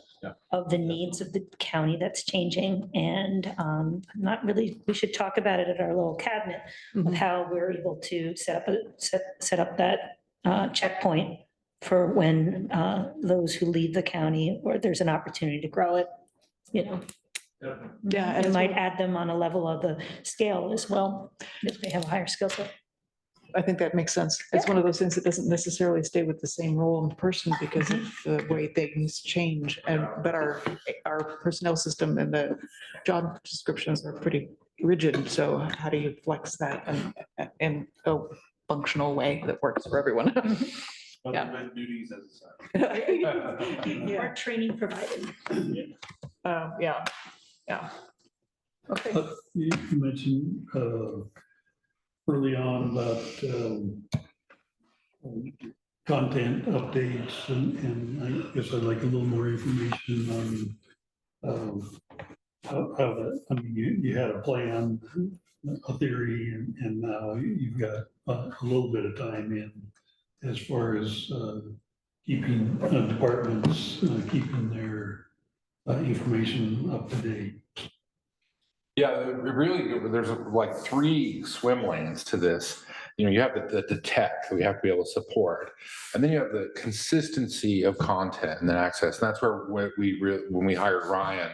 of the needs of the county that's changing. And we should talk about it at our little cabinet of how we're able to set up that checkpoint for when those who leave the county, or there's an opportunity to grow it, Yeah. And it might add them on a level of the scale as well, if they have a higher skill set. I think that makes sense. It's one of those things that doesn't necessarily stay with the same role in person because of the way things change. But our personnel system and the job descriptions are pretty rigid. So how do you flex that in a functional way that works for everyone? Yeah. Duties as a Our training provided. Yeah. Okay. You mentioned early on about content updates, and I guess I'd like a little more information on how that, I mean, you had a plan, a theory, and now you've got a little bit of time in as far as keeping departments, keeping their information up to date. Yeah, there's like 3 swim lanes to this. You have the tech that we have to be able to support. And then you have the consistency of content and then access. And that's where when we hired Ryan,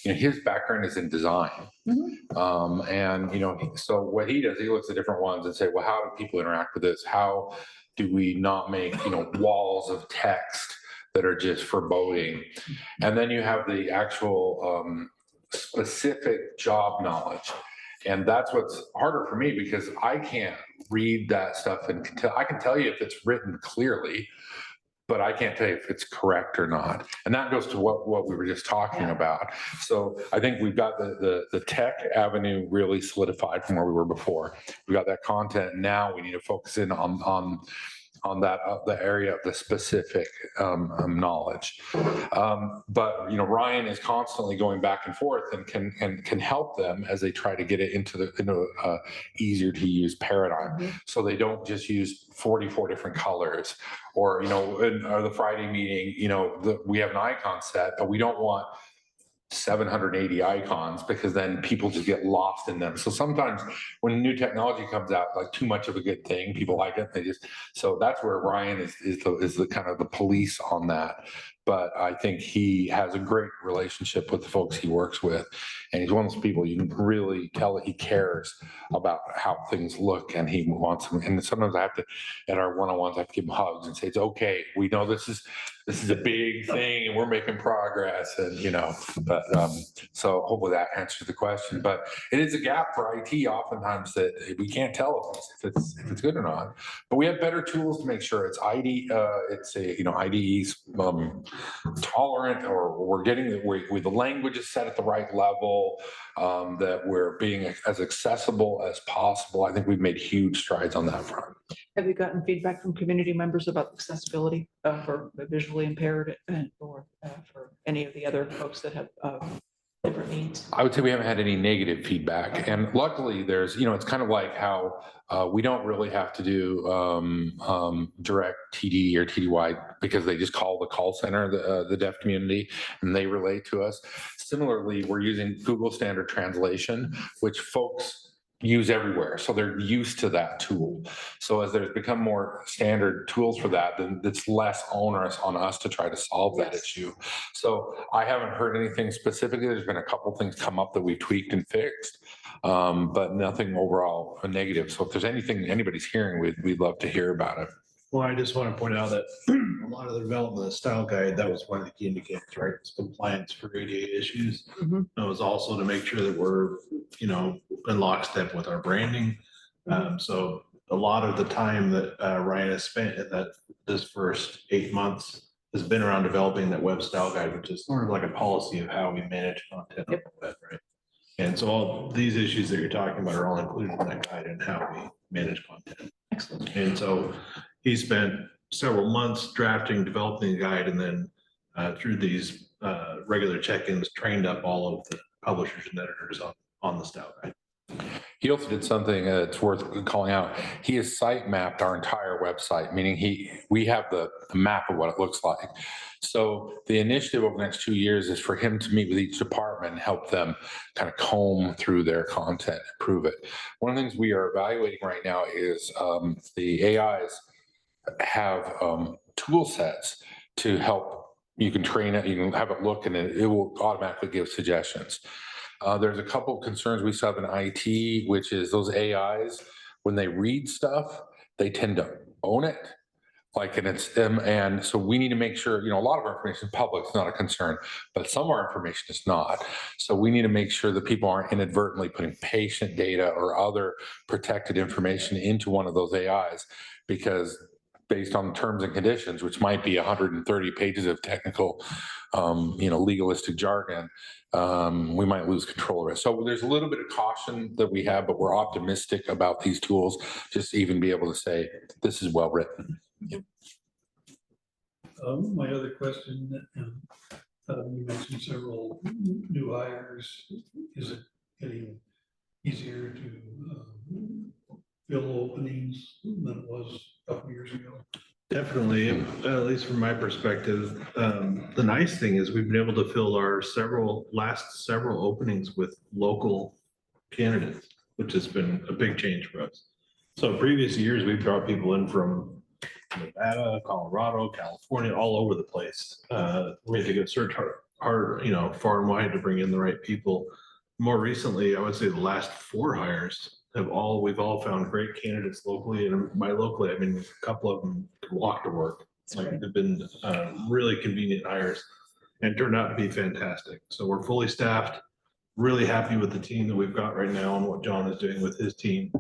his background is in design. So what he does, he looks at different ones and say, well, how do people interact with this? How do we not make, walls of text that are just foreboding? And then you have the actual specific job knowledge. And that's what's harder for me, because I can't read that stuff and I can tell you if it's written clearly, but I can't tell you if it's correct or not. And that goes to what we were just talking about. So I think we've got the tech avenue really solidified from where we were before. We got that content. Now we need to focus in on that the area of the specific knowledge. But Ryan is constantly going back and forth and can help them as they try to get it into a easier to use paradigm. So they don't just use 44 different colors, or in the Friday meeting, we have an icon set, but we don't want 780 icons, because then people just get lost in them. So sometimes when new technology comes out, like too much of a good thing, people like it. So that's where Ryan is the kind of the police on that. But I think he has a great relationship with the folks he works with. And he's one of those people you can really tell that he cares about how things look, and he wants them. And sometimes I have to, at our one-on-ones, I have to give him hugs and say, it's okay. We know this is a big thing and we're making progress, and but so hopefully that answers the question. But it is a gap for IT oftentimes that we can't tell if it's good or not. But we have better tools to make sure it's IDE's tolerant, or we're getting the language is set at the right level, that we're being as accessible as possible. I think we've made huge strides on that front. Have you gotten feedback from community members about accessibility for the visually impaired or for any of the other folks that have different needs? I would say we haven't had any negative feedback, and luckily there's, it's kind of like how we don't really have to do direct TD or TDY because they just call the call center, the deaf community, and they relate to us. Similarly, we're using Google Standard Translation, which folks use everywhere. So they're used to that tool. So as there's become more standard tools for that, then it's less onerous on us to try to solve that issue. So I haven't heard anything specifically. There's been a couple things come up that we tweaked and fixed, but nothing overall negative. So if there's anything anybody's hearing, we'd love to hear about it. Well, I just want to point out that a lot of the development of the style guide, that was one of the key indicators, right? It's compliance for ADA issues. Mhm. It was also to make sure that we're, in lockstep with our branding. So a lot of the time that Ryan has spent in this first 8 months has been around developing that web style guide, which is sort of like a policy of how we manage content on the web, right? And so all these issues that you're talking about are all included in that guide and how we manage content. Excellent. And so he spent several months drafting, developing the guide, and then through these regular check-ins, trained up all of the publishers and editors on the style guide. He also did something that's worth calling out. He has site mapped our entire website, meaning we have the map of what it looks like. So the initiative over the next 2 years is for him to meet with each department and help them kind of comb through their content, improve it. One of the things we are evaluating right now is the AIs have tool sets to help. You can train it, you can have it look, and it will automatically give suggestions. There's a couple of concerns we still have in IT, which is those AIs, when they read stuff, they tend to own it. And so we need to make sure, a lot of our information is public, it's not a concern, but some of our information is not. So we need to make sure that people aren't inadvertently putting patient data or other protected information into one of those AIs, because based on the terms and conditions, which might be 130 pages of technical, legalistic jargon, we might lose control of it. So there's a little bit of caution that we have, but we're optimistic about these tools, just to even be able to say, this is well written. My other question, you mentioned several new hires. Is it getting easier to fill openings than it was a couple years ago? Definitely, at least from my perspective. The nice thing is we've been able to fill our last several openings with local candidates, which has been a big change for us. So previous years, we've brought people in from Nevada, Colorado, California, all over the place. We had to go search hard, far and wide to bring in the right people. More recently, I would say the last 4 hires we've all found great candidates locally, and by locally, I mean a couple of them could walk to work. They've been really convenient hires and turned out to be fantastic. So we're fully staffed, really happy with the team that we've got right now and what John is doing with his team.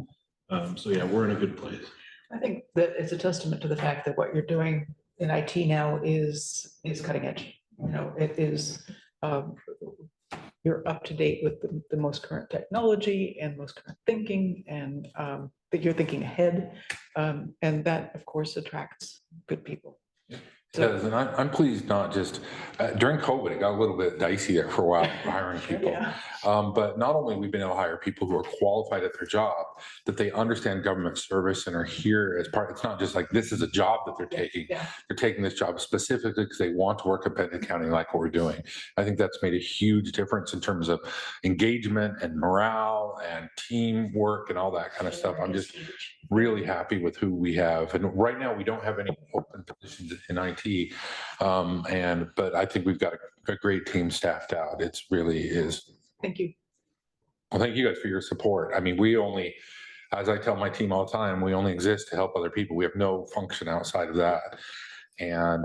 So yeah, we're in a good place. I think that it's a testament to the fact that what you're doing in IT now is cutting edge. It is, you're up to date with the most current technology and most current thinking, and that you're thinking ahead. And that, of course, attracts good people. Does, and I'm pleased, not just during COVID, it got a little bit dicey there for a while hiring people. Yeah. But not only we've been able to hire people who are qualified at their job, that they understand government service and are here as part. It's not just like this is a job that they're taking. Yeah. They're taking this job specifically because they want to work at Benton County like what we're doing. I think that's made a huge difference in terms of engagement and morale and teamwork and all that kind of stuff. I'm just really happy with who we have. And right now we don't have any open positions in IT. But I think we've got a great team staffed out. It's really is. Thank you. Well, thank you guys for your support. I mean, we only, as I tell my team all the time, we only exist to help other people. We have no function outside of that. And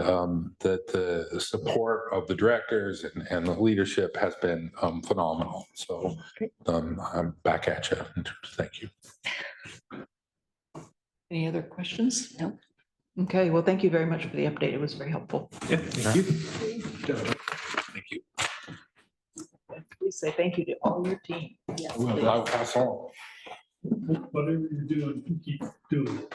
the support of the directors and the leadership has been phenomenal. So I'm back at you. Thank you. Any other questions? No. Okay, well, thank you very much for the update. It was very helpful. Yeah, thank you. Thank you. Please say thank you to all your team. I'll pass on. Whatever you're doing, keep doing it.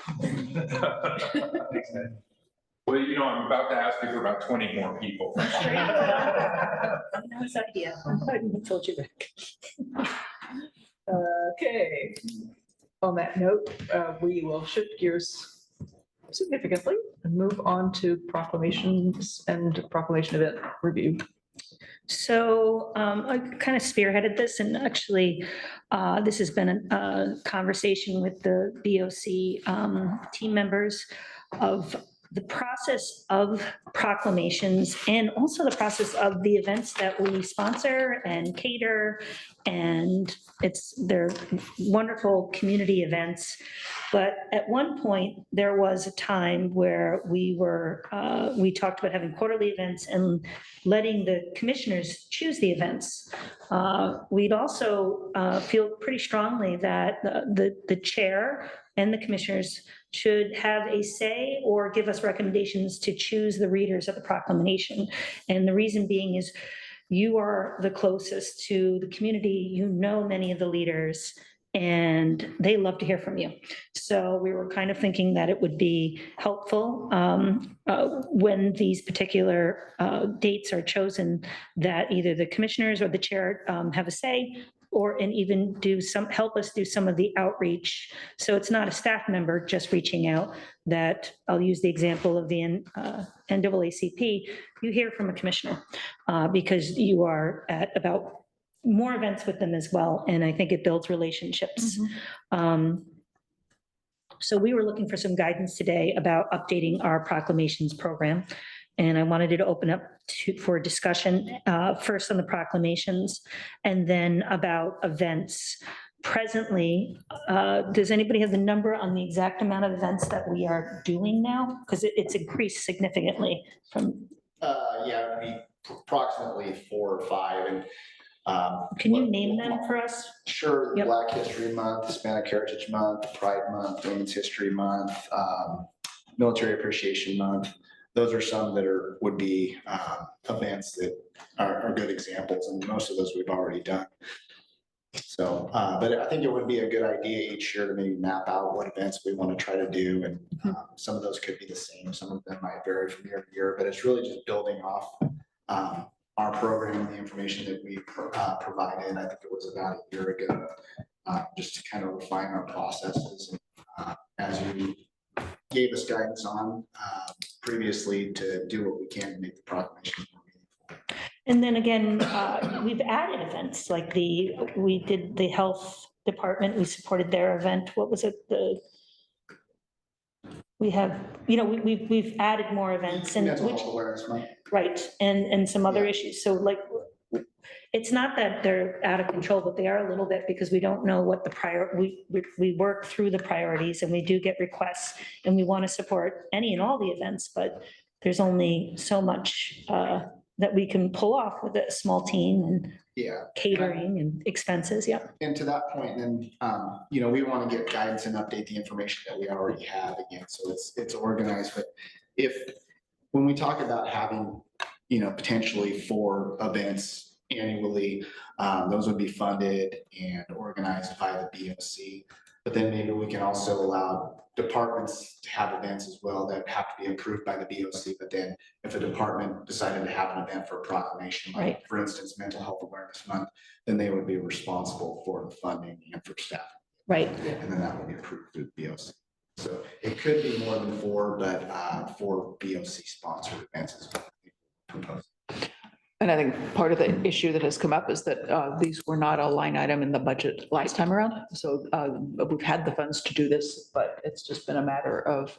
Well, I'm about to ask you for about 20 more people. Nice idea. I'm glad you told you that. Okay. On that note, we will shift gears significantly and move on to proclamations and proclamation event review. So I kind of spearheaded this, and actually, this has been a conversation with the BOC team members of the process of proclamations and also the process of the events that we sponsor and cater. And they're wonderful community events. But at one point, there was a time where we talked about having quarterly events and letting the commissioners choose the events. We'd also feel pretty strongly that the chair and the commissioners should have a say or give us recommendations to choose the readers of the proclamation. And the reason being is you are the closest to the community, you know many of the leaders, and they love to hear from you. So we were kind of thinking that it would be helpful when these particular dates are chosen, that either the commissioners or the chair have a say, and even help us do some of the outreach. So it's not a staff member just reaching out. That I'll use the example of the NAACP. You hear from a commissioner because you are at about more events with them as well. And I think it builds relationships. So we were looking for some guidance today about updating our proclamations program. And I wanted to open up for discussion first on the proclamations and then about events. Presently, does anybody have the number on the exact amount of events that we are doing now? Because it's increased significantly from. Yeah, it'd be approximately 4 or 5. And can you name them for us? Sure. Yep. Black History Month, Hispanic Heritage Month, Pride Month, Women's History Month, Military Appreciation Month. Those are some that would be events that are good examples, and most of those we've already done. So, but I think it would be a good idea each year to maybe map out what events we want to try to do, and some of those could be the same. Some of them might vary from year to year, but it's really just building off our program, the information that we provided. I think it was about a year ago, just to kind of refine our processes. And, as you gave us guidance on previously, to do what we can to make the proclamation more meaningful. And then again, we've added events like we did the health department, we supported their event. What was it? We have, we've added more events and Mental Health Awareness Month. Right, and some other issues. So like, it's not that they're out of control, but they are a little bit, because we don't know what we work through the priorities, and we do get requests, and we want to support any and all the events, but there's only so much that we can pull off with a small team and catering and expenses. Yeah. And to that point, then, we want to get guidance and update the information that we already have again. So it's organized, but when we talk about having, potentially 4 events annually, those would be funded and organized by the BOC. But then maybe we can also allow departments to have events as well that have to be approved by the BOC. But then if a department decided to have an event for a proclamation, like for instance, Mental Health Awareness Month, then they would be responsible for the funding and for staff. Right. And then that would be approved through the BOC. So it could be more than 4, but 4 BOC sponsored events is what we propose. And I think part of the issue that has come up is that these were not a line item in the budget last time around. So we've had the funds to do this, but it's just been a matter of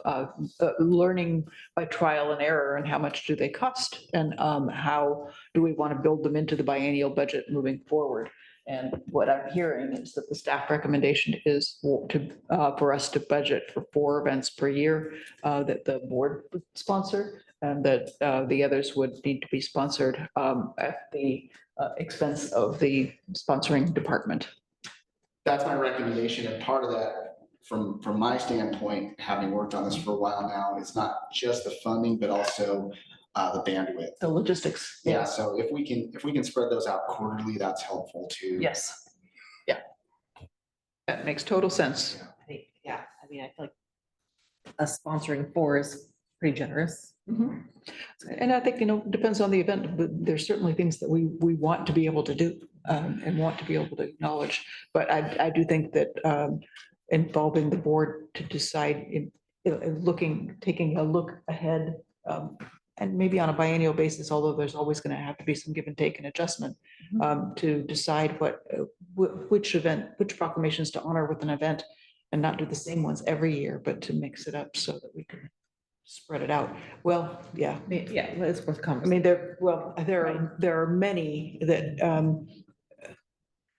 learning by trial and error, and how much do they cost, and how do we want to build them into the biennial budget moving forward. And what I'm hearing is that the staff recommendation is for us to budget for 4 events per year that the board would sponsor, and that the others would need to be sponsored at the expense of the sponsoring department. That's my recommendation, and part of that, from my standpoint, having worked on this for a while now, it's not just the funding, but also the bandwidth, the logistics. Yeah. So if we can spread those out quarterly, that's helpful too. Yes. Yeah. That makes total sense. I think, yeah, I mean, I feel like us sponsoring 4 is pretty generous. Mhm. And I think, depends on the event, but there's certainly things that we want to be able to do and want to be able to acknowledge. But I do think that involving the board to decide taking a look ahead and maybe on a biennial basis, although there's always going to have to be some give and take and adjustment to decide which proclamations to honor with an event and not do the same ones every year, but to mix it up so that we can spread it out. Well, yeah. Yeah, it's worth I conversation. mean, there are many that,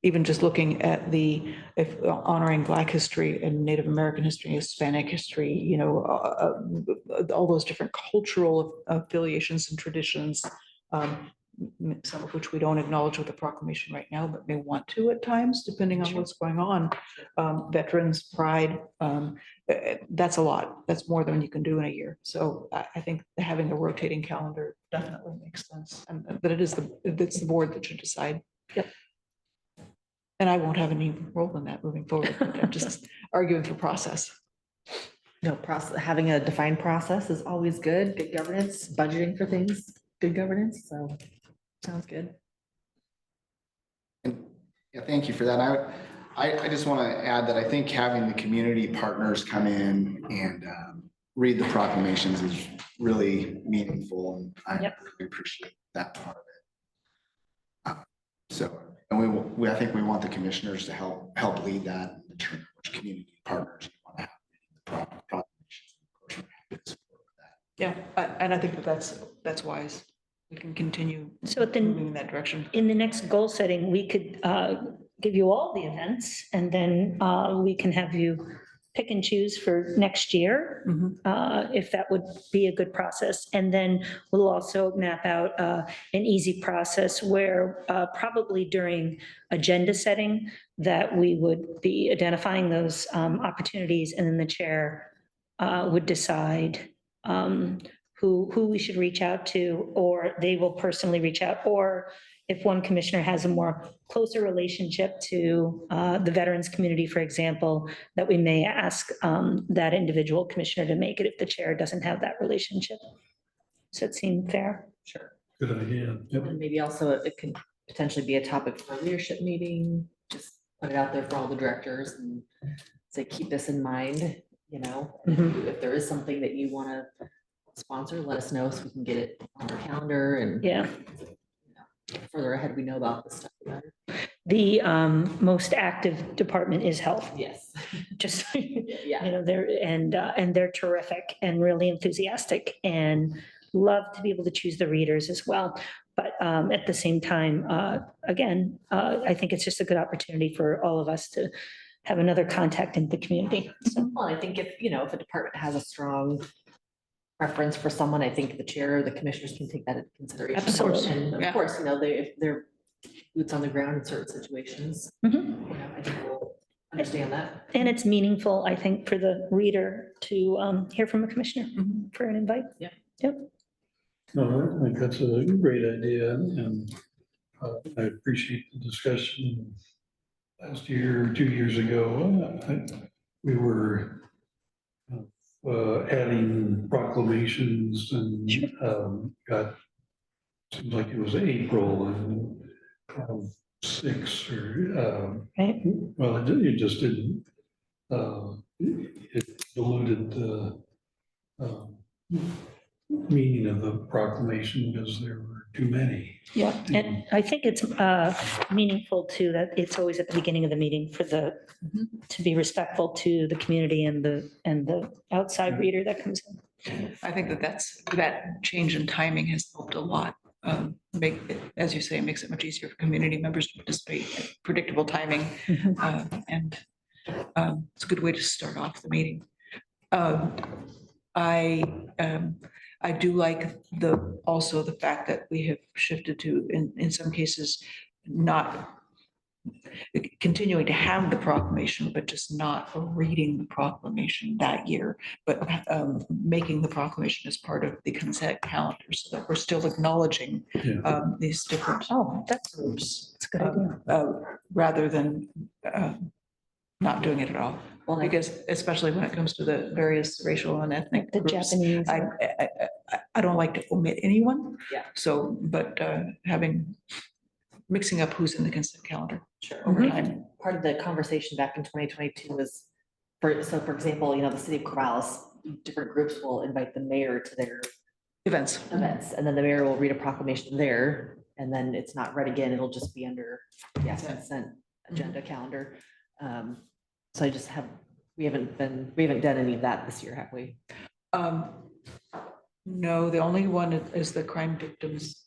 even just looking at if honoring Black history and Native American history, Hispanic history, all those different cultural affiliations and traditions, some of which we don't acknowledge with the proclamation right now, but may want to at times, depending on what's going on. Veterans, pride, that's a lot. That's more than you can do in a year. So I think having a rotating calendar definitely makes sense, but it's the board that should decide. Yep. And I won't have any role in that moving forward. I'm just arguing for process. No, having a defined process is always good. Good governance, budgeting for things, good governance. So sounds good. And yeah, thank you for that. I just want to add that I think having the community partners come in and read the proclamations is really meaningful, and I really appreciate that part of it. So, and I think we want the commissioners to help lead that and determine which community partners you want to have in the proclamations. Of course, we're happy to support that. Yeah, and I think that's wise. We can continue So then, moving in that direction. in the next goal setting, we could give you all the events, and then we can have you pick and choose for next year, if that would be a good process. And then we'll also map out an easy process where probably during agenda setting that we would be identifying those opportunities, and then the chair would decide who we should reach out to, or they will personally reach out, or if one commissioner has a more closer relationship to the veterans community, for example, that we may ask that individual commissioner to make it if the chair doesn't have that relationship. Does that seem fair? Sure. Good idea. Yep. And maybe also it could potentially be a topic for a leadership meeting. Just put it out there for all the directors and say, keep this in mind, if there is something that you want to sponsor, let us know so we can get it on our calendar, and further ahead we know about this stuff, the better. The most active department is health. Yes. Just, Yeah. they're terrific and really enthusiastic and love to be able to choose the readers as well. But at the same time, again, I think it's just a good opportunity for all of us to have another contact in the community. So, Well, I think if a department has a strong preference for someone, I think the chair or the commissioners can take that into consideration. Absolutely. And of course, if they're boots on the ground in certain situations, I think we'll understand that. and it's meaningful, I think, for the reader to hear from a commissioner for an invite. Yeah. Yep. No, I think that's a great idea, and I appreciate the discussion. Last year, or 2 years ago, we were adding proclamations and seems like it was April and 6 or Right. well, it just didn't. It diluted the meaning of the proclamation because there were too many. Yeah, and I think it's meaningful too, that it's always at the beginning of the meeting for to be respectful to the community and the outside reader that comes in. I think that change in timing has helped a lot. As you say, it makes it much easier for community members to participate, predictable timing. And it's a good way to start off the meeting. I do like also the fact that we have shifted to, in some cases, not continuing to have the proclamation, but just not reading the proclamation that year, but making the proclamation as part of the consent calendar so that we're still acknowledging these different groups. That's a good idea. Rather than not doing it at all. Well, Because especially when it comes to the various racial and ethnic The groups, Japanese. I don't like to omit anyone. Yeah. So, but mixing up who's in the consent calendar sure. over time. Part of the conversation back in 2022 was, for example, the city of Corvallis, different groups will invite the mayor to their Events. and then the mayor will read a proclamation there, and then it's not read again, it'll just be under, consent agenda calendar. So we haven't done any of that this year, have we? No, the only one is the crime victims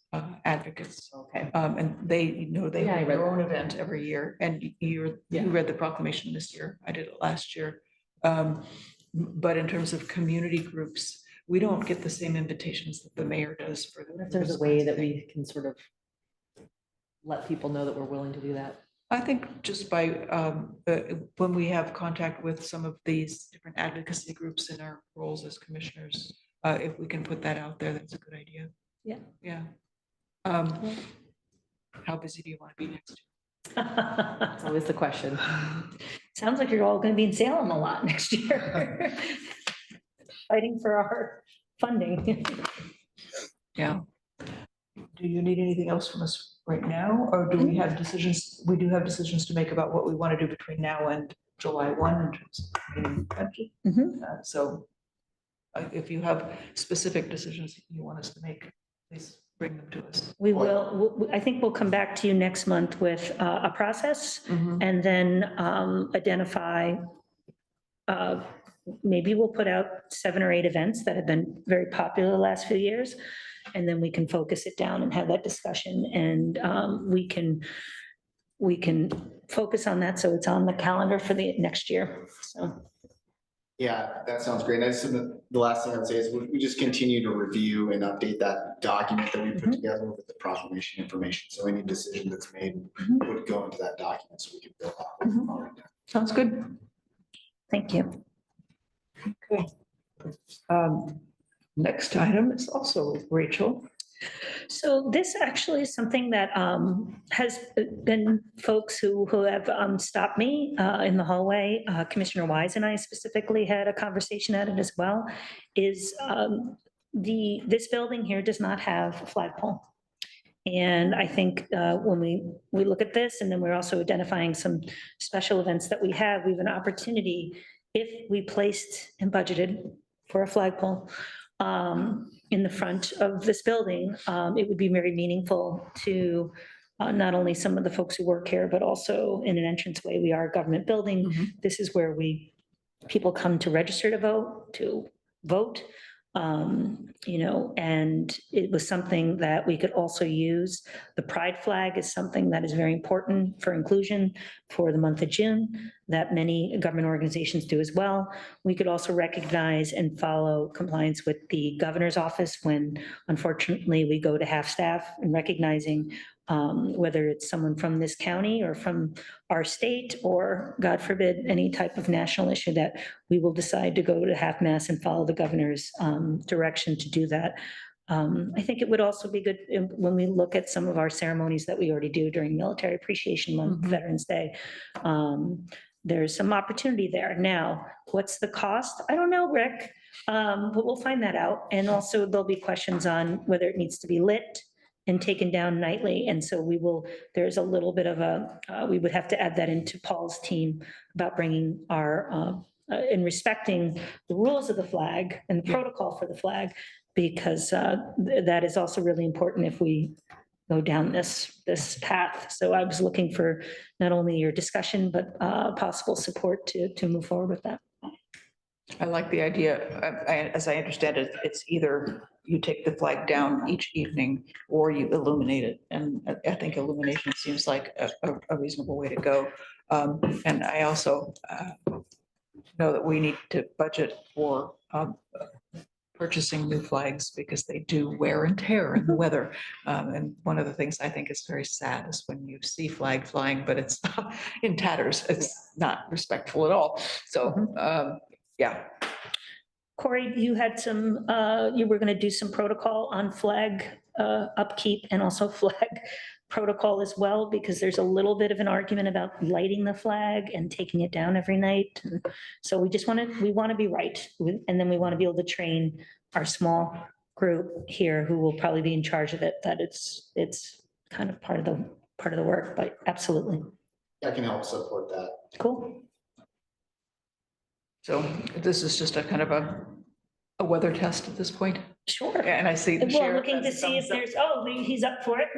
advocates. Okay. And they they Yeah, I have read their own that. event every year, and you read the proclamation this year. I did it last year. But in terms of community groups, we don't get the same invitations that the mayor does for the. If there's a way that we can sort of let people know that we're willing to do that. I think just by, when we have contact with some of these different advocacy groups in our roles as commissioners, if we can put that out there, that's a good idea. Yeah. Yeah. How busy do you want to be next year? That's always the question. Sounds like you're all going to be in Salem a lot next year. Fighting for our funding. Yeah. Do you need anything else from us right now, or do we have decisions? We do have decisions to make about what we want to do between now and July 1 in terms of meeting budget. So if you have specific decisions you want us to make, please bring them to us. We will, I think we'll come back to you next month with a process and then identify, maybe we'll put out 7 or 8 events that have been very popular the last few years. And then we can focus it down and have that discussion, and we can focus on that so it's on the calendar for the next year, so. Yeah, that sounds great. The last thing I'd say is we just continue to review and update that document that we put together with the proclamation information. So any decision that's made would go into that document so we can build off what we've already done. Sounds good. Thank you. Okay. Next item is also Rachel. So this actually is something that has been folks who have stopped me in the hallway. Commissioner Wise and I specifically had a conversation at it as well, is this building here does not have a flagpole. And I think when we look at this, and then we're also identifying some special events that we have an opportunity, if we placed and budgeted for a flagpole in the front of this building, it would be very meaningful to not only some of the folks who work here, but also in an entranceway. We are a government building. This is where people come to register to vote. And it was something that we could also use. The pride flag is something that is very important for inclusion for the month of June, that many government organizations do as well. We could also recognize and follow compliance with the governor's office when unfortunately we go to half staff, and recognizing whether it's someone from this county or from our state, or God forbid, any type of national issue, that we will decide to go to half mast and follow the governor's direction to do that. I think it would also be good when we look at some of our ceremonies that we already do during Military Appreciation Month, Veterans Day. There's some opportunity there. Now, what's the cost? I don't know, Rick, but we'll find that out. And also there'll be questions on whether it needs to be lit and taken down nightly. And so there's a little bit of we would have to add that into Paul's team about bringing our, and respecting the rules of the flag and the protocol for the flag, because that is also really important if we go down this path. So I was looking for not only your discussion, but possible support to move forward with that. I like the idea. As I understand it, it's either you take the flag down each evening or you illuminate it. And I think illumination seems like a reasonable way to go. And I also know that we need to budget for purchasing new flags, because they do wear and tear in the weather. And one of the things I think is very sad is when you see flag flying, but it's in tatters. It's not respectful at all. So, yeah. Corey, you had you were going to do some protocol on flag upkeep and also flag protocol as well, because there's a little bit of an argument about lighting the flag and taking it down every night. And so we want to be right. And then we want to be able to train our small group here who will probably be in charge of it, that it's kind of part of the work, but absolutely. I can help support that. Cool. So this is just a kind of a weather test at this point. Sure. And I see the Well, sheriff looking to has a see if thumbs up. there's, he's up for it.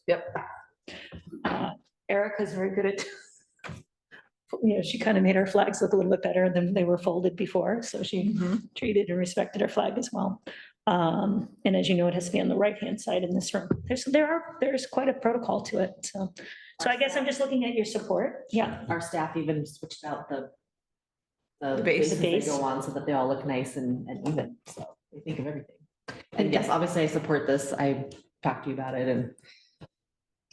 Yep. Erica's very good at, she kind of made our flags look a little bit better than they were folded before. So she treated and respected our flag as well. And as you know, it has to be on the right-hand side in this room. There's quite a protocol to it. So I guess I'm just looking at your support. Yeah. Our staff even switched out the base. bases that go on so that they all look nice and even. So they think of everything. And yes, obviously I support this. I talked to you about it and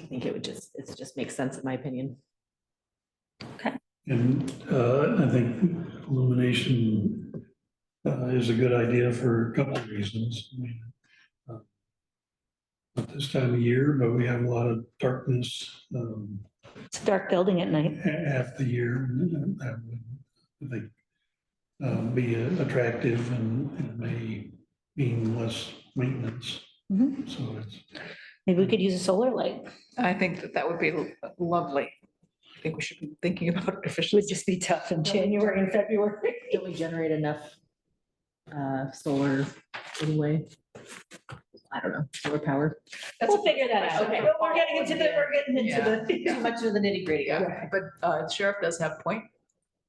I think it just makes sense in my opinion. And I think illumination is a good idea for a couple of reasons. I mean, not this time of year, but we have a lot of darkness It's a dark building at night. half the year. And that would, I think, be attractive and may mean less maintenance. So it's. Maybe we could use a solar light. I think that would be lovely. I think we should be thinking about It would efficiency. just be tough in January and February. Don't we generate enough solar anyway? I don't know, solar power. We'll figure that out. Okay. We're getting into Too much of the nitty gritty. Yeah, but sheriff does have a point.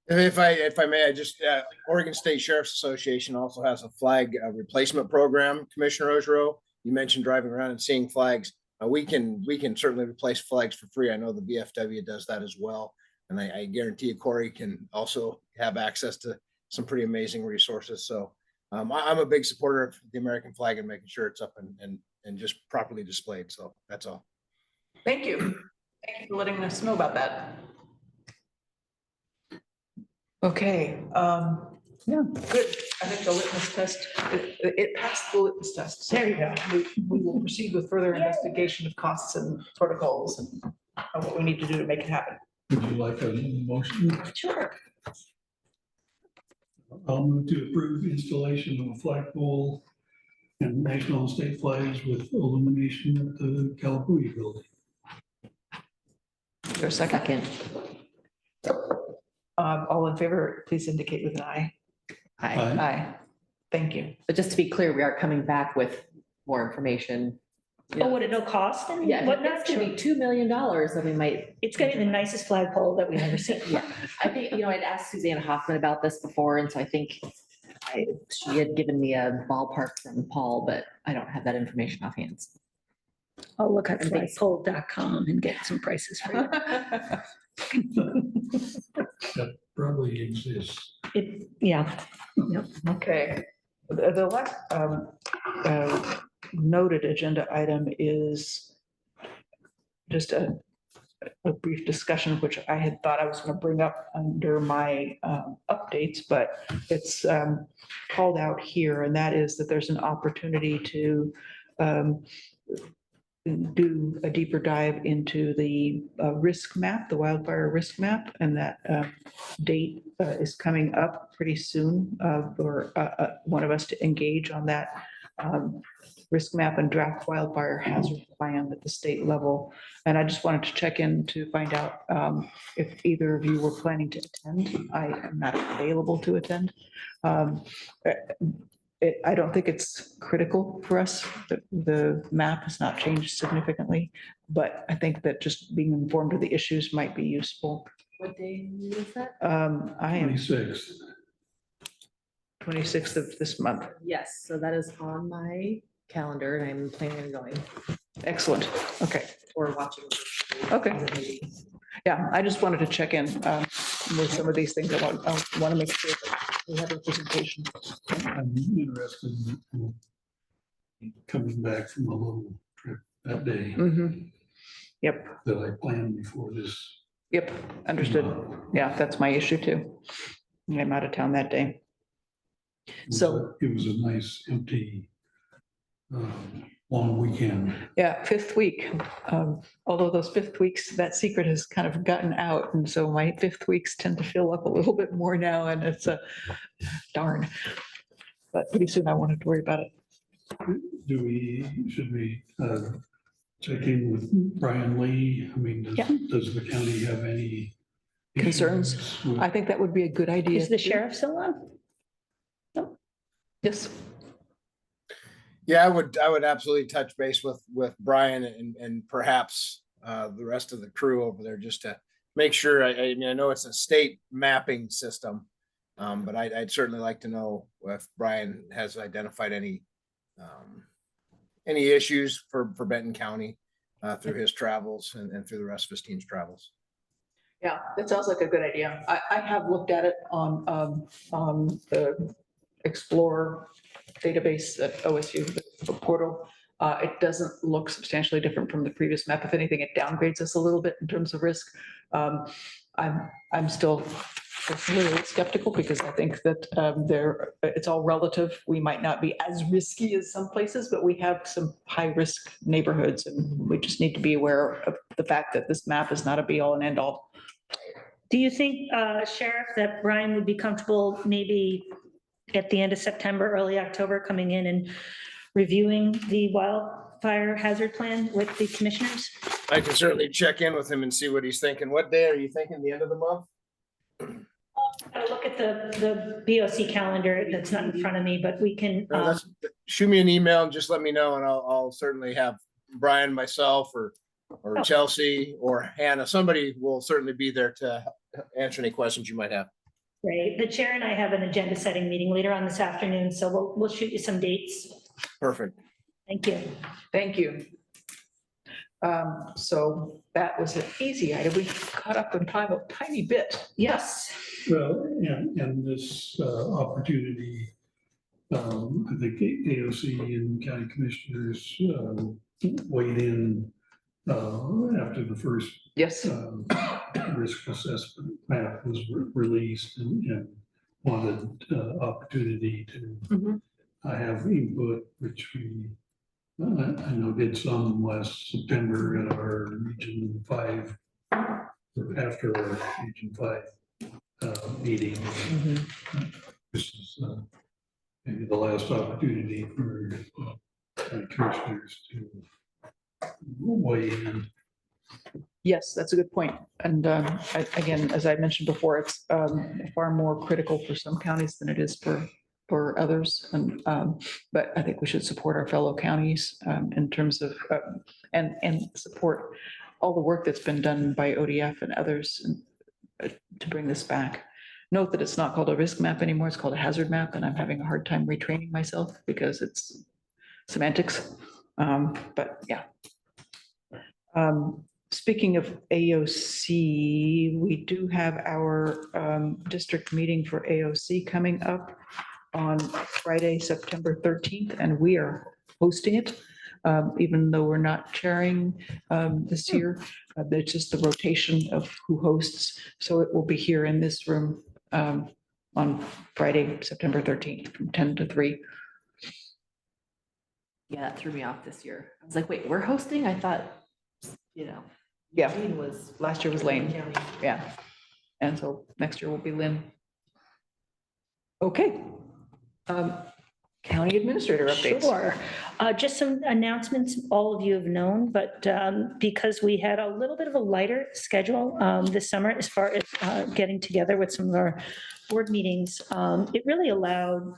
If I may, I just, Oregon State Sheriff's Association also has a flag replacement program. Commissioner Ogerow, you mentioned driving around and seeing flags. We can certainly replace flags for free. I know the BFW does that as well. And I guarantee you Corey can also have access to some pretty amazing resources. So I'm a big supporter of the American flag and making sure it's up and just properly displayed. So that's all. Thank you. Thank you for letting us know about that. Okay, yeah, good. I think the litmus test, it passed the litmus test. There you go. We will proceed with further investigation of costs and protocols and what we need to do to make it happen. Would you like a motion? Sure. I'll move to approve installation of a flagpole and national and state flags with illumination at the Calapooia building. Is there a second? All in favor, please indicate with an aye. Hi. Aye. Thank you. But just to be clear, we are coming back with more information. Oh, what it'll cost and Yeah, whatnot? it's gonna be $2 million that we might. It's gonna be the nicest flagpole that we've ever seen. Yeah, I think, I'd asked Suzanne Hoffman about this before, and so I think she had given me a ballpark from Paul, but I don't have that information offhand. I'll look at flagpole.com and get some prices for you. That probably exists. Yeah. Okay. The last noted agenda item is just a brief discussion, which I had thought I was going to bring up under my updates, but it's called out here, and that is that there's an opportunity to do a deeper dive into the risk map, the wildfire risk map, and that date is coming up pretty soon for one of us to engage on that risk map and draft wildfire hazard plan at the state level. And I just wanted to check in to find out if either of you were planning to attend. I am not available to attend. I don't think it's critical for us. The map has not changed significantly, but I think that just being informed of the issues might be useful. What day is that? I am 26th. 26th of this month. Yes, so that is on my calendar and I'm planning on going Excellent. Okay. or watching. Okay. Yeah, I just wanted to check in with some of these things. I want to make sure that we have a presentation. I'm interested in coming back from a little trip that day Yep, that I planned before this. yep, understood. Yeah, that's my issue too. I'm out of town that day. So- It was a nice empty long weekend. Yeah, fifth week. Although those fifth weeks, that secret has kind of gotten out. And so my fifth weeks tend to fill up a little bit more now and it's a darn. But pretty soon I won't have to worry about it. Should we check in with Brian Lee? I mean, Yeah. does the county have any Concerns? issues with- I think that would be a good idea. Is the sheriff still on? Yes. Yeah, I would absolutely touch base with Brian and perhaps the rest of the crew over there just to make sure. I mean, I know it's a state mapping system, but I'd certainly like to know if Brian has identified any issues for Benton County through his travels and through the rest of his team's travels. Yeah, that sounds like a good idea. I have looked at it on the Explorer database at OSU, the portal. It doesn't look substantially different from the previous map. If anything, it downgrades us a little bit in terms of risk. I'm still a little skeptical because I think that it's all relative. We might not be as risky as some places, but we have some high risk neighborhoods and we just need to be aware of the fact that this map is not a be all and end all. Do you think, Sheriff, that Brian would be comfortable maybe at the end of September, early October, coming in and reviewing the wildfire hazard plan with the commissioners? I can certainly check in with him and see what he's thinking. What day are you thinking? The end of the month? I'll look at the BOC calendar that's not in front of me, but we can. Shoot me an email and just let me know, and I'll certainly have Brian, myself, or Chelsea or Hannah. Somebody will certainly be there to answer any questions you might have. Great. The chair and I have an agenda setting meeting later on this afternoon, so we'll shoot you some dates. Perfect. Thank you. Thank you. So that was an easy item. We caught up in time a tiny bit. Yes. Well, and this opportunity, I think AOC and county commissioners weighed in after the first yes risk assessment map was released and wanted opportunity to have input, which we I know did some last September at our Region 5 or after our Region 5 meeting. This is maybe the last opportunity for commissioners to weigh in. Yes, that's a good point. And again, as I mentioned before, it's far more critical for some counties than it is for others. And but I think we should support our fellow counties in terms of and support all the work that's been done by ODF and others to bring this back. Note that it's not called a risk map anymore. It's called a hazard map, and I'm having a hard time retraining myself because it's semantics. But yeah. Speaking of AOC, we do have our district meeting for AOC coming up on Friday, September 13th, and we are hosting it. Even though we're not chairing this year, it's just the rotation of who hosts. So it will be here in this room on Friday, September 13th from 10 to 3. Yeah, that threw me off this year. I was like, wait, we're hosting? I thought, Yeah, Jean was. last year was Lane. County. Yeah. And so next year will be Lynn. Okay. County administrator updates. Sure. Just some announcements all of you have known, but because we had a little bit of a lighter schedule this summer as far as getting together with some of our board meetings, it really allowed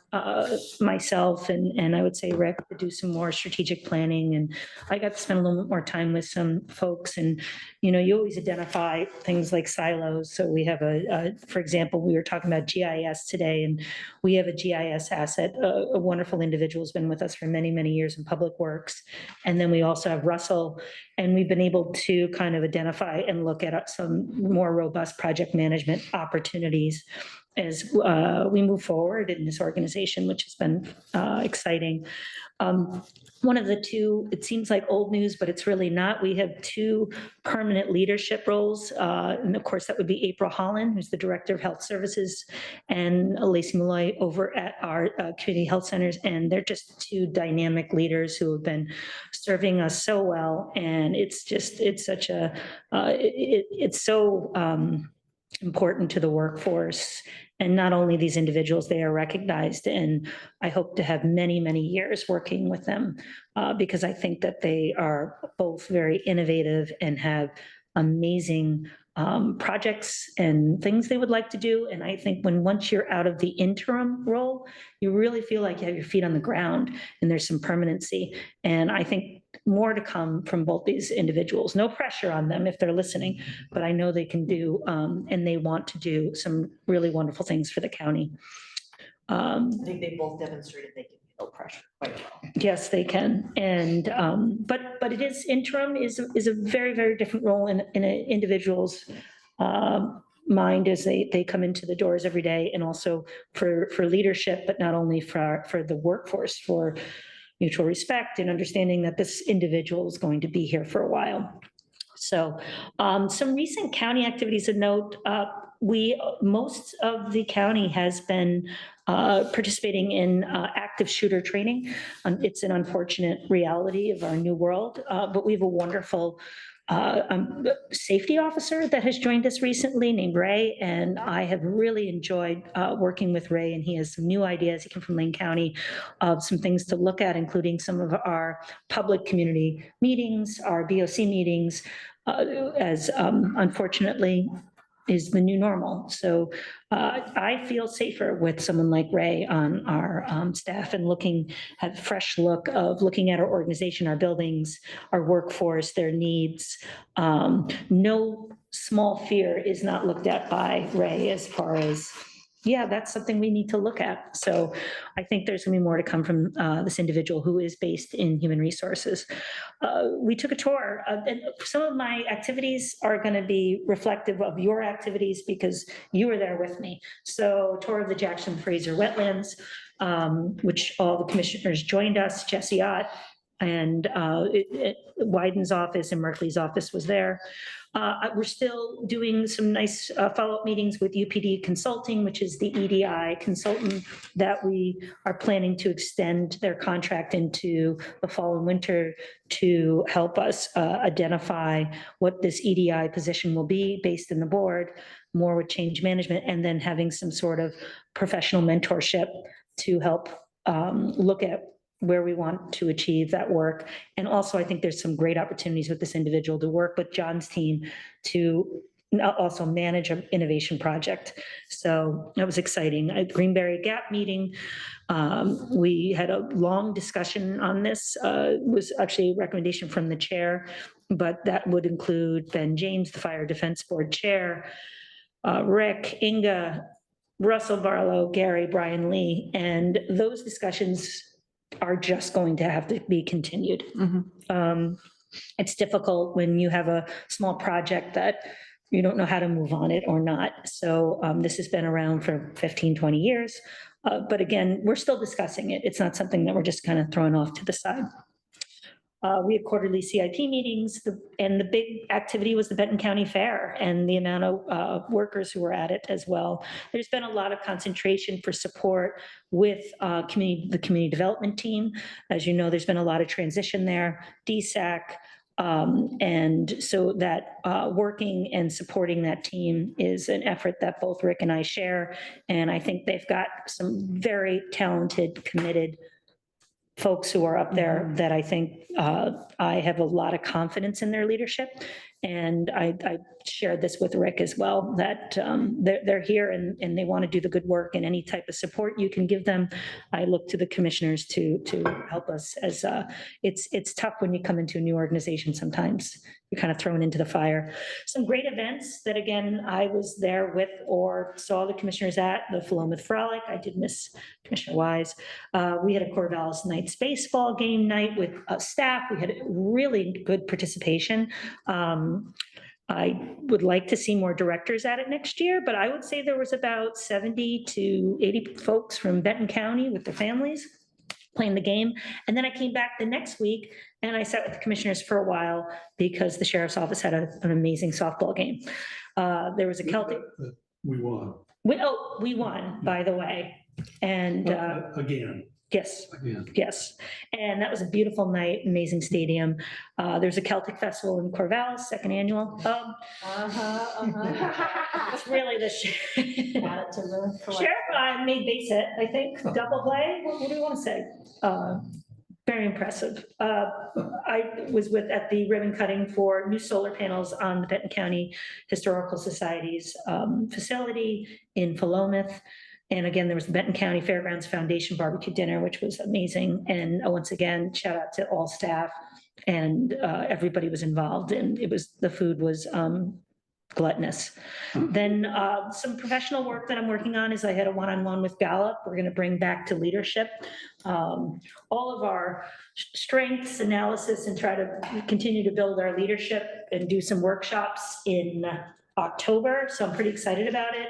myself and I would say Rick to do some more strategic planning. And I got to spend a little bit more time with some folks. And, you always identify things like silos. So we have for example, we were talking about GIS today, and we have a GIS asset, a wonderful individual who's been with us for many, many years in public works. And then we also have Russell, and we've been able to kind of identify and look at some more robust project management opportunities. as we move forward in this organization, which has been exciting. One of the two, it seems like old news, but it's really not. We have two permanent leadership roles. And of course, that would be April Holland, who's the Director of Health Services, and Lacey Malloy over at our community health centers. And they're just two dynamic leaders who have been serving us so well. And it's such a, it's so important to the workforce. And not only these individuals, they are recognized, and I hope to have many, many years working with them because I think that they are both very innovative and have amazing projects and things they would like to do. And I think once you're out of the interim role, you really feel like you have your feet on the ground and there's some permanency. And I think more to come from both these individuals. No pressure on them if they're listening, but I know they can do and they want to do some really wonderful things for the county. I think they both demonstrated they can handle pressure quite well. Yes, they can. And but it is interim is a very, very different role in an individual's mind as they come into the doors every day, and also for leadership, but not only for the workforce, for mutual respect and understanding that this individual is going to be here for a while. So some recent county activities of note, most of the county has been participating in active shooter training. It's an unfortunate reality of our new world, but we have a wonderful safety officer that has joined us recently named Ray, and I have really enjoyed working with Ray, and he has some new ideas. He came from Lane County, some things to look at, including some of our public community meetings, our BOC meetings, as unfortunately is the new normal. So I feel safer with someone like Ray on our staff and have a fresh look of looking at our organization, our buildings, our workforce, their needs. No small fear is not looked at by Ray as far as, yeah, that's something we need to look at. So I think there's going to be more to come from this individual who is based in human resources. We took a tour, and some of my activities are going to be reflective of your activities because you were there with me. So tour of the Jackson Fraser wetlands, which all the commissioners joined us, Jesse Ott, and Wyden's office and Merkley's office was there. We're still doing some nice follow-up meetings with UPD Consulting, which is the EDI consultant that we are planning to extend their contract into the fall and winter to help us identify what this EDI position will be based in the board, more with change management, and then having some sort of professional mentorship to help look at where we want to achieve that work. And also, I think there's some great opportunities with this individual to work with John's team to also manage an innovation project. So that was exciting. At Greenberry Gap meeting, we had a long discussion on this. It was actually a recommendation from the chair, but that would include Ben James, the Fire Defense Board Chair, Rick, Inga, Russell Barlow, Gary, Brian Lee, and those discussions are just going to have to be continued. It's difficult when you have a small project that you don't know how to move on it or not. So this has been around for 15, 20 years. But again, we're still discussing it. It's not something that we're just kind of throwing off to the side. We have quarterly CIP meetings, and the big activity was the Benton County Fair and the amount of workers who were at it as well. There's been a lot of concentration for support with the community development team. As you know, there's been a lot of transition there, DSAC, and so that working and supporting that team is an effort that both Rick and I share. And I think they've got some very talented, committed folks who are up there that I think I have a lot of confidence in their leadership. And I shared this with Rick as well, that they're here and they want to do the good work, and any type of support you can give them. I look to the commissioners to help us, as it's tough when you come into a new organization. Sometimes you're kind of thrown into the fire. Some great events that, again, I was there with or saw the commissioners at the Philomath Frolic. I did miss Commissioner Wise. We had a Corvallis Knights baseball game night with staff. We had really good participation. I would like to see more directors at it next year, but I would say there was about 70 to 80 folks from Benton County with their families playing the game. And then I came back the next week and I sat with the commissioners for a while because the sheriff's office had an amazing softball game. There was a Celtic. We won. We won, by the way. And again. Yes, Again. yes. And that was a beautiful night, amazing stadium. There's a Celtic festival in Corvallis, second annual. It's really the sheriff made base hit, I think, double play. What do you want to say? Very impressive. I was at the ribbon cutting for new solar panels on the Benton County Historical Society's facility in Philomath. And again, there was the Benton County Fairgrounds Foundation barbecue dinner, which was amazing. And once again, shout out to all staff and everybody was involved, and the food was gluttonous. Then some professional work that I'm working on is I had a one-on-one with Gallup. We're going to bring back to leadership all of our strengths analysis and try to continue to build our leadership and do some workshops in October. So I'm pretty excited about it.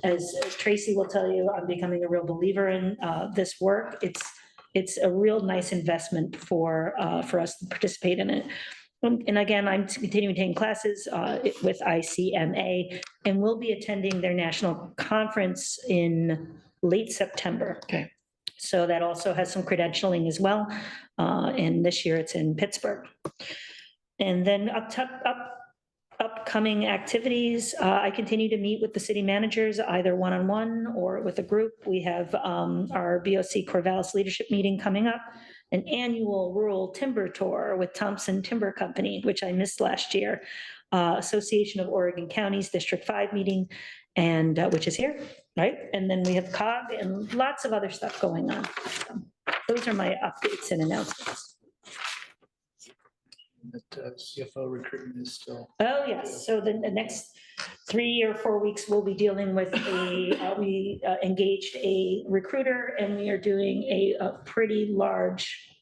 As Tracy will tell you, I'm becoming a real believer in this work. It's a real nice investment for us to participate in it. And again, I'm continuing taking classes with ICMA, and we'll be attending their national conference in late September. Okay. So that also has some credentialing as well. And this year it's in Pittsburgh. And then upcoming activities, I continue to meet with the city managers, either one-on-one or with a group. We have our BOC Corvallis leadership meeting coming up, an annual rural timber tour with Thompson Timber Company, which I missed last year, Association of Oregon Counties District 5 meeting, and which is here, right? And then we have COG and lots of other stuff going on. Those are my updates and announcements. That CFO recruitment is still. Oh, yes. So the next 3 or 4 weeks, we'll be dealing with we engaged a recruiter, and we are doing a pretty large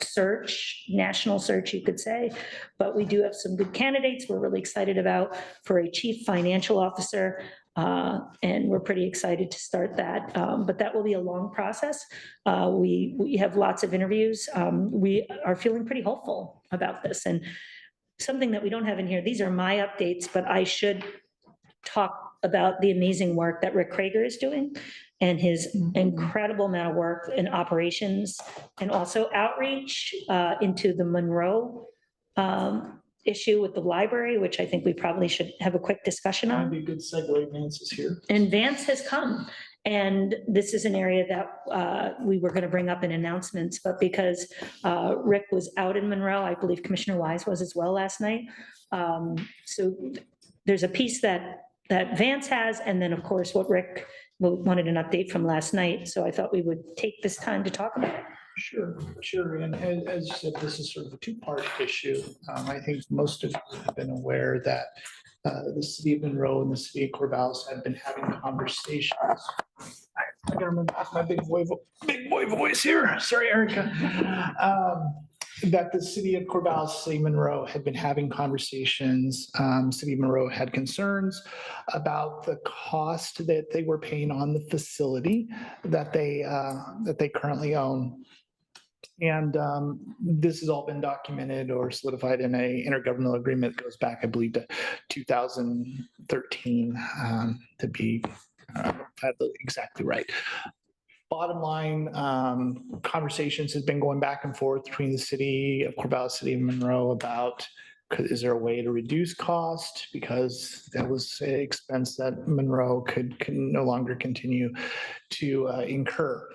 search, national search, you could say. But we do have some good candidates we're really excited about for a chief financial officer. And we're pretty excited to start that. But that will be a long process. We have lots of interviews. We are feeling pretty hopeful about this. And something that we don't have in here, these are my updates, but I should talk about the amazing work that Rick Krager is doing and his incredible amount of work in operations and also outreach into the Monroe issue with the library, which I think we probably should have a quick discussion on. That'd be a good segue. Vance is here. And Vance has come. And this is an area that we were going to bring up in announcements, but because Rick was out in Monroe, I believe Commissioner Wise was as well last night. So there's a piece that Vance has, and then of course what Rick wanted an update from last night. So I thought we would take this time to talk about it. Sure. And as you said, this is sort of a two-part issue. I think most of you have been aware that the city of Monroe and the city of Corvallis have been having conversations. I gotta remember my big boy voice here. Sorry, Erica. That the city of Corvallis, city of Monroe had been having conversations. City of Monroe had concerns about the cost that they were paying on the facility that they currently own. And this has all been documented or solidified in a intergovernmental agreement that goes back, I believe, to 2013 to be exactly right. Bottom line, conversations have been going back and forth between the city of Corvallis, city of Monroe about is there a way to reduce cost, because that was an expense that Monroe could no longer continue to incur.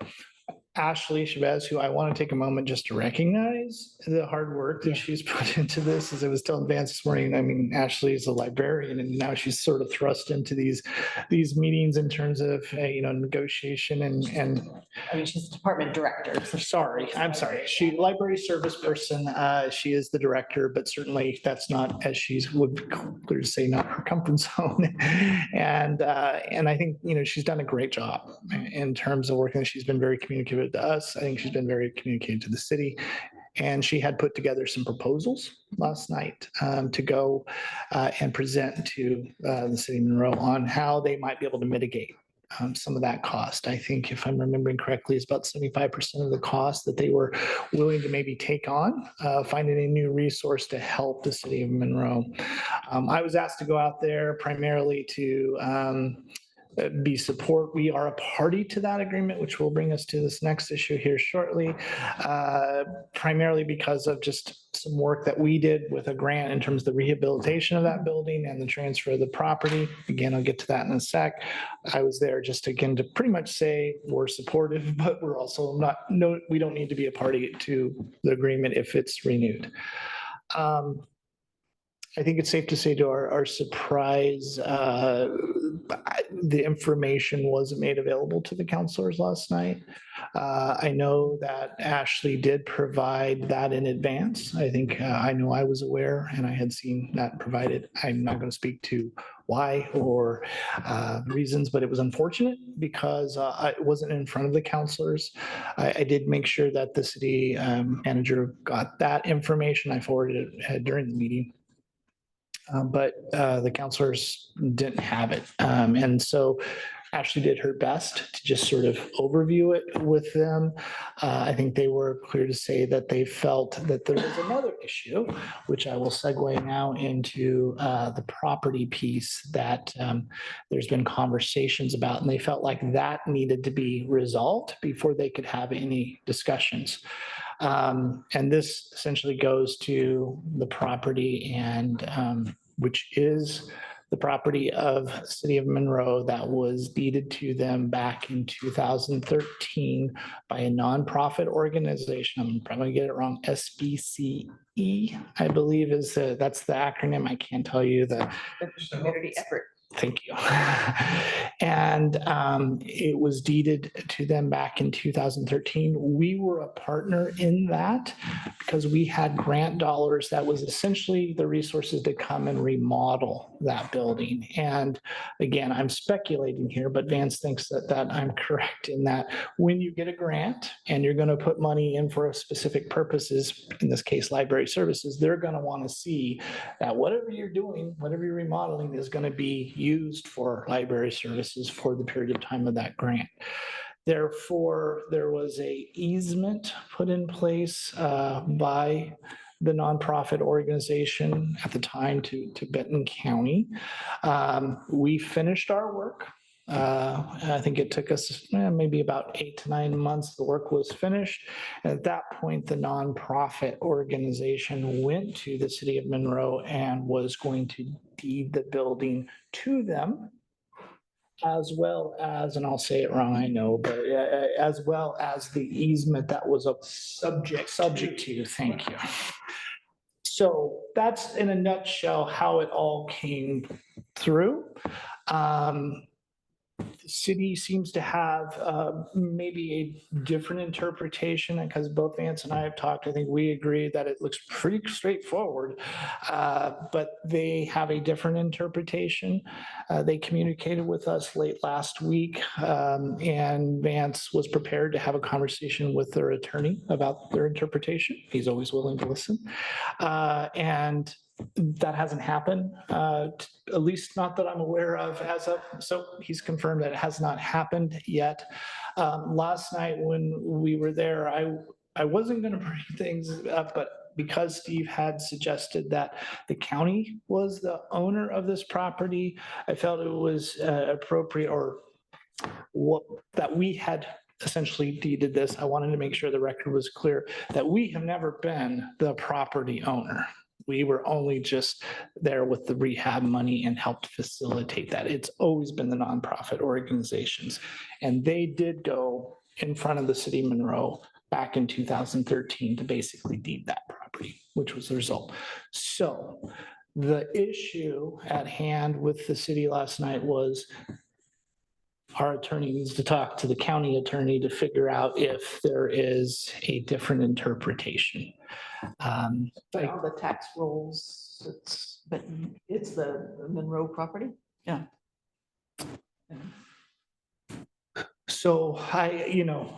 Ashley Chavez, who I want to take a moment just to recognize the hard work that she's put into this. As I was telling Vance this morning, I mean, Ashley is a librarian, and now she's sort of thrust into these meetings in terms of negotiation and. I mean, she's the department director. I'm sorry. She library service person. She is the director, but certainly that's not, as she would clearly say, not her comfort zone. And I think she's done a great job in terms of working. She's been very communicative to us. I think she's been very communicative to the city. And she had put together some proposals last night to go and present to the city of Monroe on how they might be able to mitigate some of that cost. I think if I'm remembering correctly, it's about 75% of the cost that they were willing to maybe take on, finding a new resource to help the city of Monroe. I was asked to go out there primarily to be support. We are a party to that agreement, which will bring us to this next issue here shortly, primarily because of just some work that we did with a grant in terms of the rehabilitation of that building and the transfer of the property. Again, I'll get to that in a sec. I was there just again to pretty much say we're supportive, but we're also not, no, we don't need to be a party to the agreement if it's renewed. I think it's safe to say to our surprise, the information wasn't made available to the counselors last night. I know that Ashley did provide that in advance. I think I know I was aware and I had seen that provided. I'm not going to speak to why or reasons, but it was unfortunate because it wasn't in front of the counselors. I did make sure that the city manager got that information. I forwarded it during the meeting. But the counselors didn't have it. And so Ashley did her best to just sort of overview it with them. I think they were clear to say that they felt that there was another issue, which I will segue now into the property piece that there's been conversations about, and they felt like that needed to be resolved before they could have any discussions. And this essentially goes to the property and which is the property of the city of Monroe that was deeded to them back in 2013 by a nonprofit organization. I'm probably gonna get it wrong. SBCE, I believe that's the acronym. I can't tell you the Community effort. Thank you. And it was deeded to them back in 2013. We were a partner in that because we had grant dollars that was essentially the resources to come and remodel that building. And again, I'm speculating here, but Vance thinks that I'm correct in that when you get a grant and you're going to put money in for specific purposes, in this case, library services, they're going to want to see that whatever you're doing, whatever you're remodeling is going to be used for library services for the period of time of that grant. Therefore, there was a easement put in place by the nonprofit organization at the time to Benton County. We finished our work. I think it took us maybe about 8 to 9 months. The work was finished. At that point, the nonprofit organization went to the city of Monroe and was going to deed the building to them, as well as, and I'll say it wrong, I know, but as well as the easement that was subject to, thank you. So that's in a nutshell how it all came through. The city seems to have maybe a different interpretation, because both Vance and I have talked. I think we agree that it looks pretty straightforward, but they have a different interpretation. They communicated with us late last week, and Vance was prepared to have a conversation with their attorney about their interpretation. He's always willing to listen. And that hasn't happened, at least not that I'm aware of as of, so he's confirmed that it has not happened yet. Last night when we were there, I wasn't going to bring things up, but because Steve had suggested that the county was the owner of this property, I felt it was appropriate, or that we had essentially deeded this. I wanted to make sure the record was clear that we have never been the property owner. We were only just there with the rehab money and helped facilitate that. It's always been the nonprofit organizations. And they did go in front of the city of Monroe back in 2013 to basically deed that property, which was the result. So the issue at hand with the city last night was our attorney needs to talk to the county attorney to figure out if there is a different interpretation. But all the tax rolls, it's the Monroe property. Yeah. So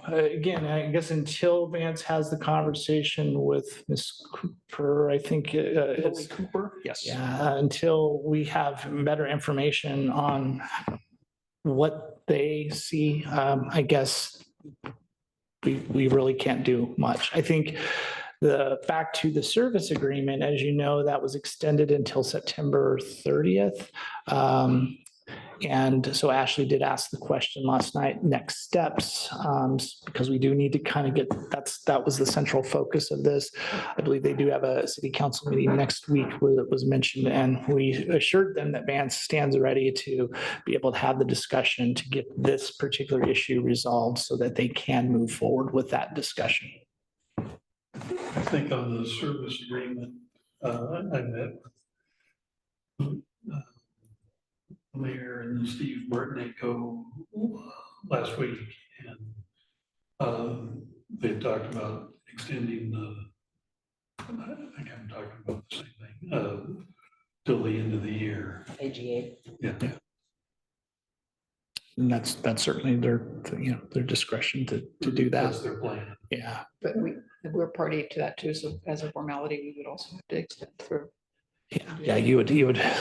again, I guess until Vance has the conversation with Ms. Cooper, I think it's. Cooper? Yes. Yeah, until we have better information on what they see, I guess we really can't do much. I think back to the service agreement, as you know, that was extended until September 30th. And so Ashley did ask the question last night, next steps, because we do need to kind of get, that was the central focus of this. I believe they do have a city council meeting next week where it was mentioned, and we assured them that Vance stands ready to be able to have the discussion to get this particular issue resolved so that they can move forward with that discussion. I think on the service agreement, I met Mayor and Steve Burtnick last week, and they talked about extending I think I'm talking about the same thing, till the end of the year. AGA. Yeah. And that's certainly their discretion to do that. That's their plan. Yeah. But we're party to that too, so as a formality, we would also have to extend through. Yeah, you would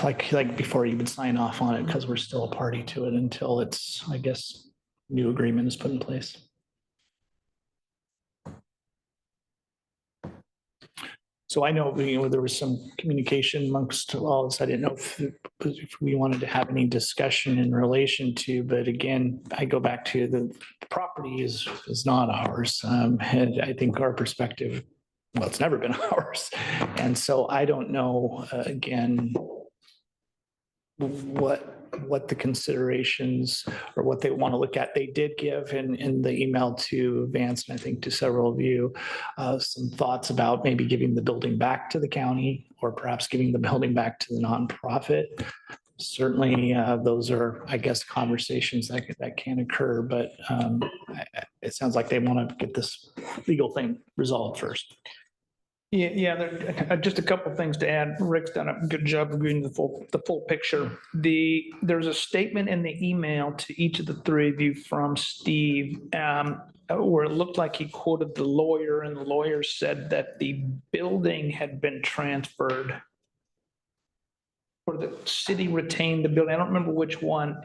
like before you would sign off on it, because we're still a party to it until it's, I guess, new agreement is put in place. So I know, there was some communication amongst all of us. I didn't know if we wanted to have any discussion in relation to, but again, I go back to the property is not ours. And I think our perspective, well, it's never been ours. And so I don't know, again, what the considerations or what they want to look at. They did give in the email to Vance, and I think to several of you, some thoughts about maybe giving the building back to the county or perhaps giving the building back to the nonprofit. Certainly, those are, I guess, conversations that can occur, but it sounds like they want to get this legal thing resolved first. Yeah, there, just a couple of things to add. Rick's done a good job of giving the full picture. There's a statement in the email to each of the three of you from Steve, where it looked like he quoted the lawyer, and the lawyer said that the building had been transferred, or the city retained the building. I don't remember which one,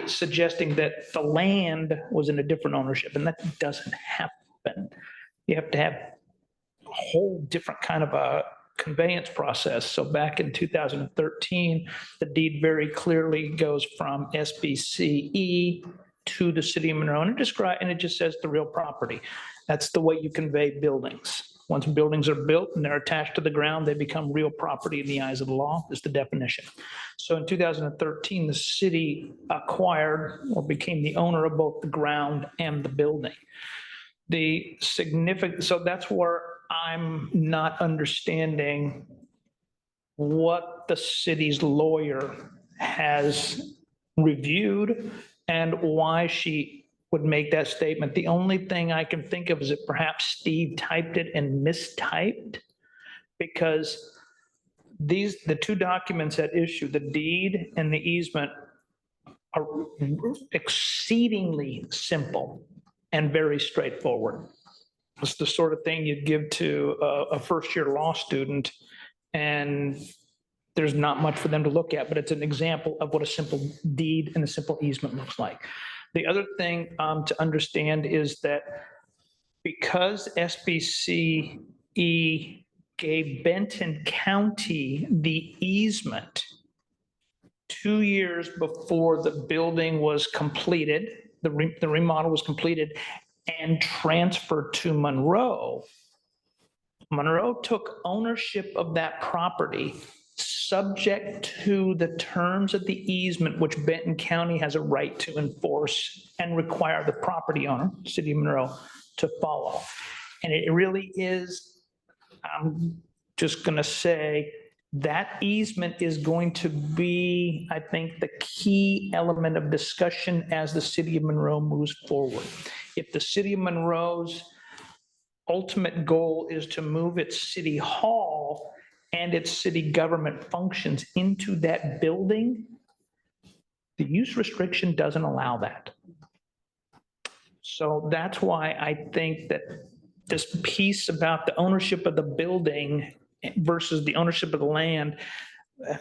suggesting that the land was in a different ownership, and that doesn't happen. You have to have a whole different kind of a conveyance process. So back in 2013, the deed very clearly goes from SBCE to the city of Monroe, and it just says the real property. That's the way you convey buildings. Once buildings are built and they're attached to the ground, they become real property in the eyes of the law, is the definition. So in 2013, the city acquired or became the owner of both the ground and the building. So that's where I'm not understanding what the city's lawyer has reviewed and why she would make that statement. The only thing I can think of is that perhaps Steve typed it and mistyped, because the two documents at issue, the deed and the easement, are exceedingly simple and very straightforward. It's the sort of thing you'd give to a first-year law student, and there's not much for them to look at, but it's an example of what a simple deed and a simple easement looks like. The other thing to understand is that because SBCE gave Benton County the easement 2 years before the building was completed, the remodel was completed and transferred to Monroe, Monroe took ownership of that property subject to the terms of the easement, which Benton County has a right to enforce and require the property owner, City of Monroe, to follow. And it really is, I'm just going to say, that easement is going to be, I think, the key element of discussion as the City of Monroe moves forward. If the City of Monroe's ultimate goal is to move its city hall and its city government functions into that building, the use restriction doesn't allow that. So that's why I think that this piece about the ownership of the building versus the ownership of the land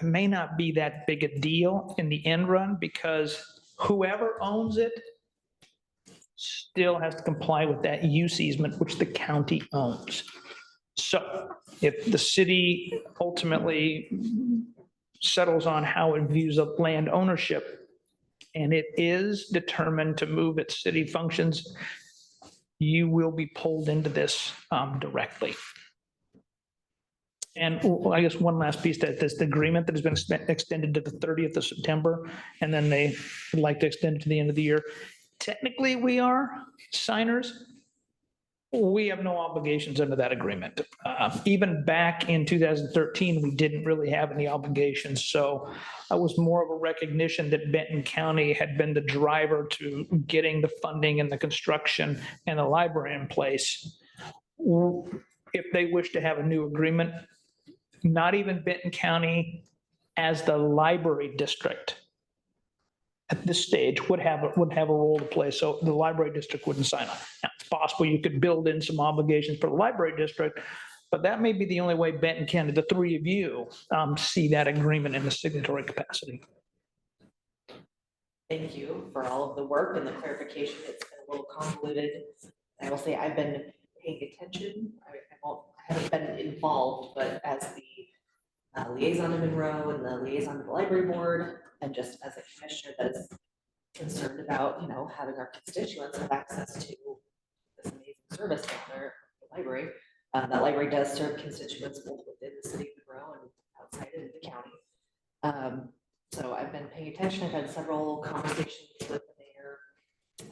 may not be that big a deal in the end run, because whoever owns it still has to comply with that use easement, which the county owns. So if the city ultimately settles on how it views of land ownership, and it is determined to move its city functions, you will be pulled into this directly. And I guess one last piece, that this agreement that has been extended to the 30th of September, and then they would like to extend it to the end of the year. Technically, we are signers. We have no obligations under that agreement. Even back in 2013, we didn't really have any obligations. So it was more of a recognition that Benton County had been the driver to getting the funding and the construction and the library in place. If they wish to have a new agreement, not even Benton County as the library district at this stage would have a role to play. So the library district wouldn't sign on. Now, it's possible you could build in some obligations for the library district, but that may be the only way Benton County, the three of you, see that agreement in the signatory capacity. Thank you for all of the work and the clarification. It's been a little convoluted. I will say I've been paying attention. I haven't been involved, but as the liaison to Monroe and the liaison to the library board, and just as a commissioner that is concerned about, having our constituents have access to this amazing service down there at the library. That library does serve constituents both within the city of Monroe and outside of the county. So I've been paying attention. I've had several conversations with the mayor.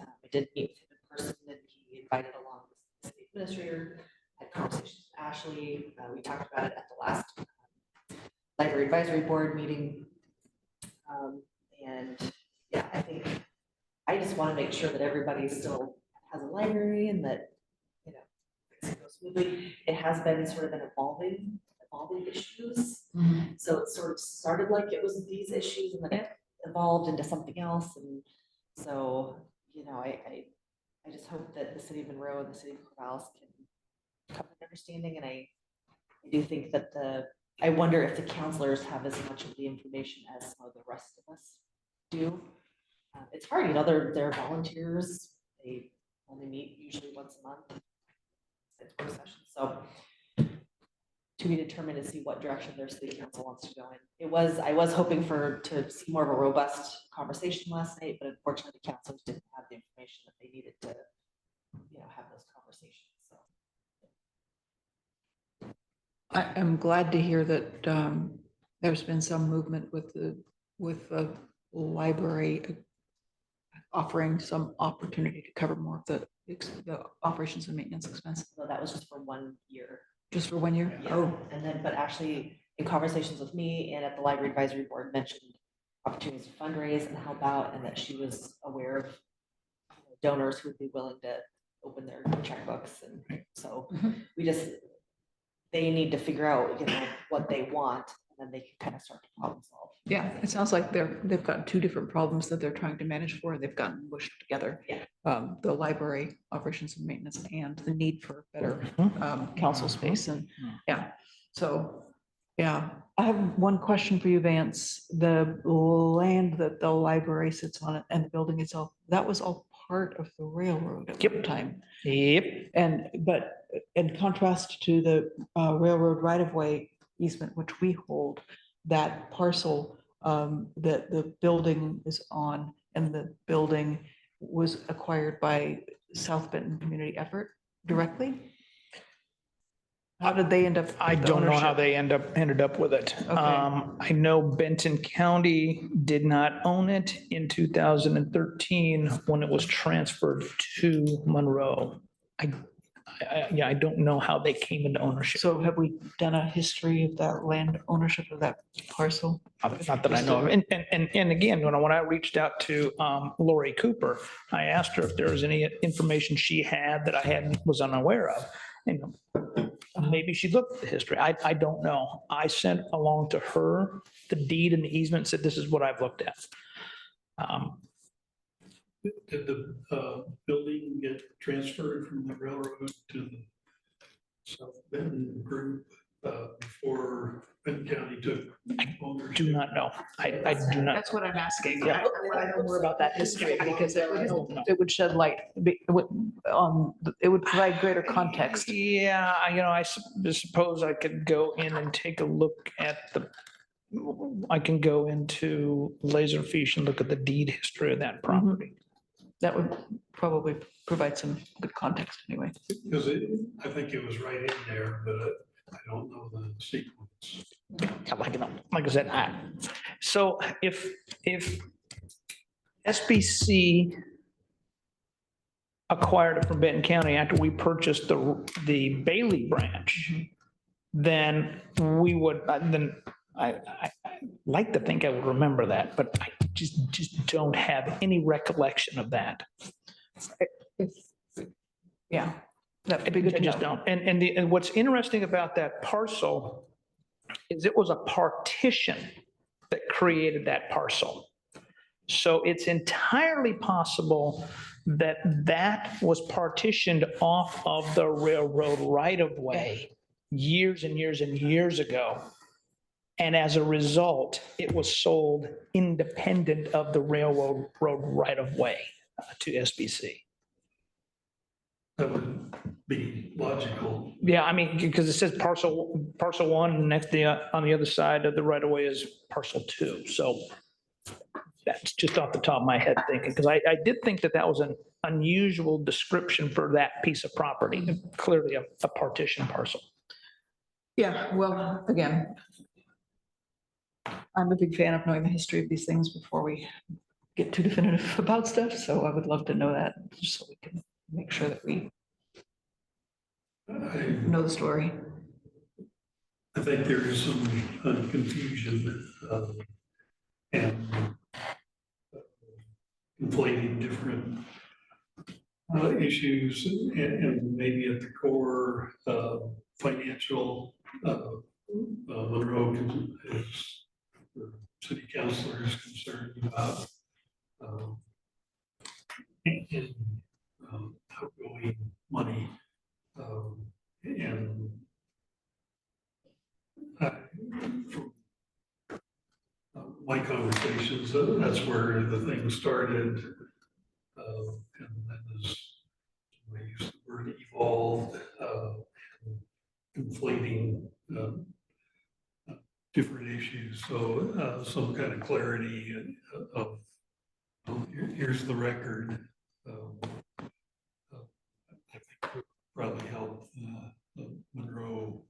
I did meet with him in person, and he invited along the city administrator. Had conversations with Ashley. We talked about it at the last library advisory board meeting. And yeah, I just want to make sure that everybody still has a library and that, things go smoothly. It has been sort of an evolving issues. Mm-hmm. So it sort of started like it was these issues, and then it evolved into something else. And so, I just hope that the city of Monroe and the city of Corvallis can come to an understanding. And I do think that I wonder if the counselors have as much of the information as some of the rest of us do. It's hard, they're volunteers. They only meet usually once a month. It's work sessions. So to be determined to see what direction their city council wants to go in. I was hoping to see more of a robust conversation last night, but unfortunately the councilors didn't have the information that they needed to, have those conversations. So. I'm glad to hear that there's been some movement with the library offering some opportunity to cover more of the operations and maintenance expenses. So that was just for 1 year. Just for 1 year? Yeah. Oh, And then, but actually in conversations with me and at the library advisory board mentioned opportunities to fundraise and help out, and that she was aware of donors who would be willing to open their checkbooks. And so they need to figure out, what they want, and then they can kind of start to problem solve. yeah, it sounds like they've got two different problems that they're trying to manage for. They've gotten mushed together. Yeah. The library operations and maintenance and the need for better council space. And yeah, so yeah, I have one question for you, Vance. The land that the library sits on and the building itself, that was all part of the railroad at one time. Yep. But in contrast to the railroad right-of-way easement, which we hold, that parcel that the building is on, and the building was acquired by South Benton Community Effort directly. How did they end up? I with the don't know how ownership? they ended up with it. Okay. I know Benton County did not own it in 2013 when it was transferred to Monroe. I don't know how they came into ownership. So have we done a history of that land ownership of that parcel? Not that I know of. And again, when I reached out to Lori Cooper, I asked her if there was any information she had that I was unaware of. And maybe she looked at the history. I don't know. I sent along to her the deed and the easement, said, this is what I've looked at. Did the building transferred from the railroad to the South Benton group before Benton County took ownership? Do not know. I do not. That's what I'm asking. Yeah. I want to know more about that history because it would shed light, it would provide greater context. Yeah, I suppose I could go in and take a look at I can go into Laserfish and look at the deed history of that property. That would probably provide some good context anyway. Because I think it was right in there, but I don't know the sequence. Yeah, like I said, so if SBC acquired it from Benton County after we purchased the Bailey branch, then we would, then I like to think I would remember that, but I just don't have any recollection of that. Yeah, that'd be good I to just know. don't. And what's interesting about that parcel is it was a partition that created that parcel. So it's entirely possible that that was partitioned off of the railroad right-of-way years and years and years ago. And as a result, it was sold independent of the railroad right-of-way to SBC. That would be logical. Yeah, I mean, because it says parcel one, and next on the other side of the right-of-way is parcel two. So that's just off the top of my head thinking, because I did think that was an unusual description for that piece of property, clearly a partition parcel. Yeah, well, again, I'm a big fan of knowing the history of these things before we get too definitive about stuff. So I would love to know that just so we can make sure that we know the story. I think there is some confusion and conflating different issues and maybe at the core financial Monroe is the city councilor is concerned about and outgoing money and from my conversations, that's where the thing started. And then as I use the word evolved, conflating different issues. So some kind of clarity of here's the record. I think would probably help the Monroe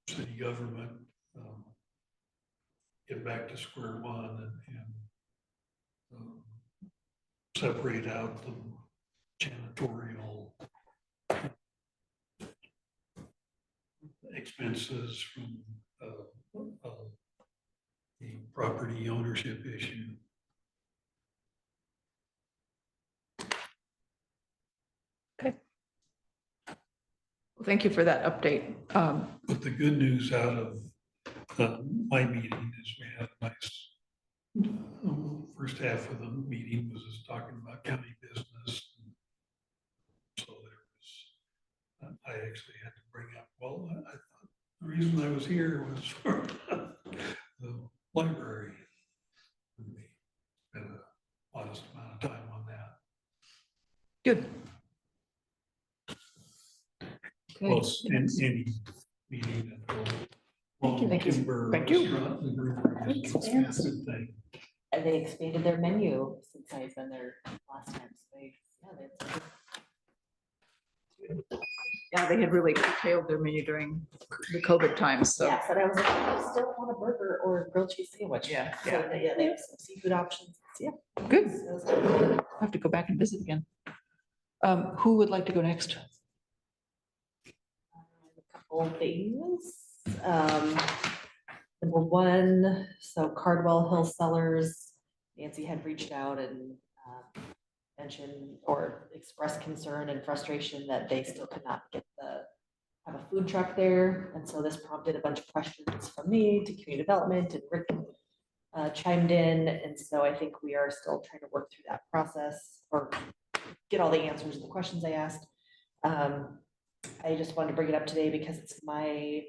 city government get back to square one and separate out the janitorial expenses from the property ownership issue. Okay. Well, thank you for that update. But the good news out of my meeting is we had a nice first half of the meeting was just talking about county business. So there was, I actually had to bring up, well, I thought the reason I was here was for the library. And we spent a modest amount of time on that. Good. Well, in any meeting at the Long Thank you. Timber Thank you. Restaurant in the brewery is a good thing. And they expanded their menu since I've been there last time. So Yeah, they had really curtailed their menu during the COVID times, so. yes, and I was like, I still want a burger or a grilled cheese sandwich. Yeah, So they have some seafood options. Yeah. Good. So it was good. I'll have to go back and visit again. Who would like to go next? A couple things. Number one, so Cardwell Hill Sellers, Nancy had reached out and mentioned or expressed concern and frustration that they still could not have a food truck there. And so this prompted a bunch of questions from me to community development, and Rick chimed in. And so I think we are still trying to work through that process or get all the answers to the questions I asked. I just wanted to bring it up today because it's my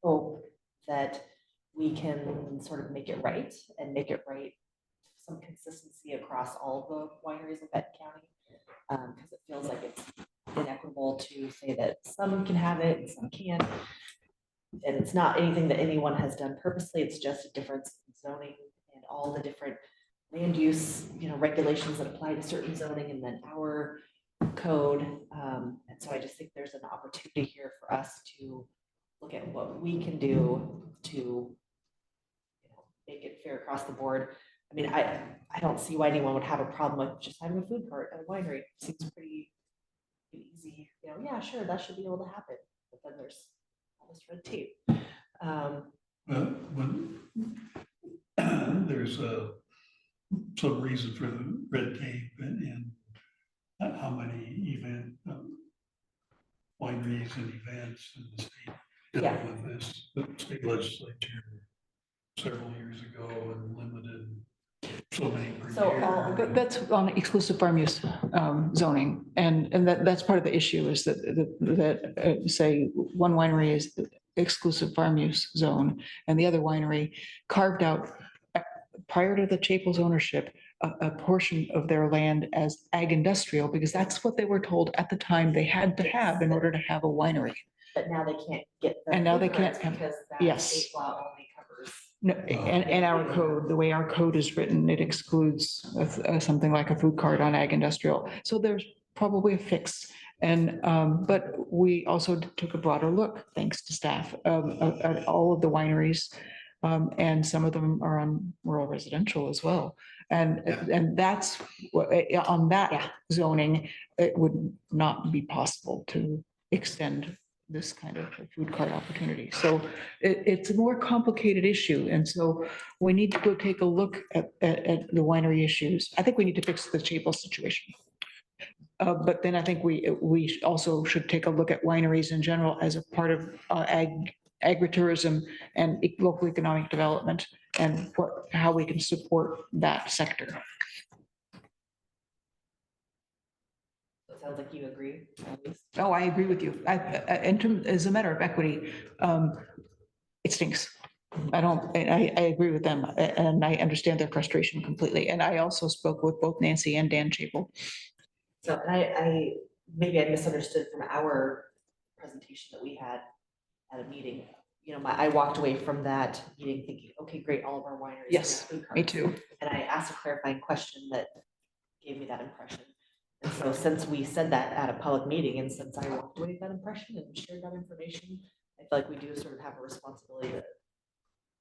hope that we can sort of make it right and make it right, some consistency across all the wineries in Benton County. Because it feels like it's inequitable to say that some can have it and some can't. And it's not anything that anyone has done purposely, it's just a difference in zoning and all the different land use, regulations that apply to certain zoning and then our code. And so I just think there's an opportunity here for us to look at what we can do to make it fair across the board. I mean, I don't see why anyone would have a problem with just having a food cart at a winery. It seems pretty easy, yeah, sure, that should be able to happen. But then there's all this red tape. When there's some reason for the red tape and how many wineries and events in the state dealt with this. The state legislature several years ago and limited so many per year. But that's on exclusive farm use zoning, and that's part of the issue is that say one winery is the exclusive farm use zone, and the other winery carved out prior to the Chapel's ownership a portion of their land as ag industrial, because that's what they were told at the time they had to have in order to have a winery. But now they can't get. And now they can't. Because that Yes. state law only covers. No, and our code, the way our code is written, it excludes something like a food cart on ag industrial. So there's probably a fix. And, but we also took a broader look, thanks to staff, at all of the wineries. And some of them are on rural residential as well. And that's what, on that zoning, it would not be possible to extend this kind of food cart opportunity. So it's a more complicated issue. And so we need to go take a look at the winery issues. I think we need to fix the Chapel situation. But then I think we also should take a look at wineries in general as a part of agritourism and local economic development and how we can support that sector. It sounds like you agree. Oh, I agree with you. As a matter of equity, it stinks. I agree with them and I understand their frustration completely. And I also spoke with both Nancy and Dan Chapel. So maybe I misunderstood from our presentation that we had at a meeting. I walked away from that meeting thinking, okay, great, all of our wineries. Yes, me too. And I asked a clarifying question that gave me that impression. And so since we said that at a public meeting, and since I walked away with that impression and shared that information, I feel like we do sort of have a responsibility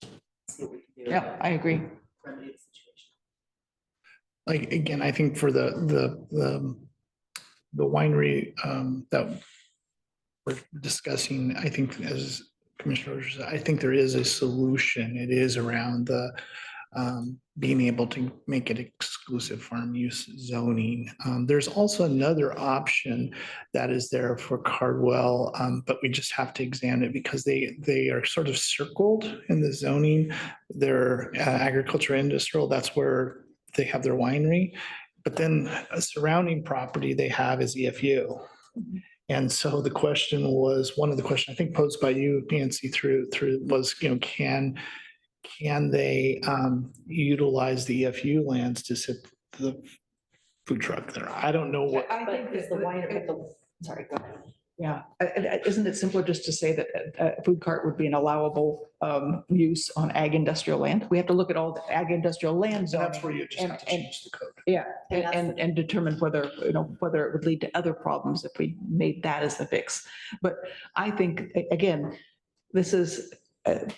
to see what we can do. Yeah, I agree. Remedy the situation. Like, again, I think for the winery that we're discussing, I think as Commissioner Rogers, I think there is a solution. It is around the being able to make it exclusive farm use zoning. There's also another option that is there for Cardwell, but we just have to examine it because they are sort of circled in the zoning. They're agriculture industrial, that's where they have their winery. But then a surrounding property they have is EFU. And so the question was, one of the questions I think posed by you, Nancy, through was, can they utilize the EFU lands to sit the food truck there? I don't know what. I think Is the winery, sorry, go ahead. Yeah, isn't it simpler just to say that a food cart would be an allowable use on ag industrial land? We have to look at all the ag industrial land zoning. That's where you just have to change the code. Yeah, and determine whether it would lead to other problems if we made that as the fix. But I think, again, this is,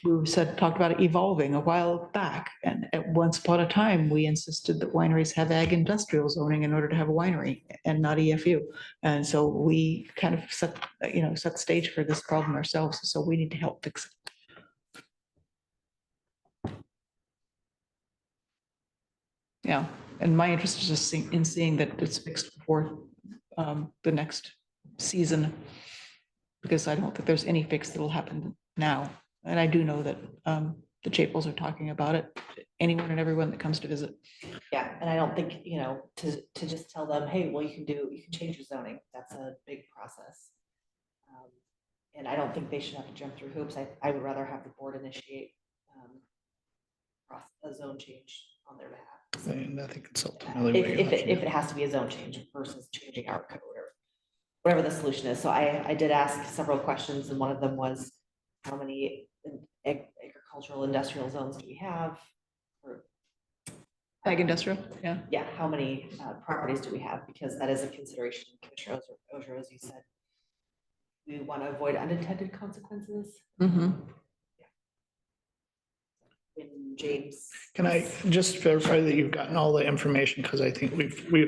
we talked about it evolving a while back. And at once upon a time, we insisted that wineries have ag industrial zoning in order to have a winery and not EFU. And so we kind of set the stage for this problem ourselves. So we need to help fix it. Yeah, and my interest is just in seeing that it's fixed before the next season, because I don't think there's any fix that will happen now. And I do know that the Chapels are talking about it, anyone and everyone that comes to visit. Yeah, and I don't think, to just tell them, hey, well, you can change your zoning. That's a big process. And I don't think they should have to jump through hoops. I would rather have the board initiate a zone change on their behalf. And I think it's ultimately. If it has to be a zone change versus changing our code or whatever the solution is. So I did ask several questions, and one of them was, how many agricultural industrial zones do we have? Or Ag industrial, yeah. yeah, how many properties do we have? Because that is a consideration, Commissioner Oger, as you said. We want to avoid unintended consequences. Mm-hmm. When James. Can I just verify that you've gotten all the information? Because I think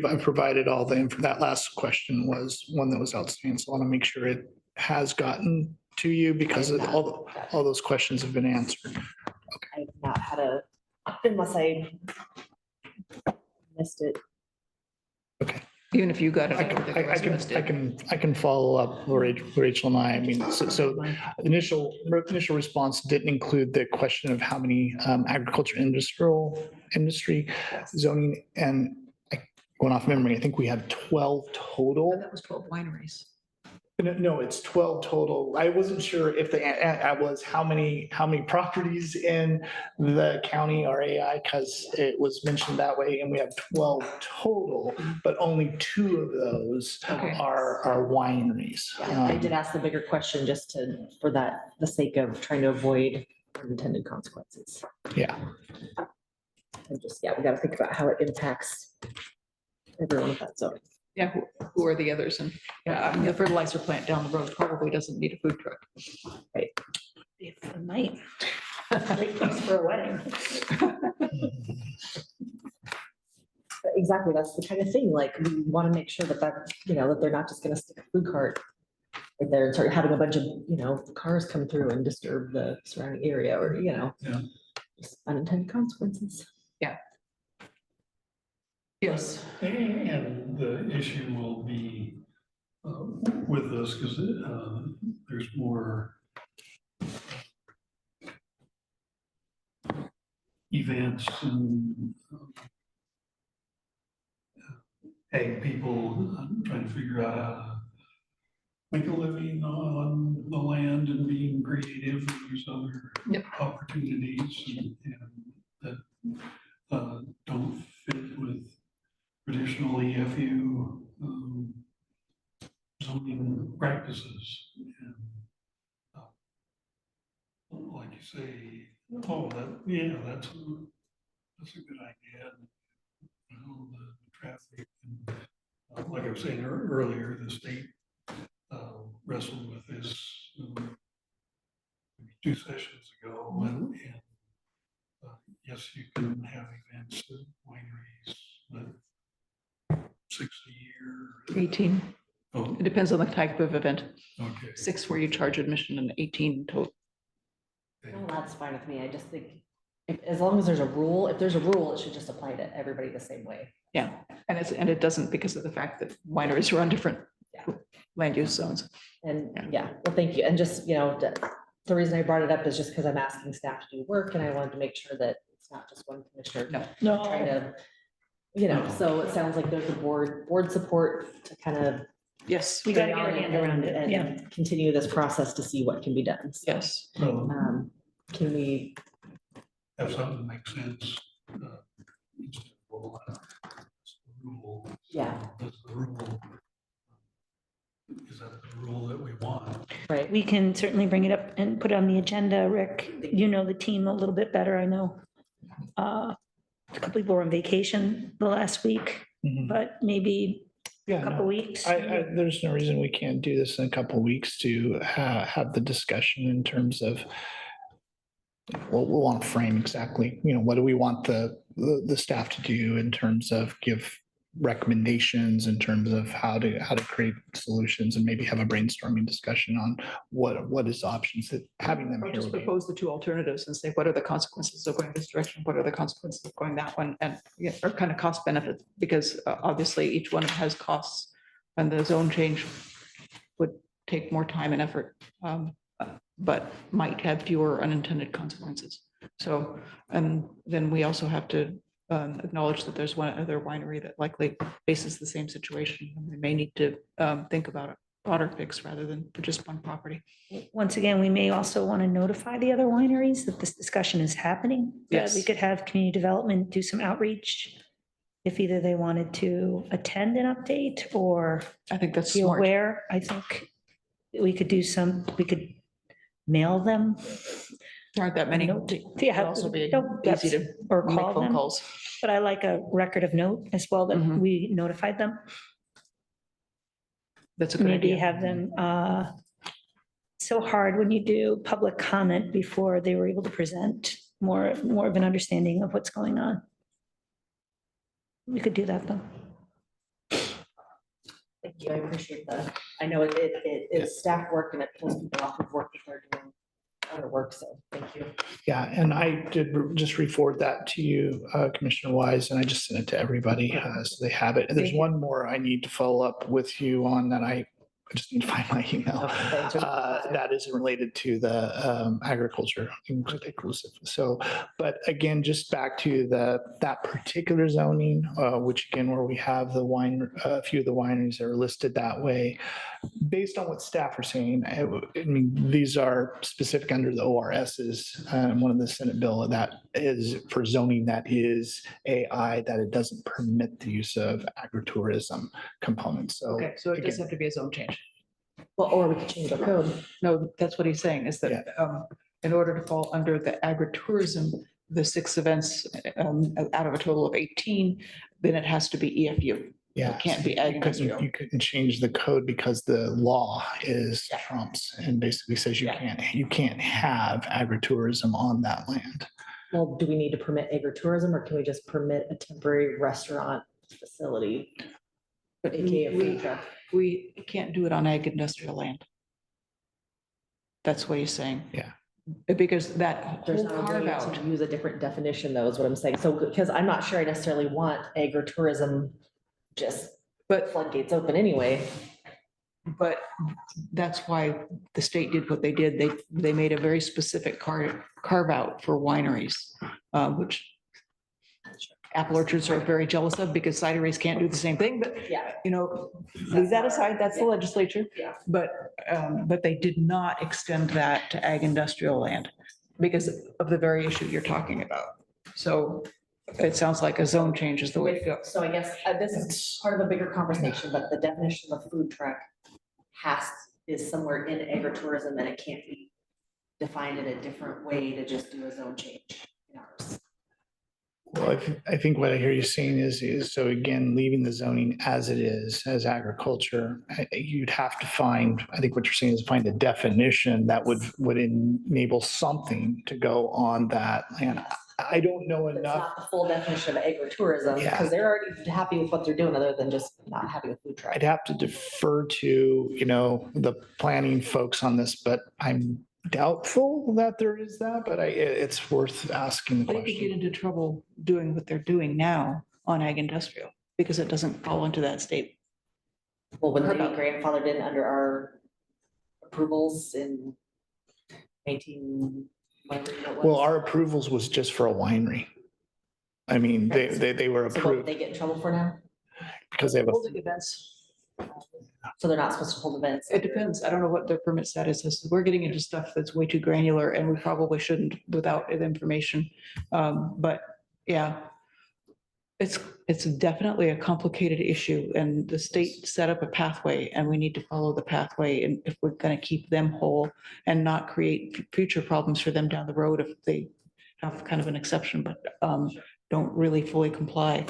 I've provided all the info. That last question was one that was outstanding. So I want to make sure it has gotten to you because all those questions have been answered. I've not had unless I missed it. Okay. Even if you got it. I can follow up, Rachel and I. I mean, so initial response didn't include the question of how many agriculture industry zoning, and going off memory, I think we had 12 total. That was 12 wineries. No, it's 12 total. I wasn't sure if I was how many properties in the county are AI, because it was mentioned that way, and we have 12 total, but only 2 of those are wineries. Yeah, I did ask the bigger question just for the sake of trying to avoid unintended consequences. Yeah. And just, we got to think about how it impacts everyone with that zone. Yeah, who are the others? And I mean, the fertilizer plant down the road probably doesn't need a food truck. Right. It might. Great place for a wedding. Exactly, that's the kind of thing, like, we want to make sure that that they're not just going to stick a food cart right there and start having a bunch of, cars come through and disturb the surrounding area, or, just unintended consequences. Yeah. Yes. And the issue will be with this, because there's more events and ag people trying to figure out how to make a living on the land and being creative. There's other opportunities and that don't fit with traditional EFU zoning practices. And like you say, that's a good idea. The traffic, and, like I was saying earlier, the state wrestled with this 2 sessions ago, and yes, you can have events at wineries, but 6 a year. 18. Oh. It depends on the type of event. Okay. 6 where you charge admission and 18 total. Well, that's fine with me. I just think as long as there's a rule, if there's a rule, it should just apply to everybody the same way. Yeah, and it doesn't because of the fact that wineries are on different land use zones. And well, thank you. And just, the reason I brought it up is just because I'm asking staff to do work, and I wanted to make sure that it's not just one commissioner. No. Trying to, so it sounds like there's a board support to kind of. Yes. We got to get our hand around it. And continue this process to see what can be done. So, yes. Can we have something that makes sense? Yeah. That's the rule. Is that the rule that we want? Right. We can certainly bring it up and put it on the agenda. Rick, you know the team a little bit better. I know a couple people were on vacation the last week, but maybe a couple weeks. There's no reason we can't do this in a couple of weeks to have the discussion in terms of what we want to frame exactly. What do we want the staff to do in terms of give recommendations in terms of how to create solutions, and maybe have a brainstorming discussion on what is options that having them Or here. just propose the 2 alternatives and say, what are the consequences of going this direction? What are the consequences of going that one? And or kind of cost benefits, because obviously each one has costs, and the zone change would take more time and effort, but might have fewer unintended consequences. So, and then we also have to acknowledge that there's one other winery that likely faces the same situation. We may need to think about a broader fix rather than for just one property. Once again, we may also want to notify the other wineries that this discussion is happening. Yes. We could have community development, do some outreach. If either they wanted to attend an update or I think that's be smart. aware, I think we could we could mail them. There aren't that many. Note. It'd Yeah, also be no, easy that's- to or make call phone them. calls. But I like a record of note as well that Mhm. we notified them. That's a good Maybe idea. have them, so hard when you do public comment before they were able to present more of an understanding of what's going on. We could do that though. Thank you, I appreciate that. I know it is staff work and it pulls people off of work if they're doing other work, so thank you. Yeah, and I did just re-forward that to you, Commissioner Wise, and I just sent it to everybody, so they have it. And there's Thank you. one more I need to follow up with you on that I just need to find my email. That is related to the agriculture inclusive. So, but again, just back to that particular zoning, which again, where we have the a few of the wineries that are listed that way. Based on what staff are saying, I mean, these are specific under the ORSs, one of the Senate bill that is for zoning that is AI, that it doesn't permit the use of agritourism components. So, Okay, so it does again, have to be a zone change. Well, or we could change the code. No, that's what he's saying, is that in order to fall under the agritourism, the 6 events out of a total of 18, then it has to be EFU. Yeah. It can't be ag industrial. You couldn't change the code because the law is trumps and basically says you can't have agritourism on that land. Well, do we need to permit agritourism or can we just permit a temporary restaurant facility? But AKA a food truck? we can't do it on ag industrial land. That's what he's saying. Yeah. Because that There's whole not a carve way out, to use a different definition though, is what I'm saying. So, because I'm not sure I necessarily want agritourism just floodgates open anyway. but that's why the state did what they did. They made a very specific carve out for wineries, which apple orchards are very jealous of because cideries can't do the same thing, but Yeah. leave that aside, that's the legislature. Yeah. But they did not extend that to ag industrial land because of the very issue you're talking about. So it sounds like a zone change is the way to go. So I guess this is part of a bigger conversation, but the definition of food truck is somewhere in agritourism and it can't be defined in a different way to just do a zone change in ours. Well, I think what I hear you saying is, so again, leaving the zoning as it is, as agriculture, you'd have to find, I think what you're saying is find a definition that would enable something to go on that land. I don't know It's enough. not the full definition of agritourism Yeah. because they're already happy with what they're doing other than just not having a food truck. I'd have to defer to, the planning folks on this, but I'm doubtful that there is that, but it's worth asking the They could get question. into trouble doing what they're doing now on ag industrial because it doesn't fall into that state. Well, when they About- grandfathered in under our approvals in 18, whatever it was. Well, our approvals was just for a winery. I mean, they were So what would approved they get in trouble for now? because they have a, Holding events, So they're not supposed to hold events? it depends. I don't know what their permit status is. We're getting into stuff that's way too granular and we probably shouldn't without the information. But yeah, it's definitely a complicated issue and the state set up a pathway and we need to follow the pathway. And if we're going to keep them whole and not create future problems for them down the road, if they have kind of an exception, but don't really fully comply,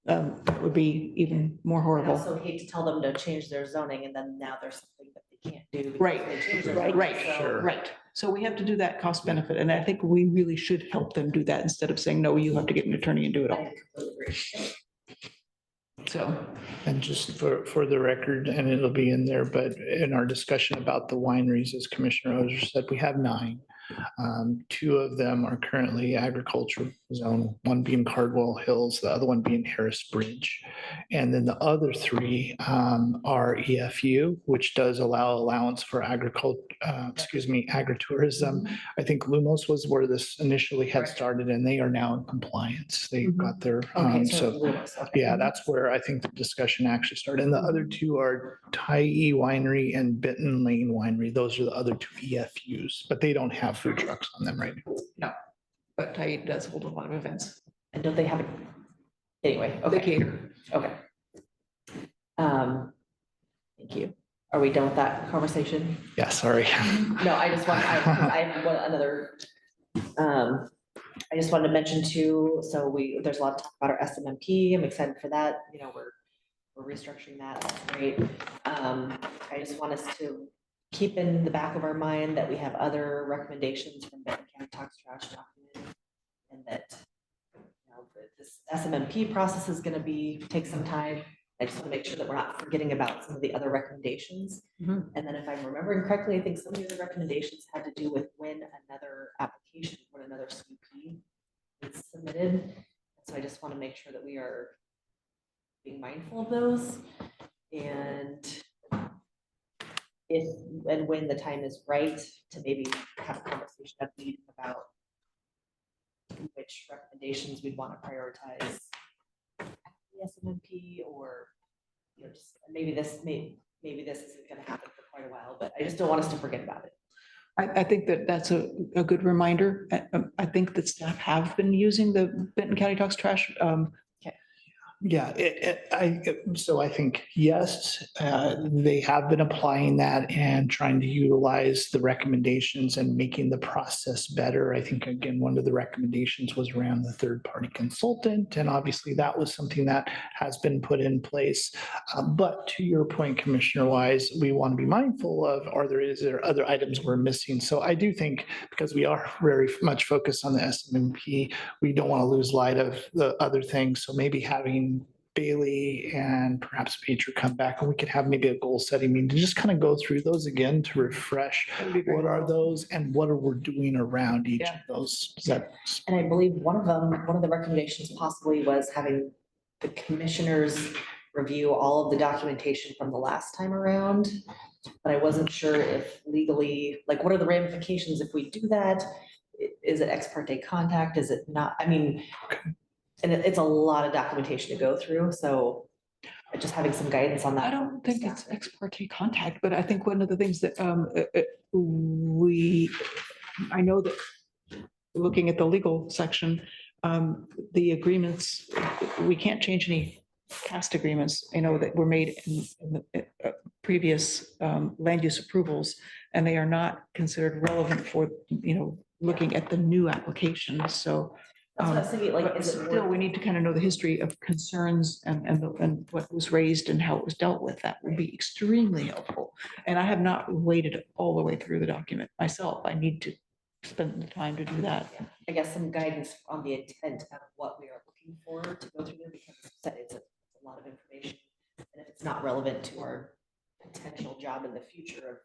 that would be even more I horrible. also hate to tell them to change their zoning and then now there's something that they can't do. because Right, they changed their right, zoning, so- right. So we have to do that cost benefit. And I think we really should help them do that instead of saying, no, you have to get an attorney and do it all. I completely agree. so, and just for the record, and it'll be in there, but in our discussion about the wineries, as Commissioner Ozier said, we have 9. Two of them are currently agriculture zone, one being Cardwell Hills, the other one being Harris Bridge. And then the other three are EFU, which does allow allowance for agritourism. I think Lumos was where this initially had started, and they are now in compliance. They got their, Okay, so Lewis, okay. yeah, that's where I think the discussion actually started. And the other two are Tyee Winery and Benton Lane Winery. Those are the other two EFUs, but they don't have food trucks on them right now. No, but Tyee does hold a lot of events. And don't they have it? Anyway, They okay, cater. okay. Thank you. Are we done with that conversation? Yeah, sorry. No, I just want, I have another, I just wanted to mention too, so there's a lot of talk about our SMMP. I'm excited for that. You know, we're restructuring that. That's great. I just want us to keep in the back of our mind that we have other recommendations from Benton County Talks Trash document, and that, you know, this SMMP process is going to take some time. I just want to make sure that we're not forgetting about some of the other recommendations. And then if I'm remembering correctly, I think some of the other recommendations had to do with when another application, when another CP is submitted. So I just want to make sure that we are being mindful of those. And if and when the time is right to maybe have a conversation at the meeting about which recommendations we'd want to prioritize. The SMMP, or you know, just maybe this isn't going to happen for quite a while, but I just don't want us to forget about it. I think that's a good reminder. I think that staff have been using the Benton County Talks Trash. Yeah, so I think, yes, they have been applying that and trying to utilize the recommendations and making the process better. I think, again, one of the recommendations was around the third-party consultant, and obviously that was something that has been put in place. But to your point, Commissioner Wise, we want to be mindful of, is there other items we're missing? So I do think, because we are very much focused on the SMMP, we don't want to lose light of the other things. So maybe having Bailey and perhaps Peter come back, and we could have maybe a goal setting meeting to just kind of go through those again to refresh what are those and what are we doing around each of those. And I believe one of the recommendations possibly was having the commissioners review all of the documentation from the last time around. But I wasn't sure if legally, like, what are the ramifications if we do that? Is it ex parte contact? Is it not? I mean, and it's a lot of documentation to go through, so just having some guidance on that. I don't think it's ex parte contact, but I think one of the things that I know that looking at the legal section, the agreements, we can't change any past agreements, you know, that were made in the previous land use approvals, and they are not considered relevant for, you know, looking at the new application. So that's what I was thinking, like, but still, we need to kind of know the history of concerns and what was raised and how it was dealt with. That would be extremely helpful. And I have not waded all the way through the document myself. I need to spend the time to do that. I guess some guidance on the intent of what we are looking for to go through there, because it's a lot of information. And if it's not relevant to our potential job in the future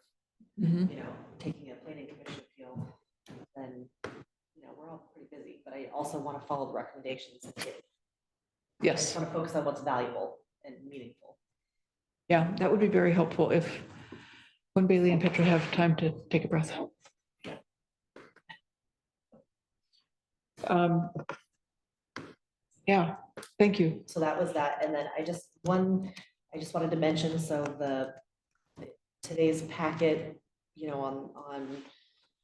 of, you know, taking a planning commission appeal, then you know, we're all pretty busy, but I also want to follow the recommendations and I just want to focus on what's valuable and meaningful. Yeah, that would be very helpful when Bailey and Petra have time to take a breath. Yeah, thank you. So that was that. And then I just wanted to mention, so today's packet, you know,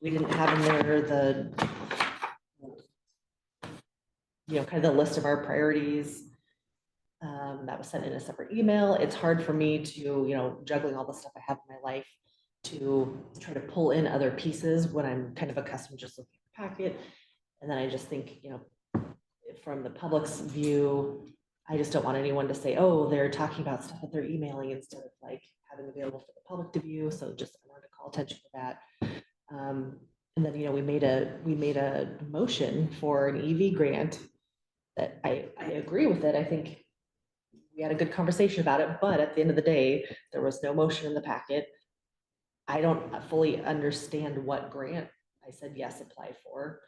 we didn't have in there the, you know, kind of the list of our priorities. That was sent in a separate email. It's hard for me to, you know, juggling all the stuff I have in my life, to try to pull in other pieces when I'm kind of accustomed to just looking at the packet. And then I just think, you know, from the public's view, I just don't want anyone to say, oh, they're talking about stuff that they're emailing instead of like having available for the public to view. So just I wanted to call attention to that. And then, you know, we made a motion for an EV grant that I agree with it. I think we had a good conversation about it, but at the end of the day, there was no motion in the packet. I don't fully understand what grant. I said, yes, apply for.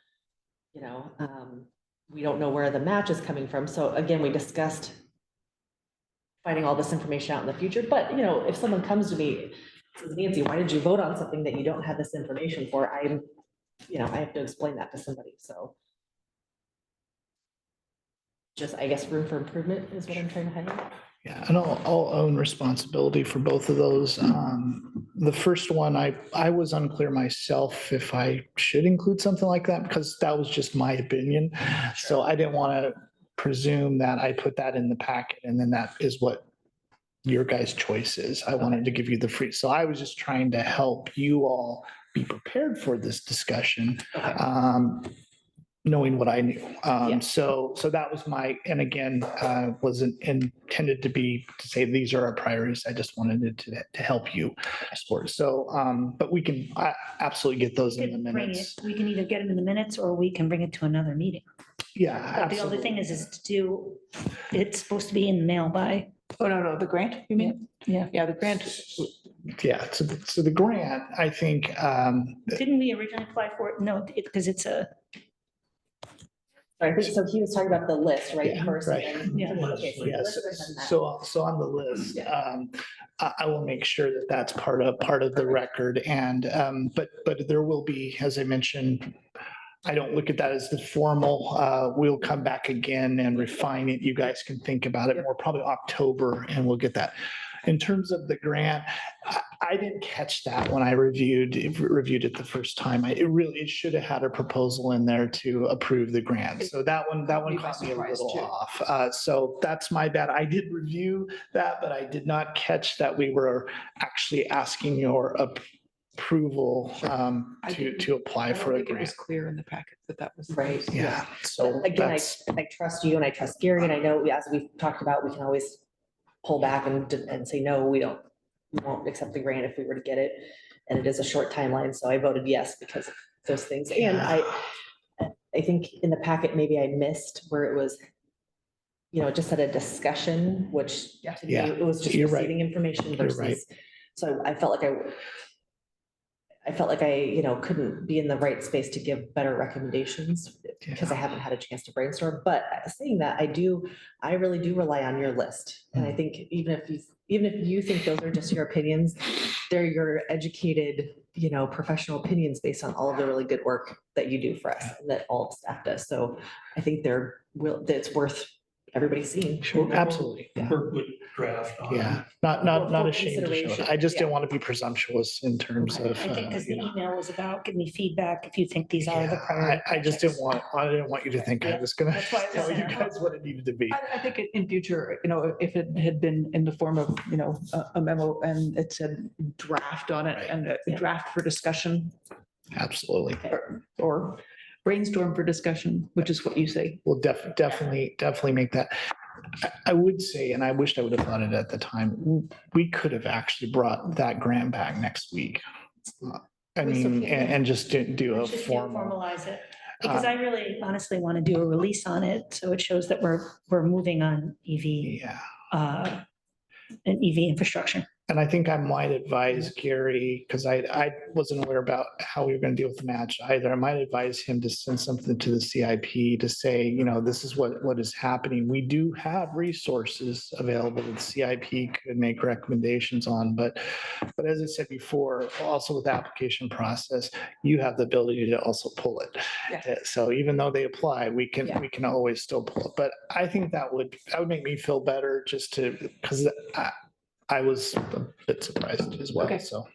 We don't know where the match is coming from. So again, we discussed finding all this information out in the future. But, if someone comes to me, says, Nancy, why did you vote on something that you don't have this information for? I have to explain that to somebody. So just, I guess, room for improvement is what I'm trying to highlight. Yeah, and I'll own responsibility for both of those. The first one, I was unclear myself if I should include something like that, because that was just my opinion. So I didn't want to presume that I put that in the packet and then that is what your guys' choice is. I wanted to give you the free, so I was just trying to help you all be prepared for this discussion. Knowing what I knew. So that was and again, wasn't intended to say these are our priorities. I just wanted it to help you support. So, but we can absolutely get those in the minutes. We can either get them in the minutes or we can bring it to another meeting. Yeah, But the only thing is it's supposed to be in the mail by. Oh, no, the grant, you mean? Yeah. Yeah, the grant. Yeah, so the grant, I think. Didn't we originally apply for it? No, because it's a. I think so. He was talking about the list, right? Yeah, First, right. and then- Yeah. Okay, so Yeah, let's work on that. so on the list, I will make sure that that's part of the record and, but there will be, as I mentioned, I don't look at that as the formal, we'll come back again and refine it. You guys can think about it more, probably October, and we'll get that. In terms of the grant, I didn't catch that when I reviewed it the first time. It should have had a proposal in there to approve the grant. So that one caught me a little off. So that's my bad. I did review that, but I did not catch that we were actually asking your approval to apply for a It was grant. clear in the packet that was. Right. Yeah, so Again, I trust you and I trust Gary, and I know, as we've talked about, we can always pull back and say, no, we won't accept the grant if we were to get it. And it is a short timeline, so I voted yes because of those things. And I think in the packet, maybe I missed where it was, it just had a discussion, which to me, it was just receiving information versus. So I felt like I couldn't be in the right space to give better recommendations because I haven't had a chance to brainstorm. But saying that, I really do rely on your list. And I think even if you think those are just your opinions, they're your educated, professional opinions based on all of the really good work that you do for us and that all of staff does. So I think it's worth everybody seeing. Sure, absolutely. Kirk would draft on. Yeah, not ashamed to show it. Consideration. I just didn't want to be presumptuous in terms of, I think because the email was about, give me feedback if you think these are the I priority. just didn't want you to think I was gonna That's why I was tell you saying- guys what it needed to be. I think in future, if it had been in the form of, a memo and it said draft on it and a draft for discussion Absolutely. or brainstorm for discussion, which is what you say. We'll definitely make that. I would say, and I wished I would have thought it at the time, we could have actually brought that grant back next week. I mean, and just do a formal. Formalize it, because I really honestly want to do a release on it, so it shows that we're moving on EV. And EV infrastructure. And I think I might advise Gary, because I wasn't aware about how we were going to deal with the match either. I might advise him to send something to the CIP to say, this is what is happening. We do have resources available that the CIP could make recommendations on, but as I said before, also with the application process, you have the ability to also pull it. So even though they apply, we can always still pull it. But I think that would make me feel better because I was a bit surprised as well, so.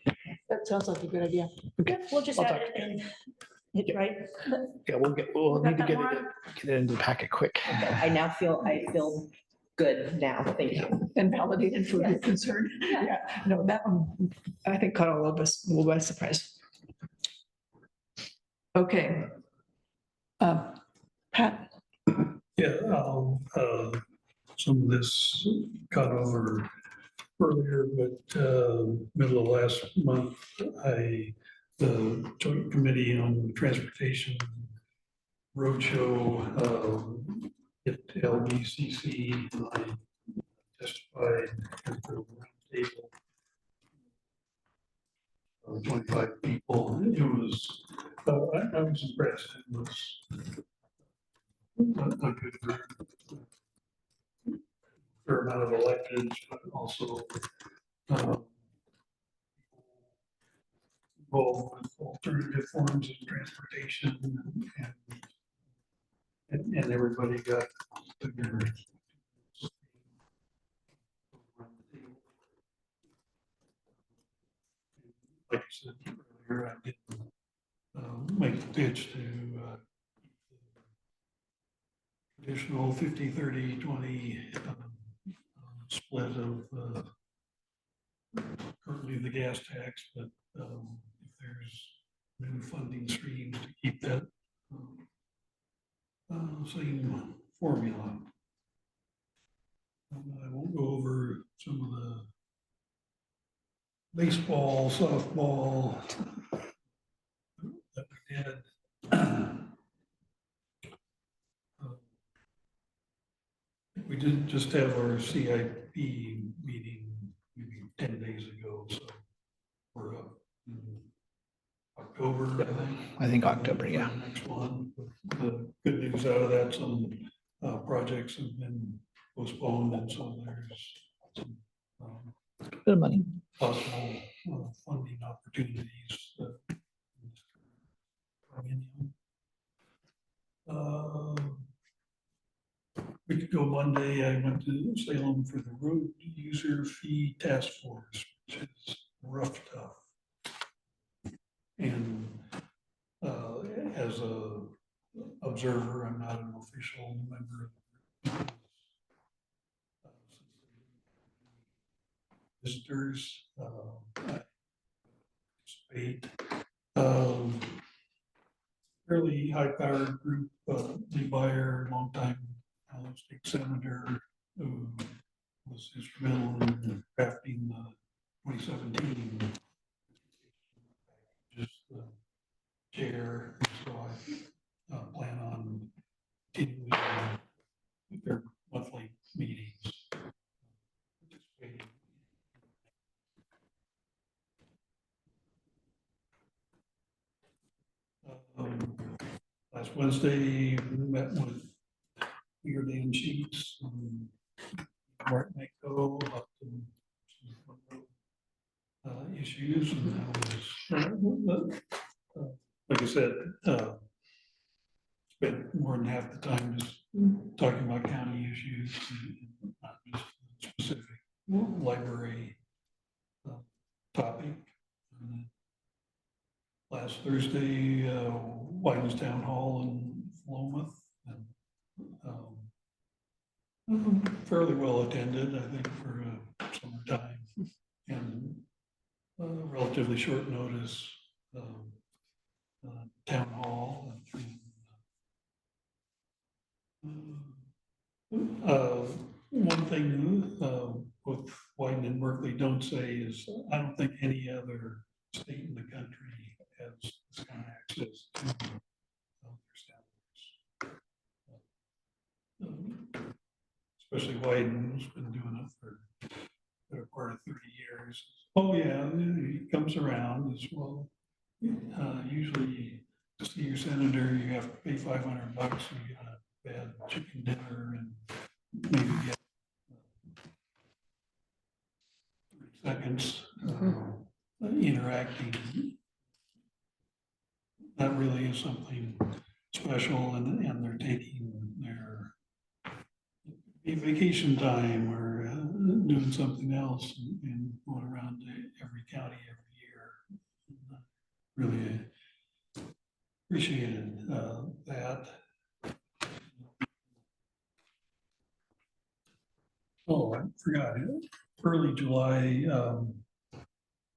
That sounds like a good idea. Okay. We'll just I'll add talk it in, right? Yeah, we'll need to get it into the packet quick. I feel good now. Thank you. And validated for your concern. Yeah, no, that one, I think caught all of us a little by surprise. Okay. Pat? Yeah, some of this got over earlier, but middle of last month, the Joint Committee on Transportation Roadshow at LBCC, I testified at the round table. 25 people. It was I was impressed. It was a good group. Fair amount of electeds, but also involved with alternative forms of transportation and everybody got their like I said earlier, I did make the pitch to additional 50, 30, 20 split of currently the gas tax, but if there's new funding streams to keep that same formula. I won't go over some of the baseball, softball that we did. We did just have our CIP meeting maybe 10 days ago, so we're up in October, I think. I think October, yeah. Next one. The good news out of that, some projects have been postponed, and so there's some Bit of money. possible funding opportunities. Week ago Monday, I went to Salem for the road user fee task force, which is rough tough. And as a observer, I'm not an official member of the group. Visitors, I participate. Fairly high-powered group, Lee Byer, longtime state senator, who was instrumental in crafting the 2017 just the chair. So I plan on continuing their monthly meetings. Last Wednesday, we met with Peter Dan Sheets, Martin Echo, about the issues, and that was, like I said, spent more than half the time just talking about county issues, and not just specific library topic. Last Thursday, Wyden's Town Hall in Philomath, and fairly well attended, I think, for summertime, and relatively short notice town hall. One thing both Wyden and Berkeley don't say is I don't think any other state in the country has this kind of access to their salaries. Especially Wyden, who's been doing it for better part of 30 years. Oh yeah, he comes around as well. Usually to see your senator, you have to pay $500 and you get a bad chicken dinner and maybe get 30 seconds interacting. That really is something special, and they're taking their vacation time or doing something else and going around to every county every year. Really appreciated that. Oh, I forgot it. Early July,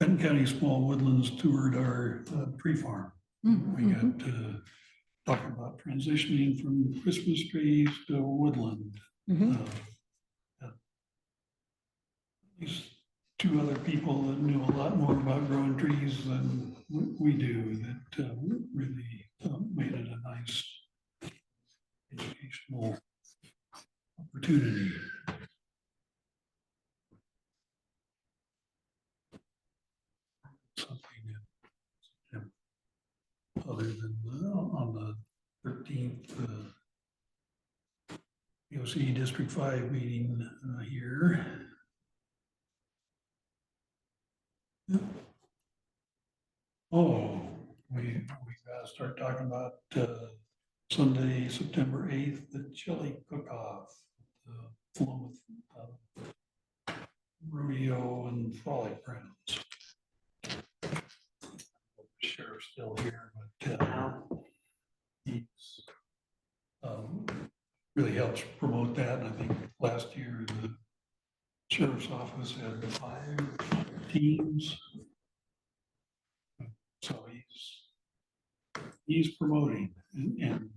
Benton County Small Woodlands toured our tree farm. We got to talk about transitioning from Christmas trees to woodland. At least two other people that knew a lot more about growing trees than we do that really made it a nice educational opportunity. Something other than see District 5 meeting here. Oh, we gotta start talking about Sunday, September 8th, the chili cook-off. Along with rodeo and frolic grounds. Sheriff's still here, but he's really helps promote that. And I think last year the sheriff's office had 5 teams. So he's promoting and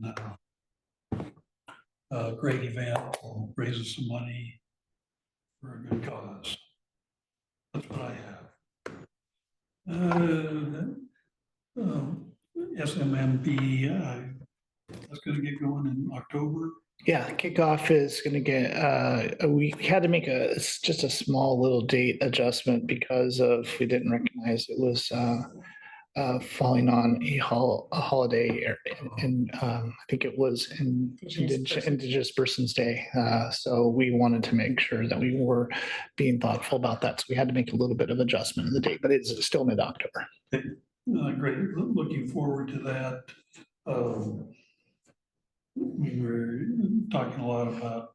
great event, raises some money for a good cause. That's what I have. SMMP, that's gonna get going in October. Yeah, kickoff is going to get, we had to make just a small little date adjustment because we didn't recognize it was falling on a holiday, and I think it was Indigenous Persons Day. So we wanted to make sure that we were being thoughtful about that. So we had to make a little bit of adjustment in the date, but it's still mid-October. Great, looking forward to that. We were talking a lot about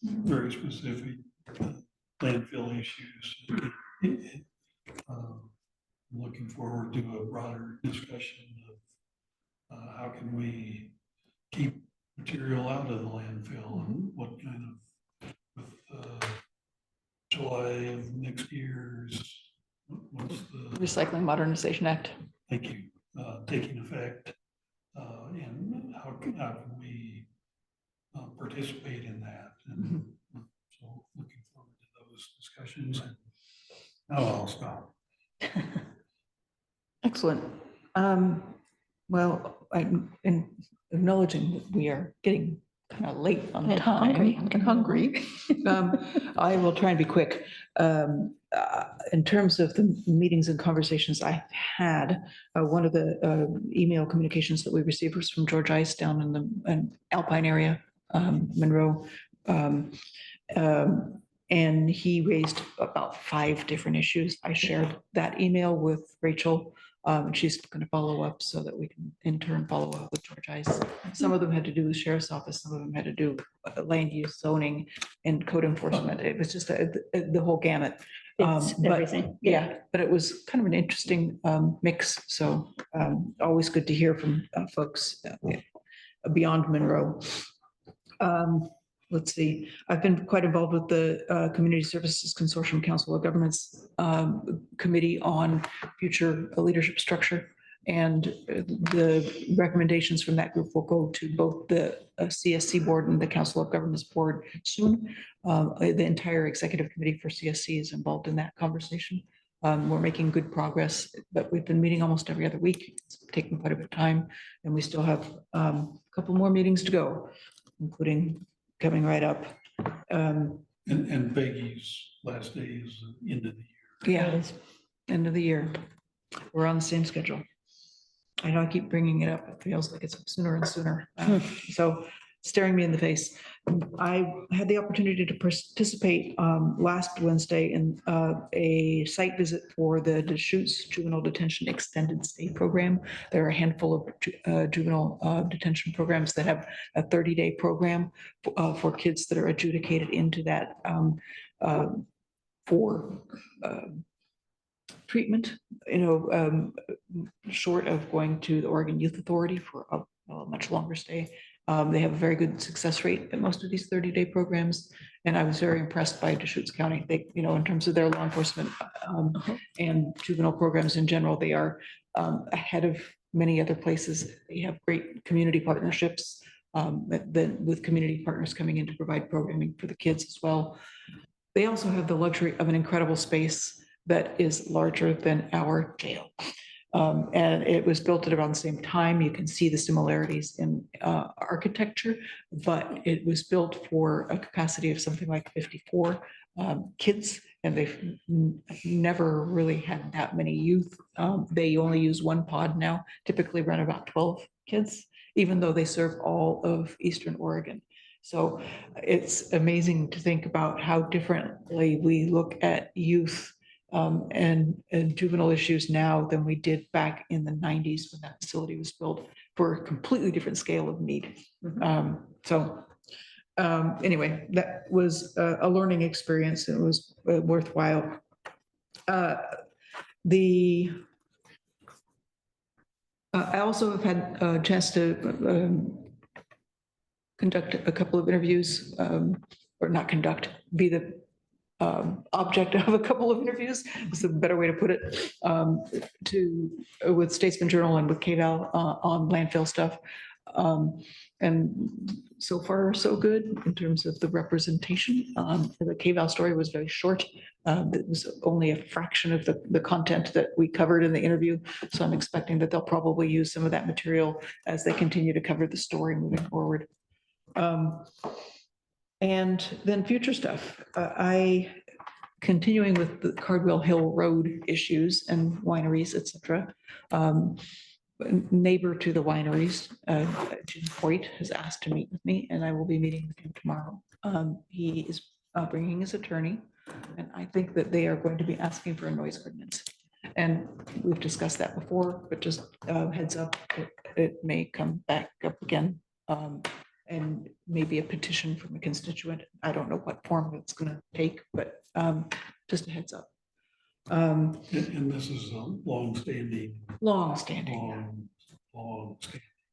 very specific landfill issues. Looking forward to a broader discussion of how can we keep material out of the landfill and what kind of, with July of next year's, what's the Recycling Modernization Act. Thank you, taking effect, and how can we participate in that? And so looking forward to those discussions, and now I'll stop. Excellent. Well, I'm acknowledging that we are getting kind of late on And time hungry. and hungry. I will try and be quick. In terms of the meetings and conversations I've had, one of the email communications that we received was from George Ice down in the Alpine area, Monroe. And he raised about 5 different issues. I shared that email with Rachel. She's going to follow up so that we can in turn follow up with George Ice. Some of them had to do with sheriff's office, some of them had to do with land use, zoning, and code enforcement. It was just the whole gamut. It's everything. Yeah, but it was kind of an interesting mix. So always good to hear from folks beyond Monroe. Let's see, I've been quite involved with the Community Services Consortium Council of Governments Committee on future leadership structure. And the recommendations from that group will go to both the CSC board and the Council of Governments board soon. The entire executive committee for CSC is involved in that conversation. We're making good progress, but we've been meeting almost every other week. It's taken quite a bit of time, and we still have a couple more meetings to go, including coming right up. And Peggy's last day is the end of the year. Yeah, end of the year. We're on the same schedule. I know I keep bringing it up. It feels like it's sooner and sooner. So staring me in the face. I had the opportunity to participate last Wednesday in a site visit for the Deschutes Juvenile Detention Extended Stay Program. There are a handful of juvenile detention programs that have a 30-day program for kids that are adjudicated into that for treatment, short of going to the Oregon Youth Authority for a much longer stay. They have a very good success rate at most of these 30-day programs. And I was very impressed by Deschutes County. They, in terms of their law enforcement and juvenile programs in general, they are ahead of many other places. They have great community partnerships with community partners coming in to provide programming for the kids as well. They also have the luxury of an incredible space that is larger than our jail. And it was built at around the same time. You can see the similarities in architecture, but it was built for a capacity of something like 54 kids, and they've never really had that many youth. They only use one pod now, typically run about 12 kids, even though they serve all of Eastern Oregon. So it's amazing to think about how differently we look at youth and juvenile issues now than we did back in the 90s when that facility was built for a completely different scale of need. Anyway, that was a learning experience. It was worthwhile. I also have had a chance to conduct a couple of interviews, or not conduct, be the object of a couple of interviews, is a better way to put it, with Statesman Journal and with KVAL on landfill stuff. And so far, so good in terms of the representation. The KVAL story was very short. It was only a fraction of the content that we covered in the interview. So I'm expecting that they'll probably use some of that material as they continue to cover the story moving forward. And then future stuff. Continuing with the Cardwell Hill Road issues and wineries, et cetera. Neighbor to the wineries, Jim Hoyt, has asked to meet with me, and I will be meeting with him tomorrow. He is bringing his attorney, and I think that they are going to be asking for a noise ordinance. And we've discussed that before, but just heads up, it may come back up again. And maybe a petition from a constituent. I don't know what form it's going to take, but just a heads up. And this is a long-standing.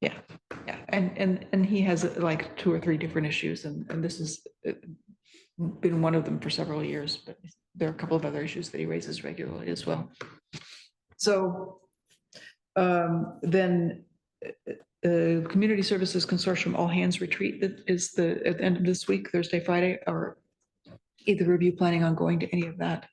Yeah, yeah. And he has like 2 or 3 different issues, and this has been one of them for several years, but there are a couple of other issues that he raises regularly as well. So then Community Services Consortium All Hands Retreat that is at the end of this week, Thursday, Friday, or either of you planning on going to any of that?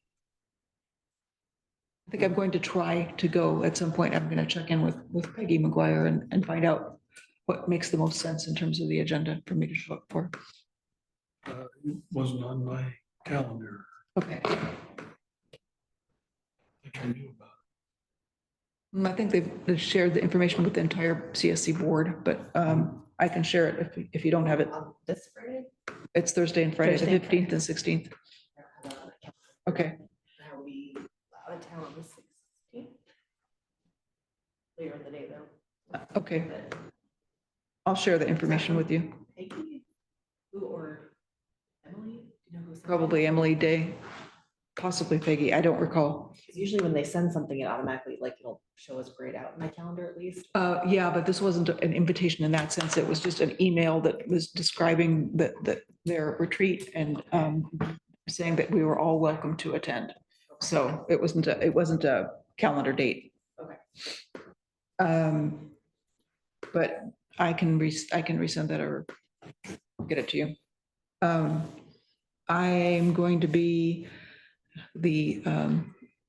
I think I'm going to try to go at some point. I'm going to check in with Peggy McGuire and find out what makes the most sense in terms of the agenda for me to show up for. It wasn't on my calendar. Okay. I think I knew about I think they've shared the information with the entire CSC board, but I can share it if you don't have it. This Friday? It's Thursday and Friday, the Thursday 15th and 16th. Okay. Are we out of town on the 16th? Later in the day though. Okay. I'll share the information with you. Peggy? Who or Emily? Do you know who's? Probably Emily Day, possibly Peggy. I don't recall. Because usually when they send something, it automatically, like, it'll show us grayed out in my calendar at least. Yeah, but this wasn't an invitation in that sense. It was just an email that was describing their retreat and saying that we were all welcome to attend. So it wasn't a calendar date. Okay. But I can resend that or get it to you. I'm going to be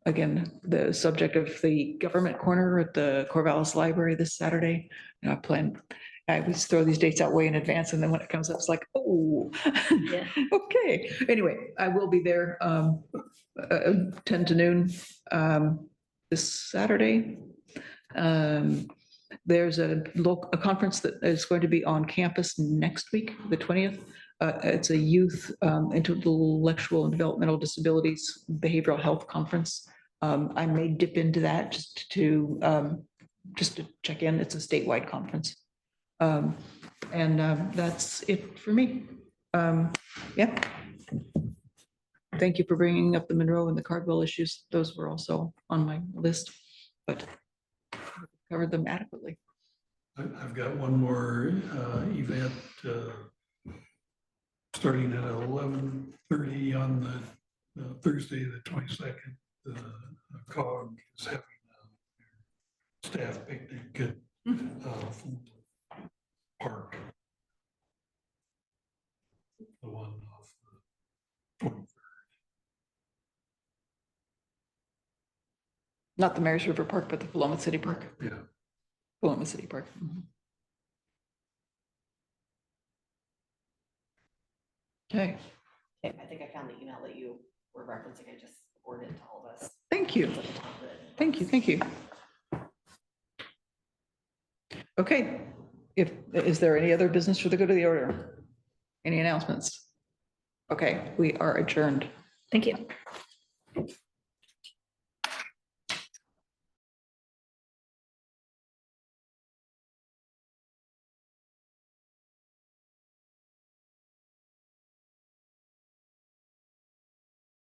again, the subject of the government corner at the Corvallis Library this Saturday. And I always throw these dates out way in advance, and then when it comes up, it's like, oh, Yeah. okay. Anyway, I will be there 10 to noon this Saturday. There's a conference that is going to be on campus next week, the 20th. It's a youth intellectual and developmental disabilities behavioral health conference. I may dip into that just to check in. It's a statewide conference. That's it for me. Yeah. Thank you for bringing up the Monroe and the Cardwell issues. Those were also on my list, but covered them adequately. I've got one more event starting at 11:30 on the Thursday, the 22nd. The COG is having a staff picnic at Park. The one off the 23rd. Not the Marys River Park, but the Philomath City Park. Yeah. Philomath City Park. Okay. Okay, I think I found the email that you were referencing. I just forwarded it to all of us. Thank you. Thank you. Thank you. Okay. Is there any other business for the good of the order? Any announcements? Okay, we are adjourned. Thank you.